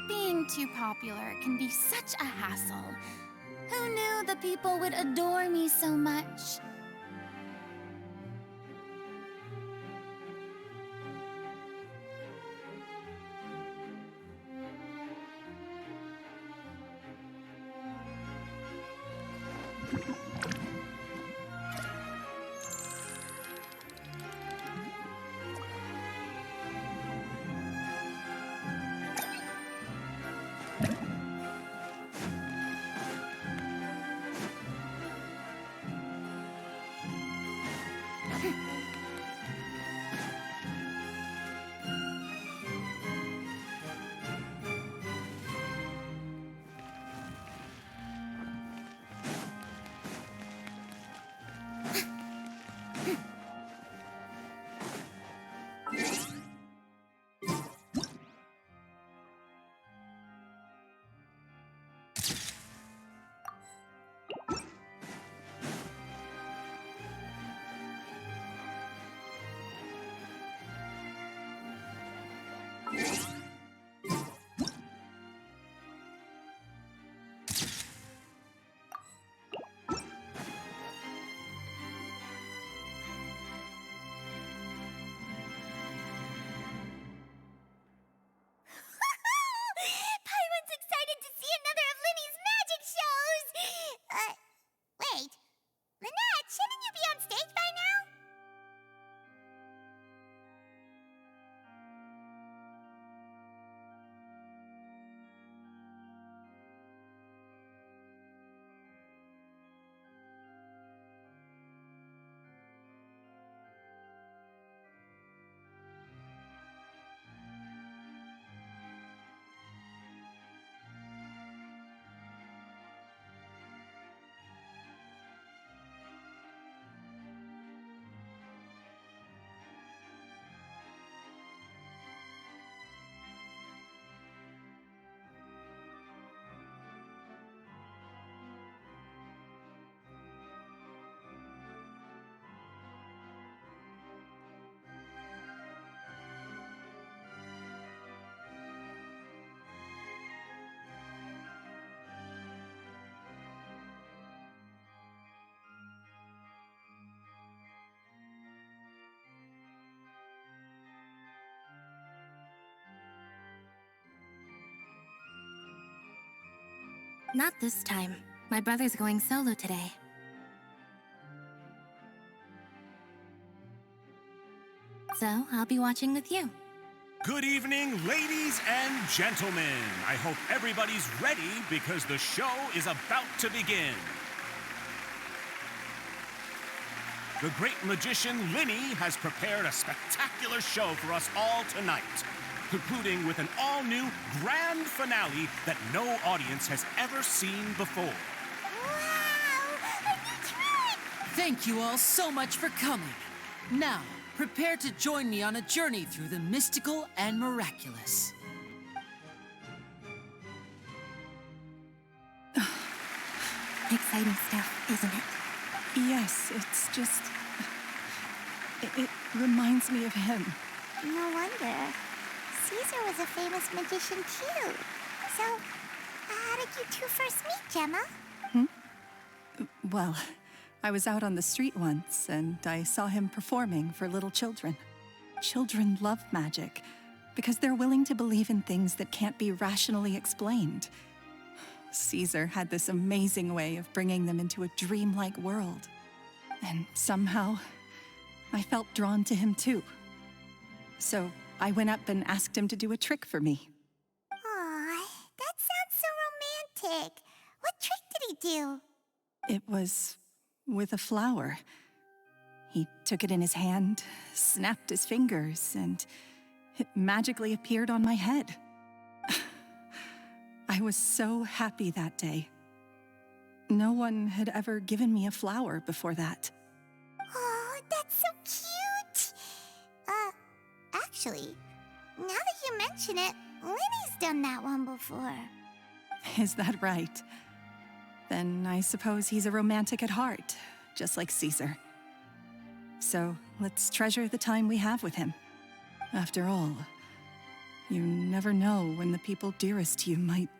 Being too popular can be such a hassle. Who knew the people would adore me so much? Paimon's excited to see another of Lyney's magic shows! Wait. Lynette, shouldn't you be on stage by now? Not this time. My brother's going solo today. So, I'll be watching with you. Good evening, ladies and gentlemen. I hope everybody's ready because the show is about to begin. The great magician Lyney has prepared a spectacular show for us all tonight, concluding with an all-new grand finale that no audience has ever seen before. Thank you all so much for coming. Now, Prepare to join me on a journey through the mystical and miraculous. Exciting stuff, isn't it? Yes, it's just... It reminds me of him. No wonder. Caesar was a famous magician too. So, how did you two first meet, Gemma? Well, I was out on the street once, and I saw him performing for little children. Children love magic, because they're willing to believe in things that can't be rationally explained. Caesar had this amazing way of bringing them into a dreamlike world. And somehow, I felt drawn to him too. So I went up and asked him to do a trick for me. Aw, that sounds so romantic. What trick did he do? It was with a flower. He took it in his hand, snapped his fingers, and it magically appeared on my head. I was so happy that day. No one had ever given me a flower before that. Oh, that's so cute! Actually, now that you mention it, Lyney's done that one before. Is that right? Then I suppose he's a romantic at heart, just like Caesar. So let's treasure the time we have with him. After all, you never know when the people dearest to you might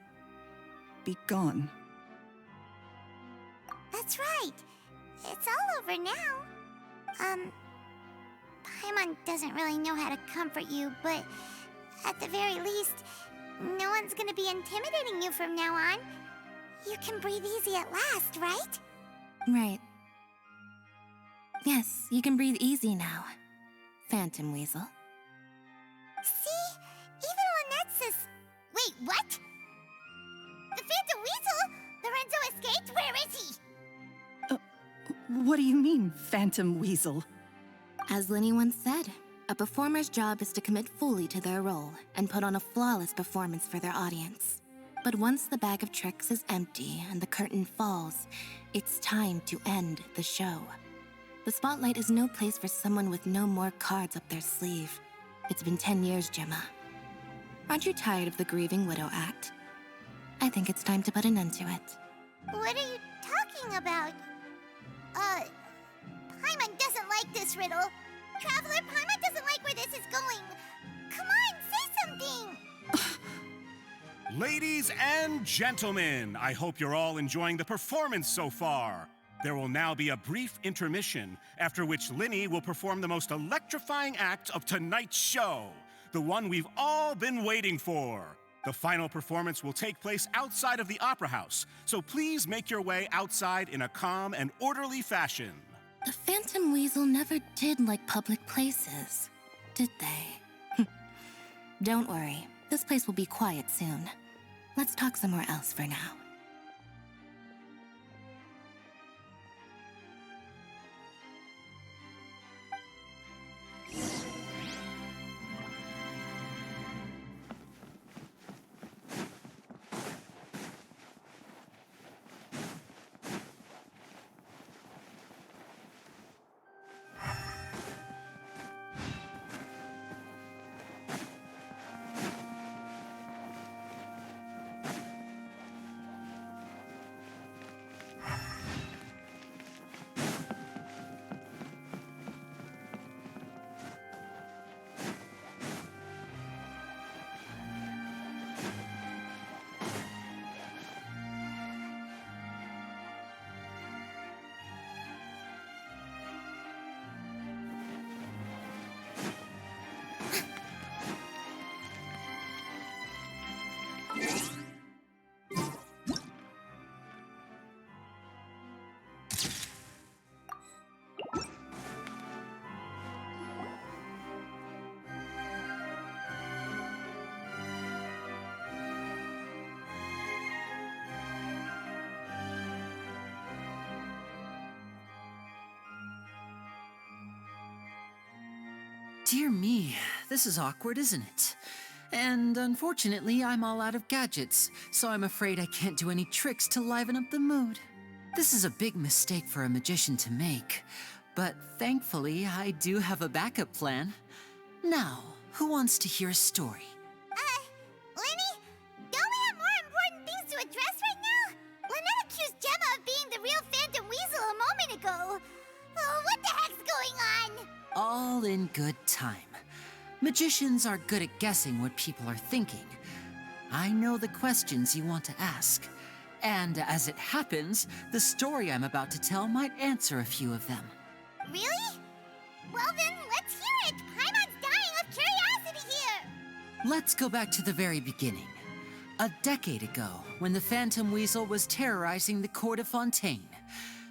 be gone. That's right. It's all over now. Paimon doesn't really know how to comfort you, but at the very least, no one's gonna be intimidating you from now on. You can breathe easy at last, right? Right. Yes, you can breathe easy now, Phantom Weasel. See? Even Lynette says... Wait, what? The Phantom Weasel? Lorenzo escaped? Where is he? What do you mean, Phantom Weasel? As Lyney once said, a performer's job is to commit fully to their role and put on a flawless performance for their audience. But once the bag of tricks is empty and the curtain falls, it's time to end the show. The spotlight is no place for someone with no more cards up their sleeve. It's been 10 years, Gemma. Aren't you tired of the grieving widow act? I think it's time to put an end to it. What are you talking about? Paimon doesn't like this riddle. Traveler, Paimon doesn't like where this is going. Come on, say something! Ladies and gentlemen, I hope you're all enjoying the performance so far. There will now be a brief intermission, after which Lyney will perform the most electrifying act of tonight's show, the one we've all been waiting for. The final performance will take place outside of the Opera House, so please make your way outside in a calm and orderly fashion. The Phantom Weasel never did like public places, did they? Don't worry, this place will be quiet soon. Let's talk somewhere else for now. Dear me, this is awkward, isn't it? And unfortunately, I'm all out of gadgets, so I'm afraid I can't do any tricks to liven up the mood. This is a big mistake for a magician to make, But thankfully, I do have a backup plan. Now, who wants to hear a story? Lyney, don't we have more important things to address right now? Lynette accused Gemma of being the real Phantom Weasel a moment ago. Oh, what the heck's going on? All in good time. Magicians are good at guessing what people are thinking. I know the questions you want to ask. And as it happens, the story I'm about to tell might answer a few of them. Really? Well then, let's hear it! Paimon's dying of curiosity here! Let's go back to the very beginning. A decade ago, when the Phantom Weasel was terrorizing the court of Fontaine.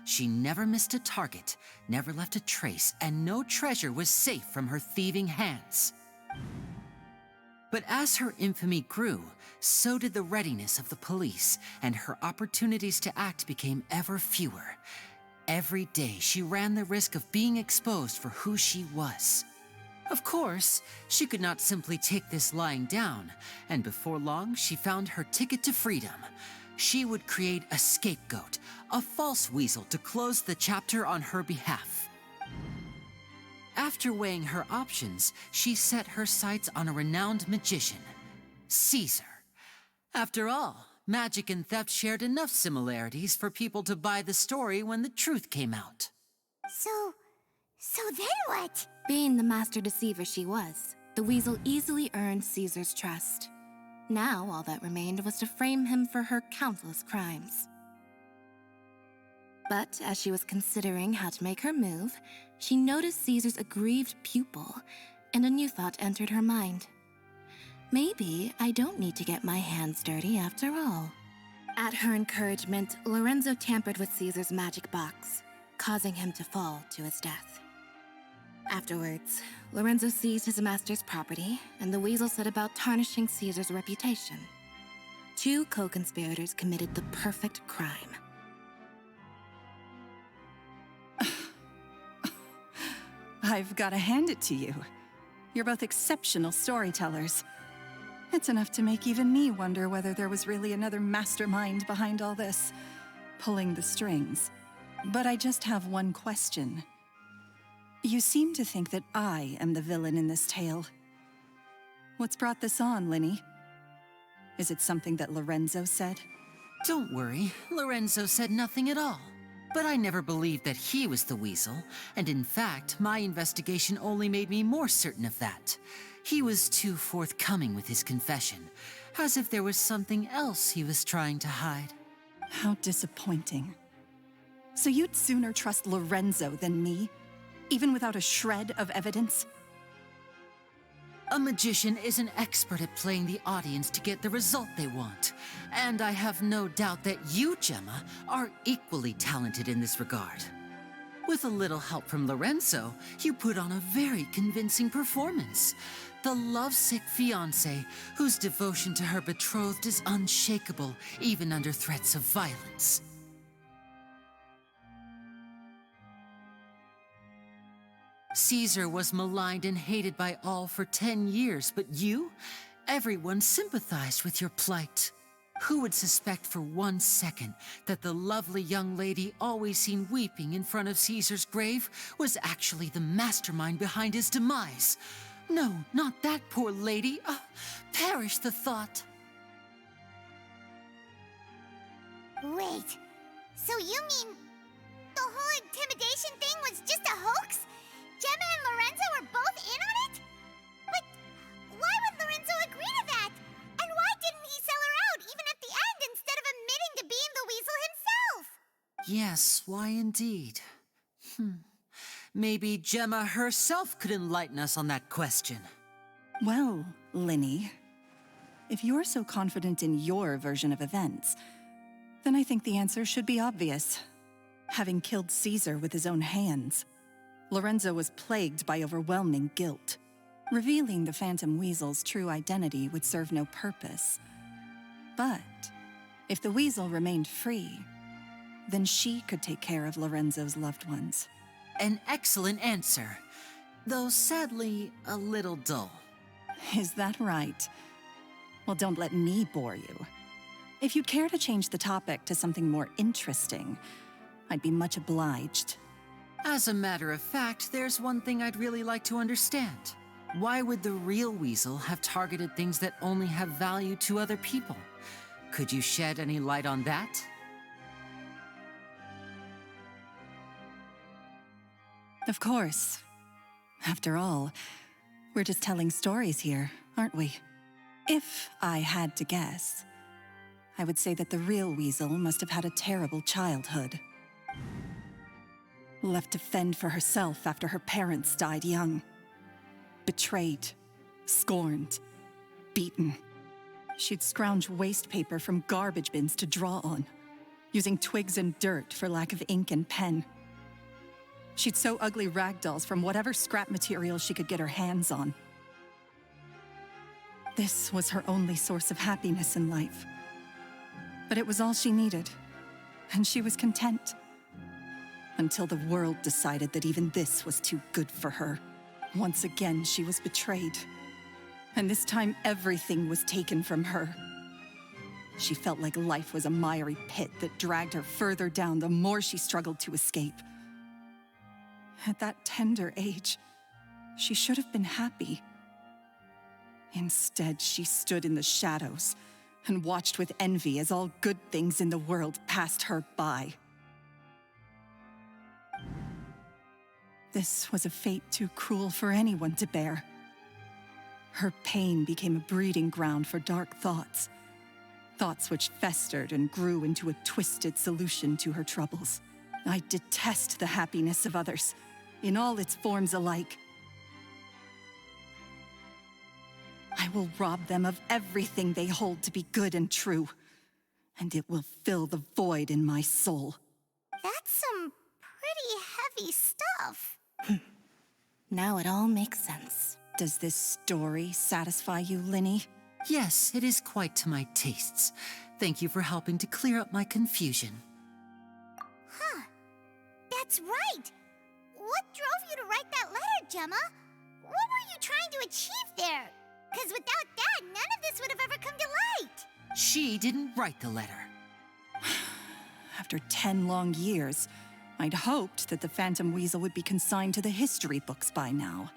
She never missed a target, never left a trace, and no treasure was safe from her thieving hands. But as her infamy grew, so did the readiness of the police, and her opportunities to act became ever fewer. Every day, she ran the risk of being exposed for who she was. Of course, she could not simply take this lying down, and before long, she found her ticket to freedom. She would create a scapegoat, a false weasel to close the chapter on her behalf. After weighing her options, she set her sights on a renowned magician, Caesar. After all, magic and theft shared enough similarities for people to buy the story when the truth came out. So then what? Being the master deceiver she was, the weasel easily earned Caesar's trust. Now all that remained was to frame him for her countless crimes. But as she was considering how to make her move, she noticed Caesar's aggrieved pupil, and a new thought entered her mind. Maybe I don't need to get my hands dirty after all. At her encouragement, Lorenzo tampered with Caesar's magic box, causing him to fall to his death. Afterwards, Lorenzo seized his master's property, and the weasel set about tarnishing Caesar's reputation. Two co-conspirators committed the perfect crime. I've got to hand it to you. You're both exceptional storytellers. It's enough to make even me wonder whether there was really another mastermind behind all this, pulling the strings. But I just have one question. You seem to think that I am the villain in this tale. What's brought this on, Lyney? Is it something that Lorenzo said? Don't worry, Lorenzo said nothing at all. But I never believed that he was the weasel, and in fact, my investigation only made me more certain of that. He was too forthcoming with his confession, as if there was something else he was trying to hide. How disappointing. So you'd sooner trust Lorenzo than me, even without a shred of evidence? A magician is an expert at playing the audience to get the result they want. And I have no doubt that you, Gemma, are equally talented in this regard. With a little help from Lorenzo, you put on a very convincing performance. The lovesick fiancé, whose devotion to her betrothed is unshakable, even under threats of violence. Caesar was maligned and hated by all for 10 years, but you? Everyone sympathized with your plight. Who would suspect for 1 second that the lovely young lady always seen weeping in front of Caesar's grave was actually the mastermind behind his demise? No, not that poor lady. Perish the thought. Wait, so you mean the whole intimidation thing was just a hoax? Gemma and Lorenzo were both in on it? But why would Lorenzo agree to that? And why didn't he sell her out even at the end instead of admitting to being the weasel himself? Yes, why indeed? Maybe Gemma herself could enlighten us on that question. Well, Lyney, if you're so confident in your version of events, then I think the answer should be obvious. Having killed Caesar with his own hands, Lorenzo was plagued by overwhelming guilt. Revealing the Phantom Weasel's true identity would serve no purpose. But if the weasel remained free, then she could take care of Lorenzo's loved ones. An excellent answer, though sadly a little dull. Is that right? Well, don't let me bore you. If you'd care to change the topic to something more interesting, I'd be much obliged. As a matter of fact, there's one thing I'd really like to understand. Why would the real weasel have targeted things that only have value to other people? Could you shed any light on that? Of course. After all, we're just telling stories here, aren't we? If I had to guess, I would say that the real weasel must have had a terrible childhood. Left to fend for herself after her parents died young. Betrayed, scorned, beaten. She'd scrounge waste paper from garbage bins to draw on, using twigs and dirt for lack of ink and pen. She'd sew ugly rag dolls from whatever scrap material she could get her hands on. This was her only source of happiness in life. But it was all she needed, and she was content. Until the world decided that even this was too good for her. Once again, she was betrayed. And this time, everything was taken from her. She felt like life was a miry pit that dragged her further down the more she struggled to escape. At that tender age, she should have been happy. Instead, she stood in the shadows and watched with envy as all good things in the world passed her by. This was a fate too cruel for anyone to bear. Her pain became a breeding ground for dark thoughts. Thoughts which festered and grew into a twisted solution to her troubles. I detest the happiness of others, in all its forms alike. I will rob them of everything they hold to be good and true, and it will fill the void in my soul. That's some pretty heavy stuff. Now it all makes sense. Does this story satisfy you, Lyney? Yes, it is quite to my tastes. Thank you for helping to clear up my confusion. Huh. That's right. What drove you to write that letter, Gemma? What were you trying to achieve there? Because without that, none of this would have ever come to light. She didn't write the letter. After 10 long years, I'd hoped that the Phantom Weasel would be consigned to the history books by now.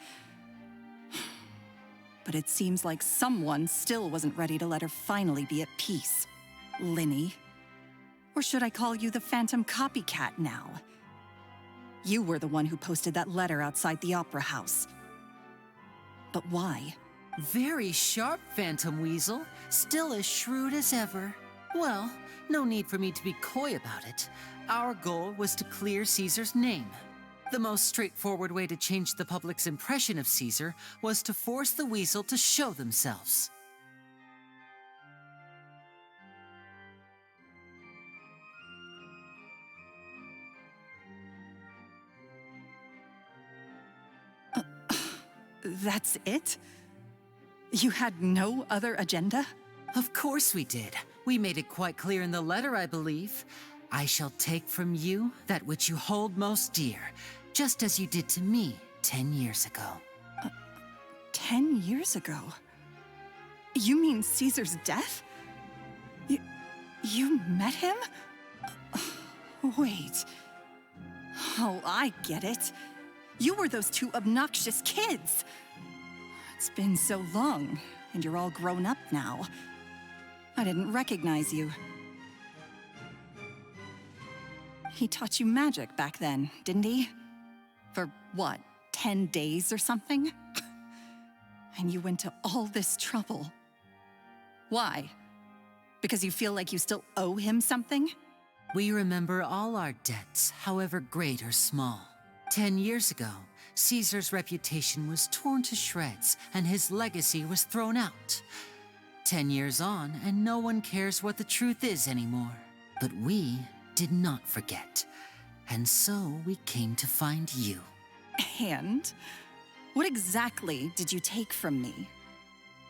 But it seems like someone still wasn't ready to let her finally be at peace. Lyney. Or should I call you the Phantom Copycat now? You were the one who posted that letter outside the Opera House. But why? Very sharp, Phantom Weasel. Still as shrewd as ever. Well, no need for me to be coy about it. Our goal was to clear Caesar's name. The most straightforward way to change the public's impression of Caesar was to force the Weasel to show themselves. That's it? You had no other agenda? Of course we did. We made it quite clear in the letter, I believe. I shall take from you that which you hold most dear, just as you did to me 10 years ago. 10 years ago? You mean Caesar's death? You met him? Wait. Oh, I get it. You were those two obnoxious kids. It's been so long, and you're all grown up now. I didn't recognize you. He taught you magic back then, didn't he? For what, 10 days or something? And you went to all this trouble. Why? Because you feel like you still owe him something? We remember all our debts, however great or small. 10 years ago, Caesar's reputation was torn to shreds, and his legacy was thrown out. 10 years on, and no one cares what the truth is anymore. But we did not forget, and so we came to find you. And? What exactly did you take from me?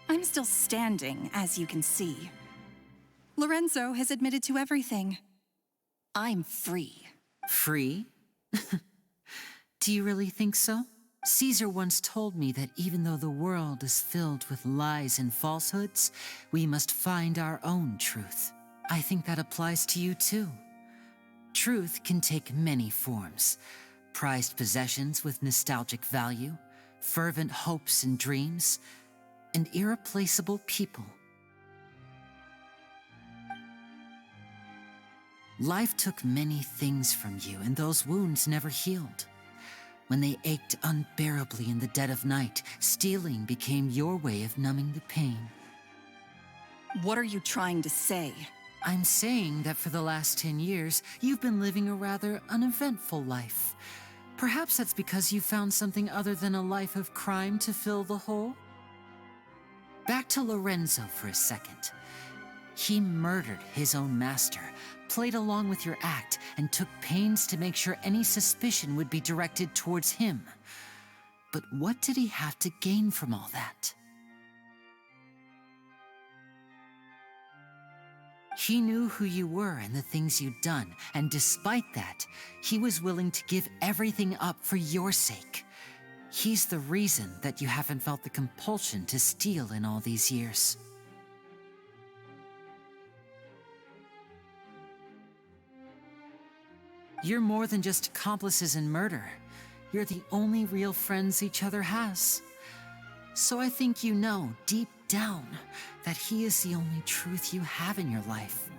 I'm still standing, as you can see. Lorenzo has admitted to everything. I'm free. Free? Do you really think so? Caesar once told me that even though the world is filled with lies and falsehoods, we must find our own truth. I think that applies to you too. Truth can take many forms, prized possessions with nostalgic value, fervent hopes and dreams, and irreplaceable people. Life took many things from you, and those wounds never healed. When they ached unbearably in the dead of night, stealing became your way of numbing the pain. What are you trying to say? I'm saying that for the last 10 years, you've been living a rather uneventful life. Perhaps that's because you found something other than a life of crime to fill the hole? Back to Lorenzo for a second. He murdered his own master, played along with your act, and took pains to make sure any suspicion would be directed towards him. But what did he have to gain from all that? He knew who you were and the things you'd done, and despite that, he was willing to give everything up for your sake. He's the reason that you haven't felt the compulsion to steal in all these years. You're more than just accomplices in murder. You're the only real friends each other has. So I think you know, deep down, that he is the only truth you have in your life.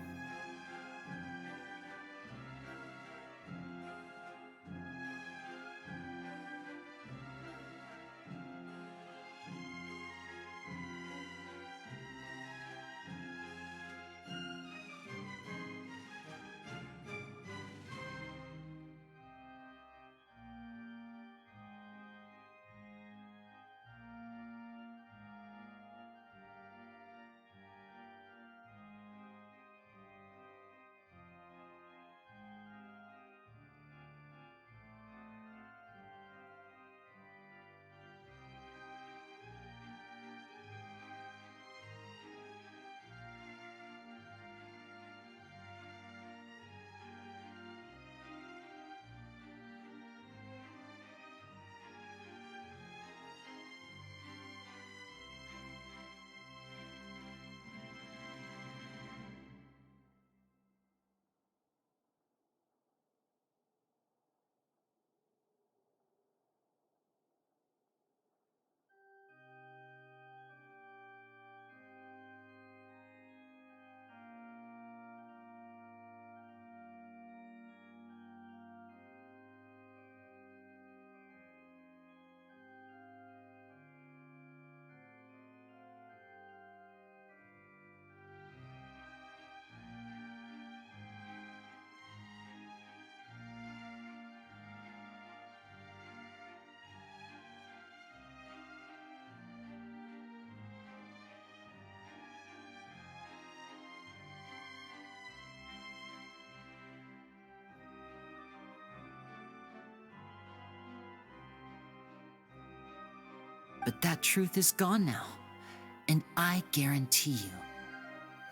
But that truth is gone now, and I guarantee you,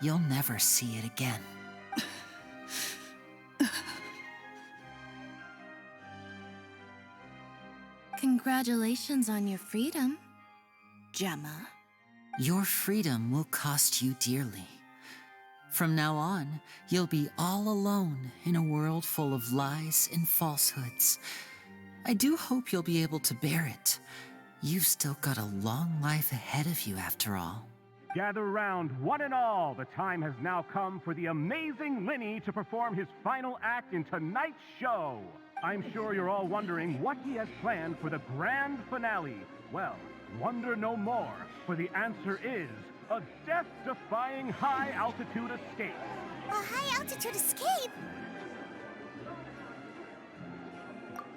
you'll never see it again. Congratulations on your freedom, Gemma. Your freedom will cost you dearly. From now on, you'll be all alone in a world full of lies and falsehoods. I do hope you'll be able to bear it. You've still got a long life ahead of you, after all. Gather round, one and all. The time has now come for the amazing Lyney to perform his final act in tonight's show. I'm sure you're all wondering what he has planned for the grand finale. Well, wonder no more, for the answer is a death-defying high-altitude escape. A high-altitude escape?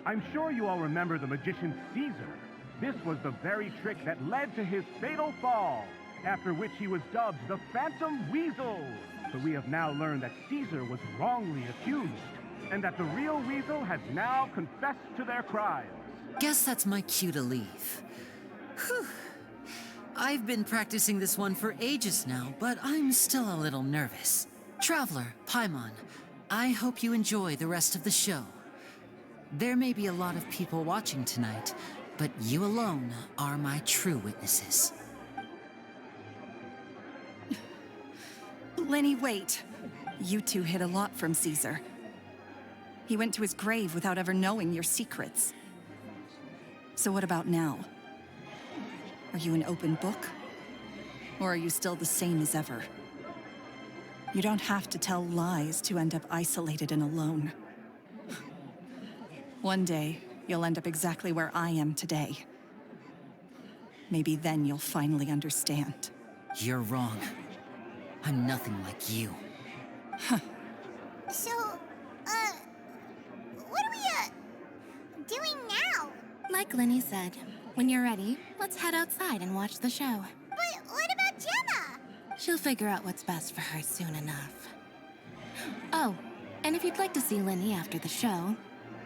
I'm sure you all remember the magician Caesar. This was the very trick that led to his fatal fall, after which he was dubbed the Phantom Weasel. But we have now learned that Caesar was wrongly accused, and that the real Weasel has now confessed to their crimes. Guess that's my cue to leave. Whew. I've been practicing this one for ages now, but I'm still a little nervous. Traveler, Paimon, I hope you enjoy the rest of the show. There may be a lot of people watching tonight, but you alone are my true witnesses. Lyney, wait. You two hid a lot from Caesar. He went to his grave without ever knowing your secrets. So what about now? Are you an open book? Or are you still the same as ever? You don't have to tell lies to end up isolated and alone. One day, you'll end up exactly where I am today. Maybe then you'll finally understand. You're wrong. I'm nothing like you. So, what are we, doing now? Like Lyney said, when you're ready, let's head outside and watch the show. But what about Gemma? She'll figure out what's best for her soon enough. Oh, and if you'd like to see Lyney after the show,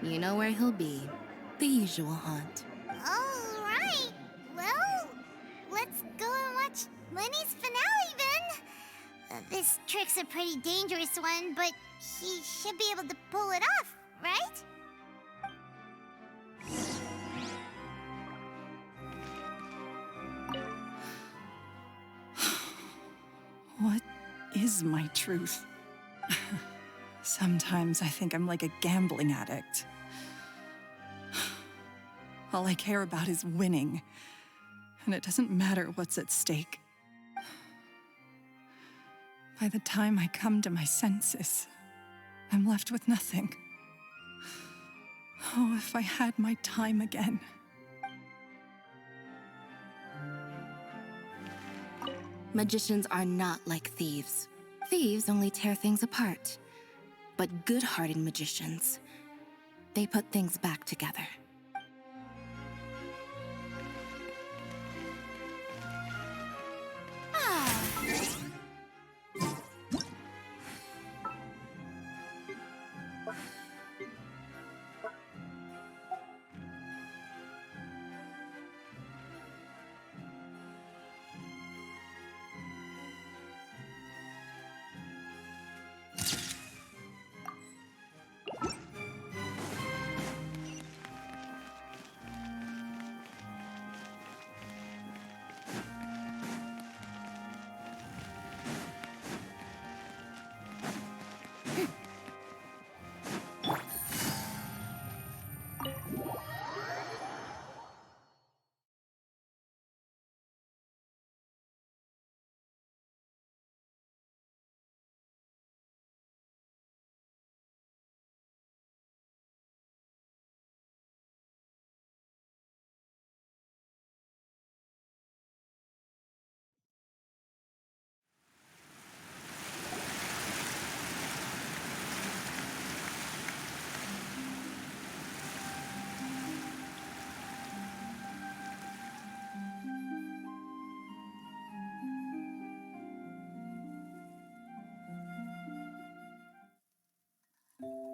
you know where he'll be. The usual haunt. All right. Well, let's go and watch Lenny's finale then. This trick's a pretty dangerous one, but he should be able to pull it off, right? What is my truth? Sometimes I think I'm like a gambling addict. All I care about is winning, and it doesn't matter what's at stake. By the time I come to my senses, I'm left with nothing. Oh, if I had my time again. Magicians are not like thieves. Thieves only tear things apart. But good-hearted magicians, they put things back together.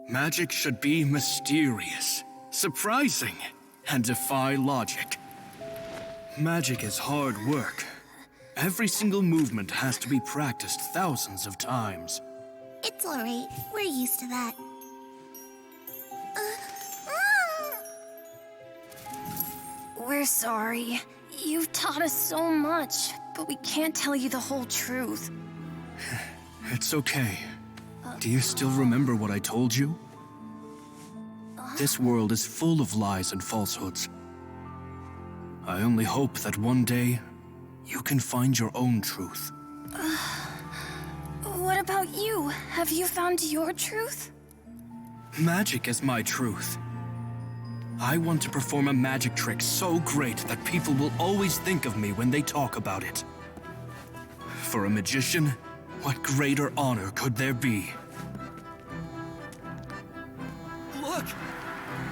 Magic should be mysterious, surprising, and defy logic. Magic is hard work. Every single movement has to be practiced thousands of times. It's all right. We're used to that. We're sorry. You've taught us so much, but we can't tell you the whole truth. It's okay. Do you still remember what I told you? This world is full of lies and falsehoods. I only hope that one day, you can find your own truth. What about you? Have you found your truth? Magic is my truth. I want to perform a magic trick so great that people will always think of me when they talk about it. For a magician, what greater honor could there be? Look!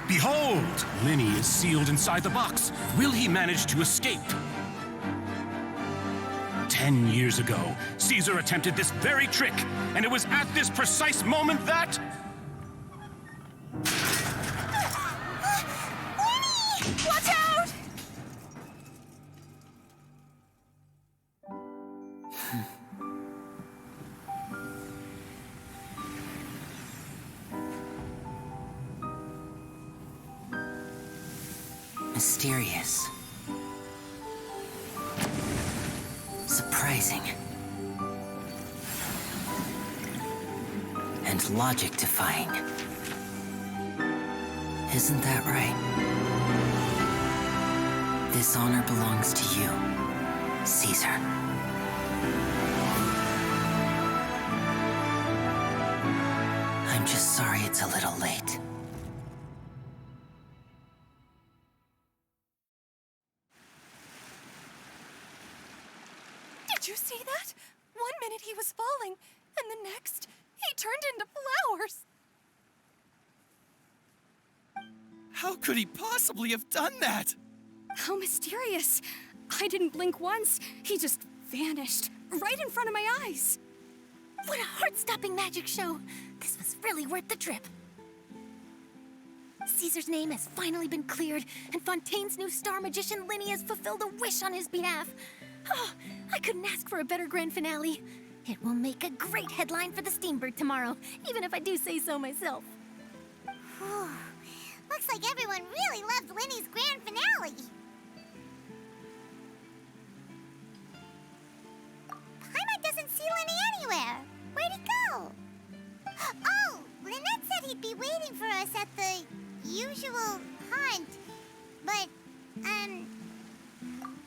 Behold! Lyney is sealed inside the box. Will he manage to escape? 10 years ago, Caesar attempted this very trick, and it was at this precise moment that... Watch out! Mysterious. Surprising. And logic-defying. Isn't that right? This honor belongs to you, Caesar. I'm just sorry it's a little late. Did you see that? 1 minute he was falling, and the next, he turned into flowers. How could he possibly have done that? How mysterious. I didn't blink once. He just vanished right in front of my eyes. What a heart-stopping magic show! This was really worth the trip. Caesar's name has finally been cleared, and Fontaine's new star magician Lyney has fulfilled a wish on his behalf. Oh, I couldn't ask for a better grand finale. It will make a great headline for the Steambird tomorrow, even if I do say so myself. Whew. Looks like everyone really loved Lyney's grand finale. Paimon doesn't see Lyney anywhere. Where'd he go? Oh, Lynette said he'd be waiting for us at the usual hunt. But,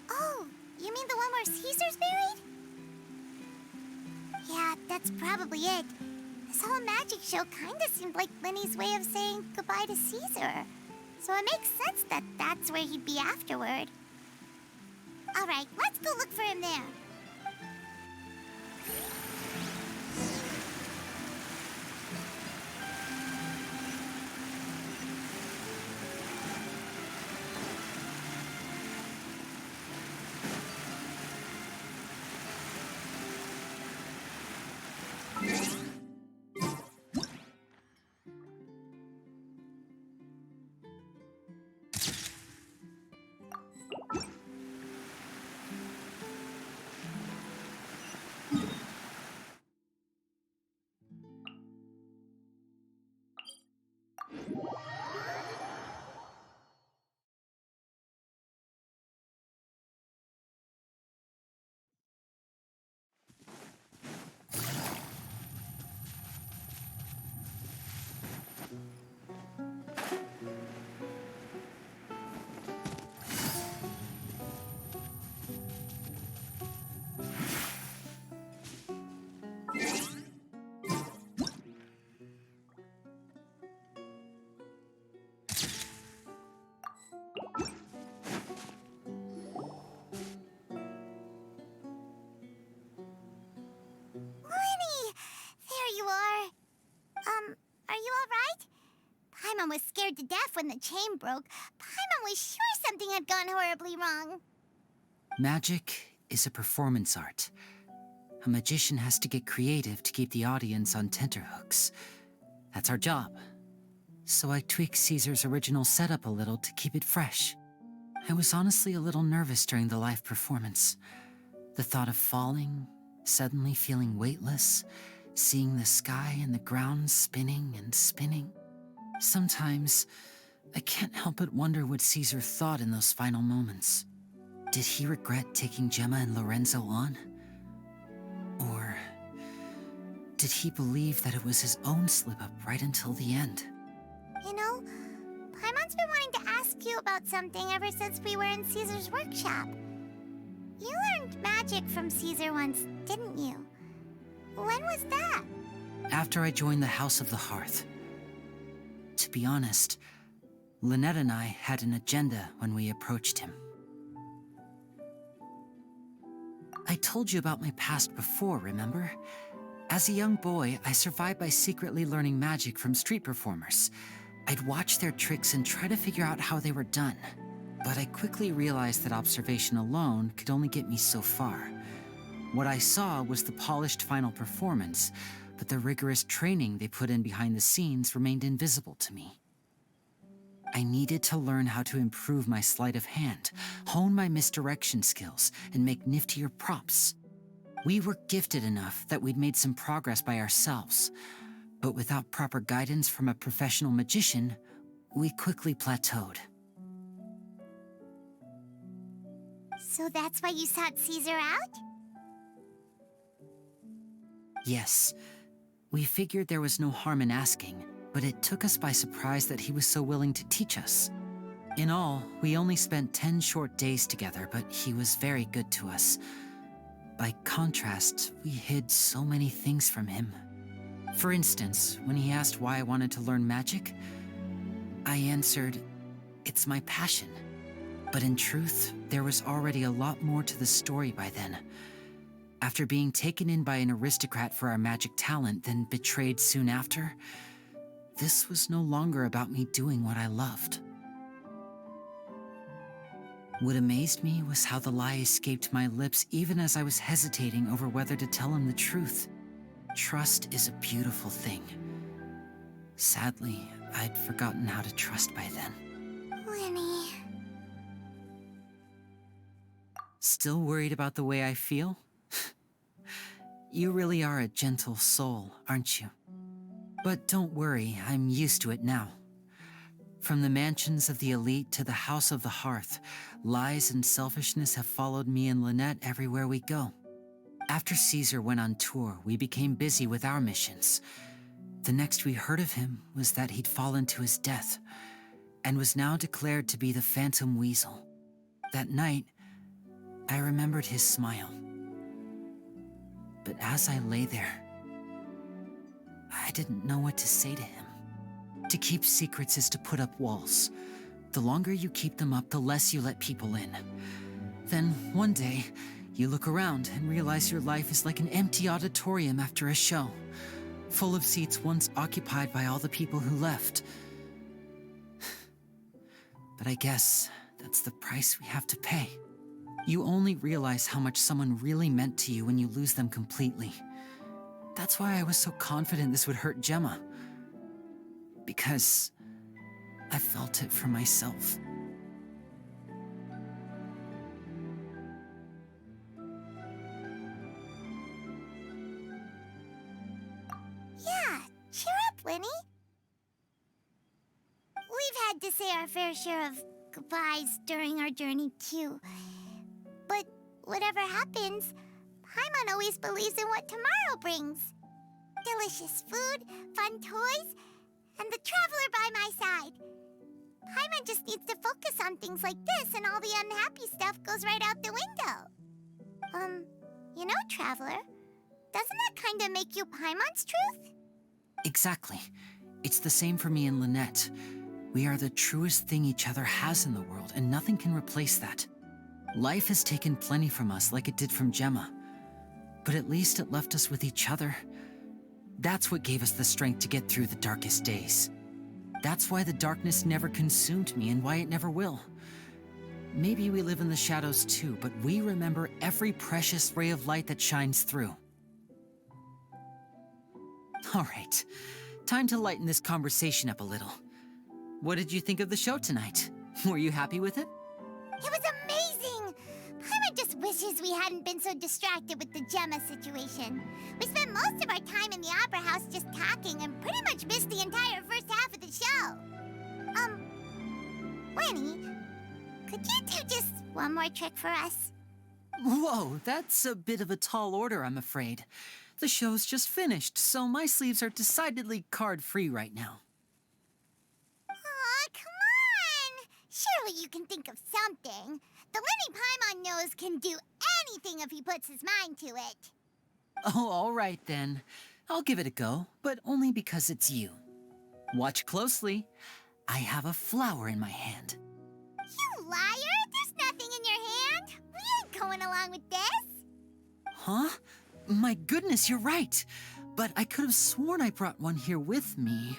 oh, you mean the one where Caesar's buried? Yeah, that's probably it. This whole magic show kinda seemed like Lyney's way of saying goodbye to Caesar. So it makes sense that that's where he'd be afterward. Alright, let's go look for him there. Are you alright? Paimon was scared to death when the chain broke. Paimon was sure something had gone horribly wrong. Magic is a performance art. A magician has to get creative to keep the audience on tenterhooks. That's our job. So I tweaked Caesar's original setup a little to keep it fresh. I was honestly a little nervous during the live performance. The thought of falling, suddenly feeling weightless, seeing the sky and the ground spinning and spinning. Sometimes, I can't help but wonder what Caesar thought in those final moments. Did he regret taking Gemma and Lorenzo on? Or did he believe that it was his own slip-up right until the end? You know, Paimon's been wanting to ask you about something ever since we were in Caesar's workshop. You learned magic from Caesar once, didn't you? When was that? After I joined the House of the Hearth. To be honest, Lynette and I had an agenda when we approached him. I told you about my past before, remember? As a young boy, I survived by secretly learning magic from street performers. I'd watch their tricks and try to figure out how they were done. But I quickly realized that observation alone could only get me so far. What I saw was the polished final performance, but the rigorous training they put in behind the scenes remained invisible to me. I needed to learn how to improve my sleight of hand, hone my misdirection skills, and make niftier props. We were gifted enough that we'd made some progress by ourselves, but without proper guidance from a professional magician, we quickly plateaued. So that's why you sought Caesar out? Yes, we figured there was no harm in asking, but it took us by surprise that he was so willing to teach us. In all, we only spent 10 short days together, but he was very good to us. By contrast, we hid so many things from him. For instance, when he asked why I wanted to learn magic, I answered, "It's my passion." But in truth, there was already a lot more to the story by then. After being taken in by an aristocrat for our magic talent, then betrayed soon after, this was no longer about me doing what I loved. What amazed me was how the lie escaped my lips even as I was hesitating over whether to tell him the truth. Trust is a beautiful thing. Sadly, I'd forgotten how to trust by then. Lyney. Still worried about the way I feel? You really are a gentle soul, aren't you? But don't worry, I'm used to it now. From the mansions of the elite to the house of the hearth, lies and selfishness have followed me and Lynette everywhere we go. After Caesar went on tour, we became busy with our missions. The next we heard of him was that he'd fallen to his death, and was now declared to be the Phantom Weasel. That night, I remembered his smile. But as I lay there, I didn't know what to say to him. To keep secrets is to put up walls. The longer you keep them up, the less you let people in. Then, one day, you look around and realize your life is like an empty auditorium after a show, full of seats once occupied by all the people who left. But I guess that's the price we have to pay. You only realize how much someone really meant to you when you lose them completely. That's why I was so confident this would hurt Gemma. Because I felt it for myself. Yeah, cheer up, Lyney. We've had to say our fair share of goodbyes during our journey, too. But whatever happens, Paimon always believes in what tomorrow brings. Delicious food, fun toys, and the traveler by my side. Paimon just needs to focus on things like this, and all the unhappy stuff goes right out the window. You know, Traveler, doesn't that kind of make you Paimon's truth? Exactly. It's the same for me and Lynette. We are the truest thing each other has in the world, and nothing can replace that. Life has taken plenty from us, like it did from Gemma. But at least it left us with each other. That's what gave us the strength to get through the darkest days. That's why the darkness never consumed me and why it never will. Maybe we live in the shadows too, but we remember every precious ray of light that shines through. All right, time to lighten this conversation up a little. What did you think of the show tonight? Were you happy with it? It was amazing! Paimon just wishes we hadn't been so distracted with the Gemma situation. We spent most of our time in the Opera House just talking and pretty much missed the entire first half of the show. Lyney, could you do just one more trick for us? Whoa, that's a bit of a tall order, I'm afraid. The show's just finished, so my sleeves are decidedly card-free right now. Aw, come on! Surely you can think of something. The Lyney Paimon knows can do anything if he puts his mind to it. Oh, all right then. I'll give it a go, but only because it's you. Watch closely. I have a flower in my hand. You liar! There's nothing in your hand! We ain't going along with this! Huh? My goodness, you're right. But I could have sworn I brought one here with me.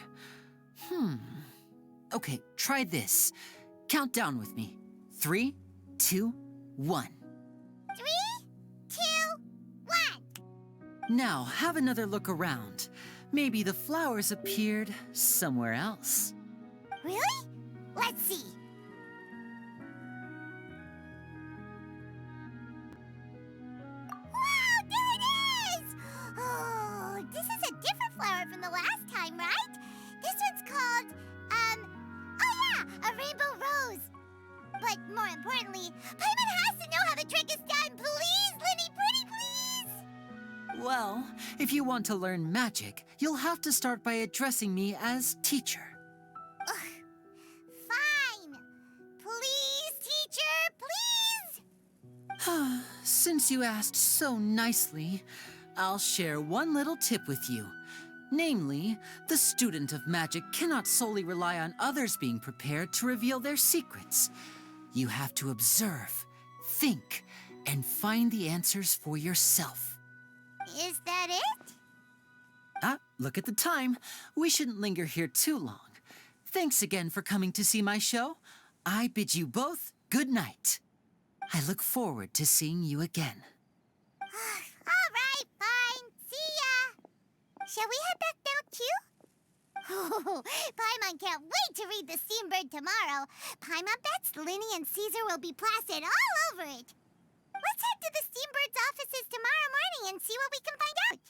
Okay, try this. Count down with me. 3, 2, 1. 3, 2, 1. Now, have another look around. Maybe the flowers appeared somewhere else. Really? Let's see. Wow, there it is! Oh, this is a different flower from the last time, right? This one's called, oh yeah, a rainbow rose. But more importantly, Paimon has to know how the trick is done. Please, Lyney, pretty please! Well, if you want to learn magic, you'll have to start by addressing me as teacher. Fine. Please, teacher, please. Since you asked so nicely, I'll share one little tip with you. Namely, the student of magic cannot solely rely on others being prepared to reveal their secrets. You have to observe, think, and find the answers for yourself. Is that it? Look at the time. We shouldn't linger here too long. Thanks again for coming to see my show. I bid you both good night. I look forward to seeing you again. All right, fine. See ya. Shall we head back now, too? Oh, Paimon can't wait to read The Steambird tomorrow. Paimon bets Lyney and Caesar will be plastered all over it. Let's head to the Steambird's offices tomorrow morning and see what we can find out.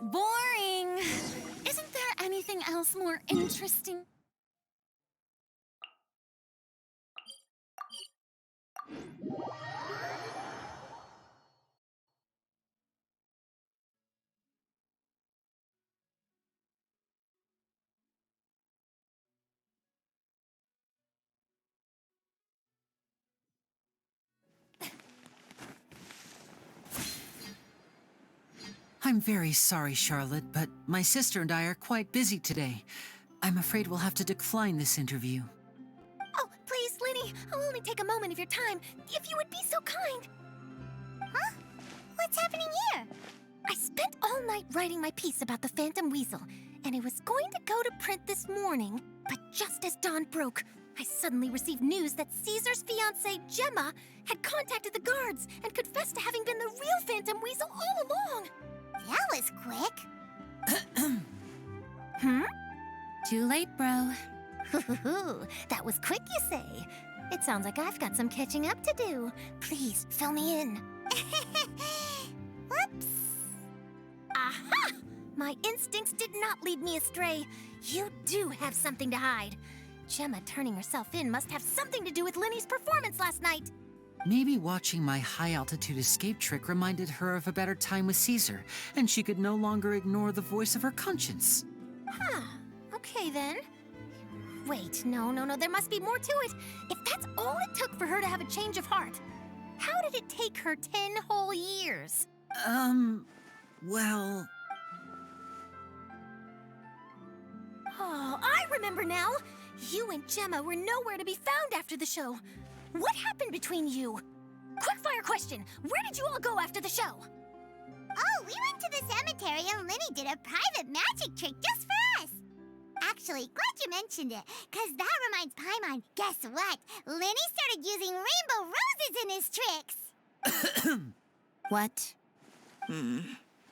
Boring! Isn't there anything else more interesting? I'm very sorry, Charlotte, but my sister and I are quite busy today. I'm afraid we'll have to decline this interview. Oh, please, Lyney, I'll only take a moment of your time, if you would be so kind. Huh? What's happening here? I spent all night writing my piece about the Phantom Weasel, and it was going to go to print this morning, but just as dawn broke, I suddenly received news that Caesar's fiancée, Gemma, had contacted the guards and confessed to having been the real Phantom Weasel all along. That was quick. Too late, bro. That was quick, you say? It sounds like I've got some catching up to do. Please, fill me in. Whoops. Aha! My instincts did not lead me astray. You do have something to hide. Gemma turning herself in must have something to do with Lyney's performance last night. Maybe watching my high-altitude escape trick reminded her of a better time with Caesar, and she could no longer ignore the voice of her conscience. Huh. Okay, then. Wait, no, there must be more to it. If that's all it took for her to have a change of heart, how did it take her 10 whole years? Well... Oh, I remember now! You and Gemma were nowhere to be found after the show. What happened between you? Quickfire question, where did you all go after the show? Oh, we went to the cemetery and Lyney did a private magic trick just for us. Actually, glad you mentioned it, because that reminds Paimon, guess what? Lyney started using rainbow roses in his tricks. What?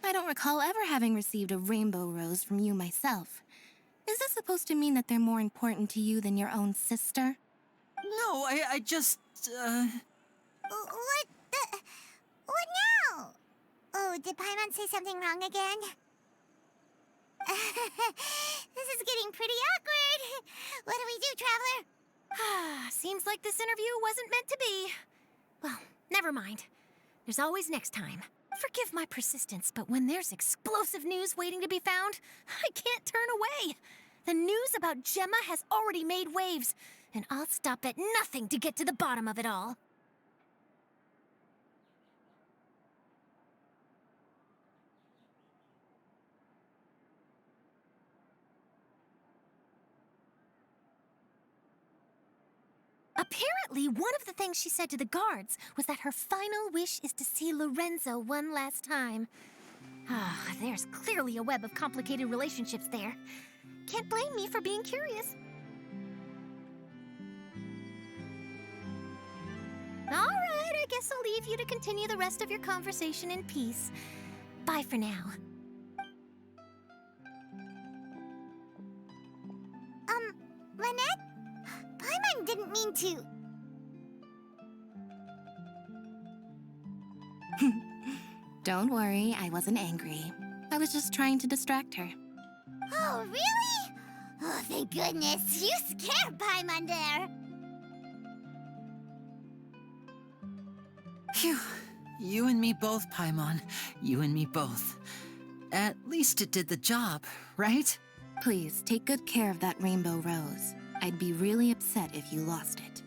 I don't recall ever having received a rainbow rose from you myself. Is this supposed to mean that they're more important to you than your own sister? No, I just, What now? Oh, did Paimon say something wrong again? This is getting pretty awkward. What do we do, Traveler? Seems like this interview wasn't meant to be. Well, never mind. There's always next time. Forgive my persistence, but when there's explosive news waiting to be found, I can't turn away. The news about Gemma has already made waves, and I'll stop at nothing to get to the bottom of it all. Apparently, one of the things she said to the guards was that her final wish is to see Lorenzo one last time. Ah, there's clearly a web of complicated relationships there. Can't blame me for being curious. All right, I guess I'll leave you to continue the rest of your conversation in peace. Bye for now. Lynette? Paimon didn't mean to... Don't worry, I wasn't angry. I was just trying to distract her. Oh, really? Oh, thank goodness. You scared Paimon there. Phew. You and me both, Paimon. You and me both. At least it did the job, right? Please, take good care of that rainbow rose. I'd be really upset if you lost it.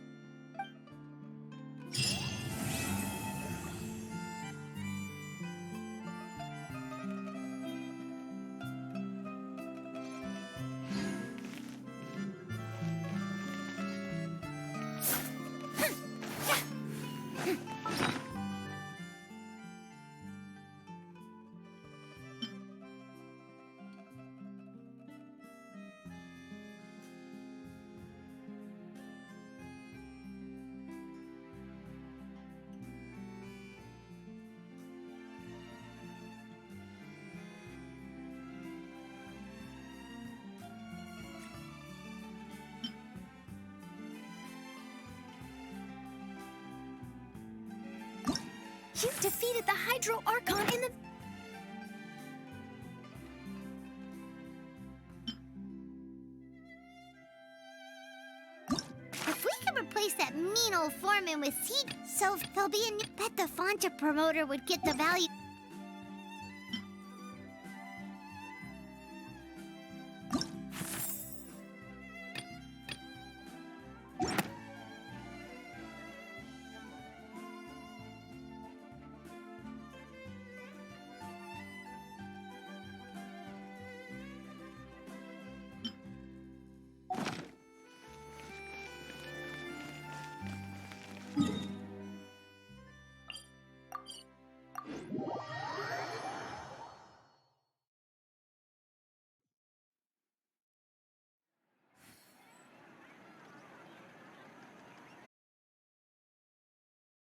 You've defeated the Hydro Archon in the... If we can replace that mean old foreman with Seed, so there'll be a new... Bet the Fonta promoter would get the value...